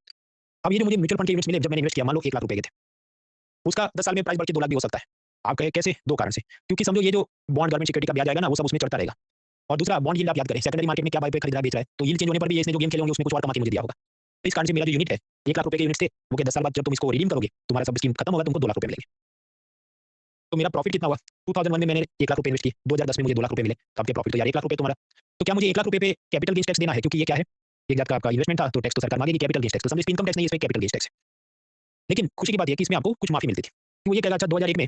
अब ये जो मुझे म्यूचुअल फंड के यूनिट्स मिले जब मैंने इन्वेस्ट किया, मान लो 1 लाख रुपए के थे, उसका 10 साल में प्राइस बढ़ के 2 लाख भी हो सकता है। आप कहें कैसे? 2 कारण से, क्योंकि समझो ये जो बॉन्ड गवर्नमेंट सिक्योरिटी का ब्याज आएगा ना, वो सब उसमें चढ़ता रहेगा। और दूसरा बॉन्ड यील्ड आप याद करें, सेकेंडरी मार्केट में क्या बाय पे खरीद रहा है, बेच रहा है, तो यील्ड चेंज होने पर भी ये इसने जो गेम खेले होंगे उसमें कुछ और कमा के मुझे दिया होगा। तो इस कारण से मेरा जो यूनिट है 1 लाख रुपए के यूनिट्स थे, वो 10 साल बाद जब तुम इसको रिडीम करोगे, तुम्हारा सब स्कीम खत्म होगा, तुमको 2 लाख रुपए मिलेंगे। तो मेरा प्रॉफिट कितना हुआ? 2001 में मैंने 1 लाख रुपए इन्वेस्ट किए, 2010 में मुझे 2 लाख रुपए मिले, तो आपके प्रॉफिट तो यार 1 लाख रुपए तुम्हारा। तो क्या मुझे 1 लाख रुपए पे कैपिटल गेन्स टैक्स देना है? क्योंकि ये क्या है? एक जात का आपका इन्वेस्टमेंट था, तो टैक्स तो सरकार मांगेगी कैपिटल गेन्स टैक्स, तो समझो इसमें इनकम टैक्स नहीं है, इसमें कैपिटल गेन्स टैक्स है। लेकिन खुशी की बात ये है कि इसमें आपको कुछ माफी मिलती थी। तो ये कहेगा अच्छा 2001 में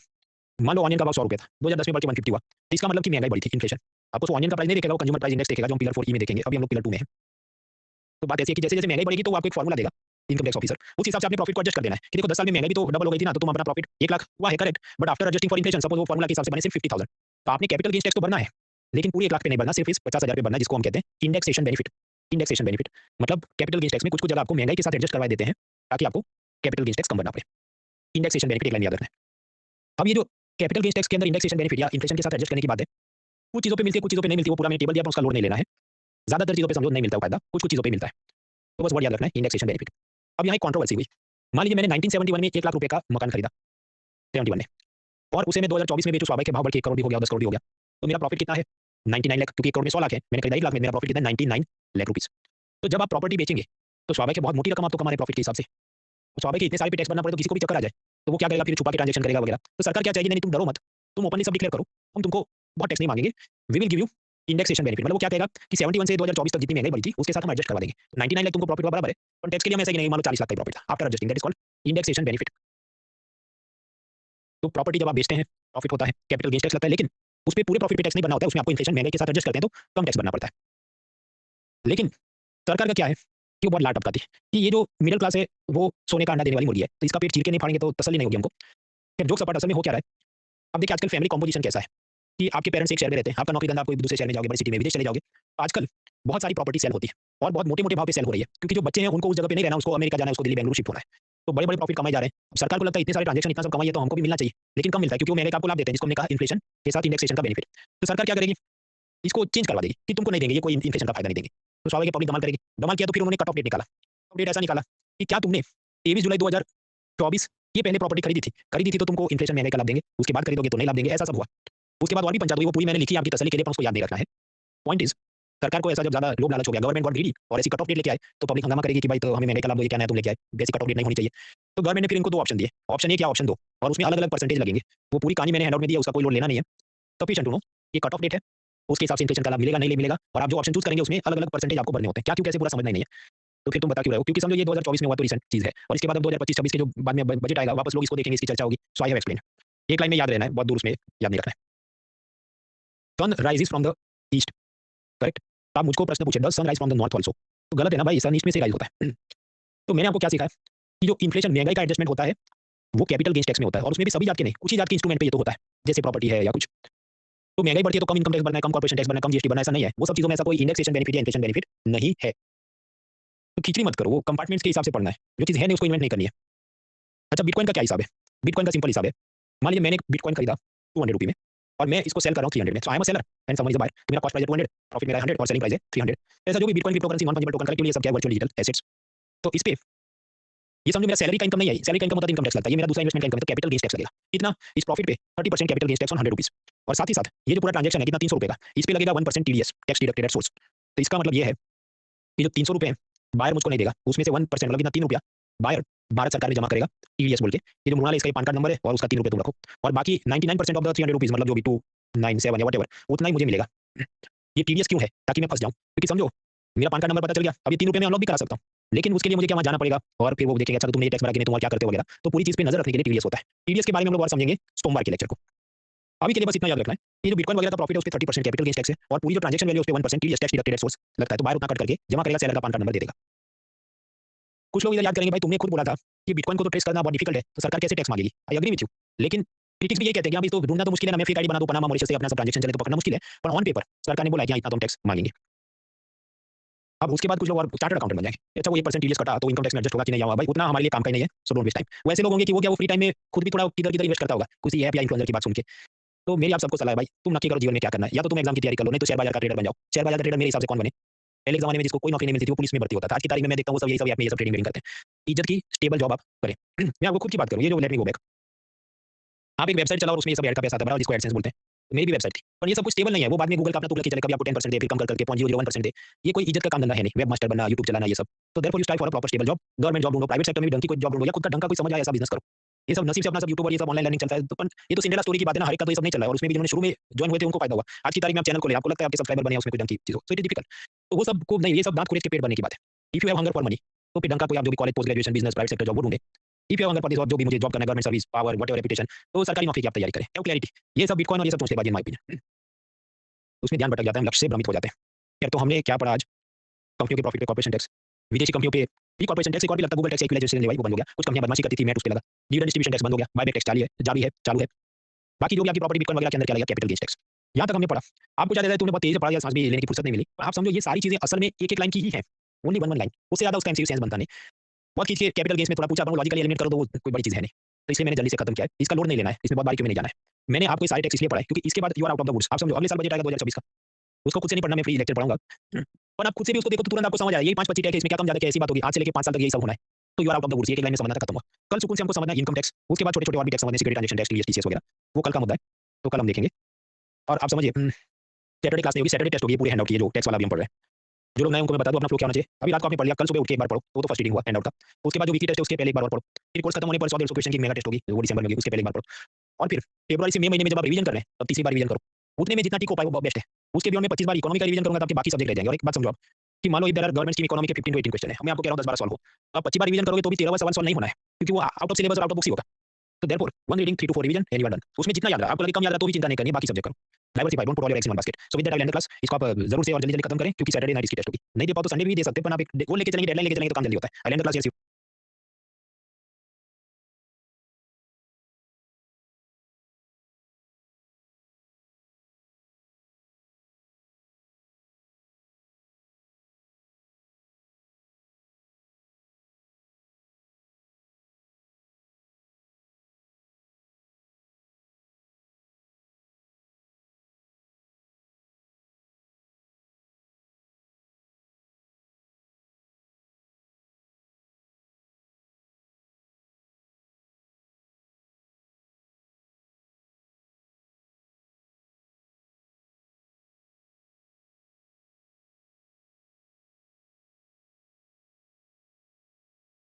मान लो ऑनियन का भाव 100 रुपए था, 2010 में बढ़ के 150 हुआ, तो इसका मतलब कि महंगाई बढ़ी थी, इन्फ्लेशन। आपको तो ऑनियन का प्राइस नहीं देखेगा, वो कंज्यूमर प्राइस इंडेक्स देखेगा जो हम पिलर 4 ई में देखेंगे, अभी हम लोग पिलर 2 में हैं। तो बात ऐसी है कि जैसे-जैसे महंगाई बढ़ेगी तो वो आपको एक फार्मूला देगा इनकम टैक्स ऑफिसर, उस हिसाब से आपने प्रॉफिट को एडजस्ट कर देना है कि देखो 10 साल में महंगाई भी तो डबल हो गई थी ना, तो तुम अपना प्रॉफिट 1 लाख हुआ है correct, but after adjusting for inflation suppose वो फार्मूला के हिसाब से बने सिर्फ 50,000, तो आपने कैपिटल गेन्स टैक्स तो भरना है, लेकिन पूरे 1 लाख पे नहीं भरना, सिर्फ इस 50,000 पे भरना है, जिसको हम कहते हैं इंडेक्सेशन बेनिफिट। इंडेक्सेशन बेनिफिट मतलब कैपिटल गेन्स टैक्स में कुछ-कुछ जगह आपको महंगाई के साथ एडजस्ट करवा देते हैं, ताकि आपको कैपिटल गेन्स टैक्स कम भरना पड़े। इंडेक्सेशन बेनिफिट एक लाइन याद रखना है। अब ये जो कैपिटल गेन्स टैक्स के अंदर इंडेक्सेशन बेनिफिट या इन्फ्लेशन के साथ एडजस्ट करने की बात है, कुछ चीज़ों पे मिलती है, कुछ चीज़ों पे नहीं मिलती, वो पूरा मैंने टेबल दिया, उसका लोड नहीं लेना है। ज़्यादातर चीज़ों पे समझो नहीं मिलता वो फायदा, कुछ-कुछ चीज़ों पे मिलता है। तो बस वर्ड याद रखना है इंडेक्सेशन बेनिफिट। अब यहाँ एक कंट्रोवर्सी हुई। मान लीजिए मैंने 1971 में 1 लाख रुपए का मकान खरीदा, 71 में, और उसे मैं 2024 में बेचूँ, स्वाभाविक है भाव बढ़ के 1 करोड़ भी हो गया, 10 करोड़ भी हो गया। तो मेरा प्रॉफिट कितना है? 99 लाख, क्योंकि 1 करोड़ में 100 लाख है, मैंने खरीदा 1 लाख में, मेरा प्रॉफिट कितना है? 99 लाख रुपीज़। तो जब आप प्रॉपर्टी बेचेंगे, तो स्वाभाविक है बहुत मोटी रकम आप तो कमा रहे हैं प्रॉफिट के हिसाब से। तो स्वाभाविक है इतने सारे पे टैक्स भरना पड़े तो किसी को भी चक्कर आ जाए, तो वो क्या करेगा? फिर छुपा के ट्रांजेक्शन करेगा वगैरह। तो सरकार क्या चाहेगी? नहीं तुम डरो मत, तुम ओपनली सब डिक्लेयर करो, हम तुमको बहुत टैक्स नहीं मांगेंगे, we will give you indexation benefit. मतलब वो क्या कहेगा कि 71 से 2024 तक जितनी महंगाई बढ़ी थी, उसके साथ हम एडजस्ट करवा देंगे। 99 लाख तुमको प्रॉफिट हुआ बराबर है, पर टैक्स के लिए हम ऐसा ही नहीं, मान लो 40 लाख का प्रॉफिट था, after adjusting that is called indexation benefit. तो प्रॉपर्टी जब आप बेचते हैं, प्रॉफिट होता है, कैपिटल गेन्स टैक्स लगता है, लेकिन उसपे पूरे प्रॉफिट पे टैक्स नहीं भरना होता है, उसमें आपको इन्फ्लेशन महंगाई के साथ एडजस्ट करते हैं तो कम टैक्स भरना पड़ता है। लेकिन सरकार का क्या है कि वो बहुत लाट टपकाती है कि ये जो मिडिल क्लास है, वो सोने का अंडा देने वाली मुर्गी है, तो इसका पेट चीर के नहीं फाड़ेंगे तो तसल्ली नहीं होगी हमको। फिर जोक सपाट असल में हो क्या रहा है? अब देखिए आजकल फैमिली कंपोजिशन कैसा है कि आपके पेरेंट्स एक शहर में रहते हैं, आपका नौकरी-धंधा आप कोई दूसरे शहर में जाओगे, बड़ी सिटी में, विदेश चले जाओगे। आजकल बहुत सारी प्रॉपर्टी सेल होती है और बहुत मोटे-मोटे भाव पे सेल हो रही है, क्योंकि जो बच्चे हैं उनको उस जगह पे नहीं रहना, उसको अमेरिका जाना है, उसको दिल्ली, बेंगलुरु शिफ्ट होना है। तो बड़े-बड़े प्रॉफिट कमाए जा रहे हैं। अब सरकार को लगता है इतने सारे ट्रांजेक्शन, इतना सब कमाई है तो हमको भी मिलना चाहिए, लेकिन कम मिलता है क्योंकि वो महंगाई का आपको लाभ देते हैं, जिसको हमने कहा इन्फ्लेशन के साथ इंडेक्सेशन का बेनिफिट। तो सरकार क्या करेगी? इसको चेंज करवा देगी कि तुमको नहीं देंगे, ये कोई इन्फ्लेशन का फायदा नहीं देंगे। तो स्वाभाविक है पब्लिक धमाल करेगी। धमाल किया तो फिर उन्होंने कट ऑफ डेट निकाला। कट ऑफ डेट ऐसा निकाला कि क्या तुमने 23 जुलाई 2024 ये पहले प्रॉपर्टी खरीदी थी तो तुमको इन्फ्लेशन महंगाई का लाभ देंगे, उसके बाद खरीदोगे तो नहीं लाभ देंगे, ऐसा सब हुआ। उसके बाद और भी पंचायत हुई, वो पूरी मैंने लिखी है आपकी तसल्ली के लिए, पर उसको याद नहीं रखना है। पॉइंट इज़ सरकार को ऐसा जब ज़्यादा लोभ लालच हो गया, गवर्नमेंट गॉट ग्रीडी और ऐसी कट ऑफ डेट लेके आए, तो पब्लिक हंगामा करेगी कि भाई तो हमें महंगाई का लाभ दो, ये क्या नया तुम लेके आए, बेसिक कट ऑफ डेट नहीं होनी चाहिए। तो गवर्नमेंट ने फिर इनको 2 ऑप्शन दिए, ऑप्शन 1 या ऑप्शन 2, और उसमें अलग-अलग परसेंटेज लगेंगे। वो पूरी कहानी मैंने हैंडआउट में दी है, उसका कोई लोड लेना नहीं है। सफिशिएंट टू नो ये कट ऑफ डेट है, उसके हिसाब से इन्फ्लेशन का लाभ मिलेगा, नहीं मिलेगा, और आप जो ऑप्शन चूज़ करेंगे उसमें अलग-अलग परसेंटेज आपको भरने होते हैं। क्या क्यों कैसे पूरा समझना ही नहीं है। तो फिर तुम बता क्यों रहे हो? क्योंकि समझो ये 2024 में हुआ तो रिसेंट चीज़ है, और इसके बाद अब 2025-26 के जो बाद में बजट आएगा, वापस लोग इसको देखेंगे, इसकी चर्चा होगी। सो आई हैव एक्सप्लेन्ड। एक लाइन में याद रहना है, बहुत दूर उसमें याद नहीं रखना है। Sun rises from the east, correct? आप मुझको प्रश्न पूछे, does sun rise from the north also? तो गलत है ना भाई, सन ईस्ट में से राइज़ होता है। तो मैंने आपको क्या सिखाया कि जो इन्फ्लेशन महंगाई का एडजस्टमेंट होता है, वो कैपिटल गेन्स टैक्स में होता है, और उसमें भी सभी जात के नहीं, कुछ ही जात के इंस्ट्रूमेंट पे ये तो होता है, जैसे प्रॉपर्टी है या कुछ। तो महंगाई बढ़ती है तो कम इनकम टैक्स भरना है, कम कॉर्पोरेशन टैक्स भरना है, कम जीएसटी भरना है, ऐसा नहीं है। वो सब चीज़ों में ऐसा कोई इंडेक्सेशन बेनिफिट या इन्फ्लेशन बेनिफिट नहीं है। तो खिचड़ी मत करो, वो कंपार्टमेंट्स के हिसाब से पढ़ना है। जो चीज़ है नहीं उसको इन्वेंट नहीं करनी है। अच्छा बिटकॉइन का क्या हिसाब है? बिटकॉइन का सिंपल हिसाब है। मान लीजिए मैंने एक बिटकॉइन खरीदा ₹200 में, और मैं इसको सेल कर रहा हूँ 300 में। So I am a seller and someone is a buyer. तो मेरा कॉस्ट प्राइस है 200, प्रॉफिट मेरा है 100 और सेलिंग प्राइस है 300। ऐसा जो भी bitcoin, cryptocurrency, non fungible token, collectively ये सब क्या है? Virtual digital assets. तो इस पे ये समझो मेरा सैलरी का इनकम नहीं है, सैलरी का इनकम होता है इनकम टैक्स लगता है, ये मेरा दूसरा इन्वेस्टमेंट का इनकम है, तो कैपिटल गेन्स टैक्स लगेगा। कितना? इस प्रॉफिट पे 30% कैपिटल गेन्स टैक्स ऑन ₹100, और साथ ही साथ ये जो पूरा ट्रांजेक्शन है कितना? ₹300 का, इस पे लगेगा 1% TDS, tax deducted at source. तो इसका मतलब ये है कि जो ₹300 हैं, बायर मुझको नहीं देगा, उसमें से 1% मतलब कितना? ₹3 बायर भारत सरकार में जमा करेगा टीडीएस बोल के। ये जो मृणाल है इसका ये पान कार्ड नंबर है, और उसका ₹3 तुम रखो, और बाकी 99% ऑफ द ₹300 मतलब जो भी 297 या व्हाटएवर, उतना ही मुझे मिलेगा। ये टीडीएस क्यों है? ताकि मैं फँस जाऊँ, क्योंकि समझो मेरा पान कार्ड नंबर पता चल गया, अब ये ₹3 में अनलॉक भी करा सकता हूँ। लेकिन उसके लिए मुझे क्या वहाँ जाना पड़ेगा, और फिर वो देखेंगे अच्छा तो तुमने ये टैक्स भरा कि नहीं, तुम और क्या करते हो वगैरह। तो पूरी चीज़ पे नज़र रखने के लिए टीडीएस होता है। टीडीएस के बारे में हम लोग और समझेंगे सोमवार के लेक्चर को। अभी के लिए बस इतना याद रखना है, ये जो बिटकॉइन वगैरह का प्रॉफिट है, उसपे 30% कैपिटल गेन्स टैक्स है, और पूरी जो ट्रांजेक्शन वैल्यू है, उसपे 1% TDS, tax deducted at source लगता है। तो बायर उतना कट करके जमा करेगा, सेलर का पान कार्ड नंबर दे देगा। कुछ लोग इधर याद करेंगे भाई तुमने खुद बोला था कि बिटकॉइन को तो ट्रेस करना बहुत डिफिकल्ट है, तो सरकार कैसे टैक्स मांगेगी? I agree with you. लेकिन क्रिटिक्स भी यही कहते हैं कि अभी तो ढूंढना तो मुश्किल है ना, मैं फेक आईडी बना दूं पनामा मॉरिशस से अपना सब ट्रांजैक्शन चले तो पकड़ना मुश्किल है, पर ऑन पेपर सरकार ने बोला है कि हाँ, इतना तो हम टैक्स मांगेंगे। अब उसके बाद कुछ लोग और चार्टर्ड अकाउंटेंट बन जाएंगे, अच्छा वो 1% टीडीएस कटा तो इनकम टैक्स में एडजस्ट होगा कि नहीं होगा, भाई उतना हमारे लिए काम का ही नहीं है, सो डोंट वेस्ट टाइम। वैसे लोग होंगे कि वो क्या वो फ्री टाइम में खुद भी थोड़ा किधर किधर इन्वेस्ट करता होगा किसी ऐप या इन्फ्लुएंसर की बात सुन के। तो मेरी आप सबको सलाह है भाई, तुम नक्की करो जीवन में क्या करना है, या तो तुम एग्जाम की तैयारी कर लो, नहीं तो शेयर बाजार का ट्रेडर बन जाओ। शेयर बाजार का ट्रेडर मेरे हिसाब से कौन बने? पहले ज़माने में जिसको कोई नौकरी नहीं मिलती थी वो पुलिस में भर्ती होता था, आज की तारीख में मैं देखता हूँ वो सब यही सब ऐप में ये सब ट्रेडिंग वेडिंग करते हैं। इज्जत की स्टेबल जॉब आप करें। मैं आपको खुद की बात करूँ, ये जो लेट मी गो बैक, आप एक वेबसाइट चलाओ और उसमें ये सब ऐड का पैसा आता है जिसको एडसेंस बोलते हैं। तो मेरी भी वेबसाइट थी, पर ये सब कुछ स्टेबल नहीं है, वो बाद में गूगल का अपना टूल लेके चले, कभी आपको 10% दे, फिर कम कर करके 0.001% दे। ये कोई इज्जत का काम धंधा है नहीं, वेब मास्टर बनना, यूट्यूब चलाना ये सब। तो therefore you strive for a proper stable job, government job ढूंढो, प्राइवेट सेक्टर में भी ढंग की कोई जॉब ढूंढो, या खुद का ढंग का कोई समझ आए ऐसा बिजनेस करो। ये सब नसीब से अपना सब यूट्यूब और ये सब ऑनलाइन लर्निंग चलता है, तो पर ये तो सिंड्रेला स्टोरी की बात है ना, हर एक का तो ये सब नहीं चल रहा है, और उसमें भी जिन्होंने शुरू में जॉइन हुए थे उनको फायदा हुआ। आज की तारीख में आप चैनल खोले, आपको लगता है आपके सब्सक्राइबर बने हैं उसमें कोई ढंग की चीज़ हो, सो इट इज डिफिकल्ट। तो वो सब को नहीं, ये सब दांत खोल के पेट भरने की बात है। If you have hunger for money, तो फिर ढंग का कोई आप जो भी college, post graduation, business, private sector job वो ढूंढे। If you have hunger for this जो भी मुझे जॉब करना है, government service, power, whatever reputation, तो सरकारी नौकरी की आप तैयारी करें। हैव क्लैरिटी, ये सब बिटकॉइन और ये सब चूसलेबाजी इन माय ओपिनियन। उसमें ध्यान भटक जाता है, हम लक्ष्य से भ्रमित हो जाते हैं। यार तो हमने क्या पढ़ा आज? कंपनियों के प्रॉफिट पे कॉर्पोरेशन टैक्स, विदेशी कंपनियों पे भी कॉर्पोरेशन टैक्स, एक और भी लगता है गूगल टैक्स इक्विलाइजेशन लेवाई वो बंद हो गया। कुछ कंपनियां बदमाशी करती थी, मैट उस पे लगा। डिविडेंड डिस्ट्रीब्यूशन टैक्स बंद हो गया, बायबैक टैक्स जारी है, बाकी जो भी आपकी प्रॉपर्टी बिटकॉइन वगैरह के अंदर क्या लगेगा, कैपिटल गेन्स टैक्स। यहाँ तक हमने पढ़ा। आपको शायद तुमने बहुत तेज से पढ़ा या सांस भी लेने की फुर्सत नहीं मिली, आप समझो ये सारी चीजें असल में एक एक लाइन की ही है, ओनली वन वन लाइन, उससे ज्यादा उसका एमसीक्यू सेंस बनता नहीं। बहुत खींच के कैपिटल गेन्स में थोड़ा पूछा, लॉजिकली एलिमिनेट करो तो वो कोई बड़ी चीज है नहीं, तो इसलिए मैंने जल्दी से खत्म किया है। इसका लोड नहीं लेना है, इसमें बहुत बारीकी में नहीं जाना है। मैंने आपको सारे टैक्स इसलिए पढ़ा है क्योंकि इसके बाद you are out of the woods. आप समझो अगले साल बजट आएगा 2026 का, उसको खुद से नहीं पढ़ना, मैं फ्री लेक्चर पढ़ाऊंगा। पर आप खुद से भी उसको देखो तो तुरंत आपको समझ आएगा ये 5-25 टैक्स है, इसमें क्या कम ज्यादा क्या ऐसी बात होगी, आज से लेके 5 साल तक यही सब होना है। तो you are out of the woods, ये एक लाइन में समझना था, खत्म हुआ। कल सुकून से हमको समझना है इनकम टैक्स, उसके बाद छोटे-छोटे और भी टैक्स समझने, सिक्योरिटी ट्रांजैक्शन टैक्स, टीएस वगैरह, वो कल का मुद्दा है, तो कल हम देखेंगे। और आप समझिए सैटरडे क्लास नहीं होगी, सैटरडे टेस्ट होगी, पूरे हैंडआउट की, जो टैक्स वाला भी हम पढ़ रहे हैं। जो लोग नए उनको मैं बता दूं अपना फ्लो क्या होना चाहिए। अभी रात को आपने पढ़ लिया, कल सुबह उठ के एक बार पढ़ो, वो तो फर्स्ट रीडिंग हुआ हैंडआउट का। उसके बाद जो वीकली टेस्ट है उसके पहले एक बार और पढ़ो, फिर कोर्स खत्म होने पर 100-150 क्वेश्चन की मेगा टेस्ट होगी, वो दिसंबर में होगी, उसके पहले एक बार पढ़ो। और फिर फरवरी से मई महीने में जब आप रिवीजन कर रहे हैं तब तीसरी बार रिवीजन करो, उतने में जितना ठीक हो पाए वो बेस्ट है। उसके बियॉन्ड में 25 बार इकोनॉमी का रिवीजन करूंगा तो आपके बाकी सब्जेक्ट रह जाएंगे। और एक बात समझो आप कि मान लो इधर गवर्नमेंट स्कीम इकोनॉमी के 15 to 18 क्वेश्चन है, मैं आपको कह रहा हूं 10-12 सॉल्व हो, तो आप 25 बार रिवीजन करोगे तो भी 13वां सवाल सॉल्व नहीं होना है, क्योंकि वो आउट ऑफ सिलेबस और आउट ऑफ बुक्स ही होगा। तो therefore one reading 3 to 4 revision and you are done. उसमें जितना याद रहा, आपको लगे कम याद रहा तो भी चिंता नहीं करनी, बाकी सब्जेक्ट करो। Diversify, don't put all your eggs in one basket. So with that I will and the class. इसको आप जरूर से और जल्दी-जल्दी खत्म करें क्योंकि सैटरडे नाइट इसकी टेस्ट होगी। नहीं दे पाओ तो संडे भी दे सकते हैं, पर आप एक वो लेके चलेंगे, डेडलाइन लेके चलेंगे तो काम जल्दी होता है। I will and the class, yes you.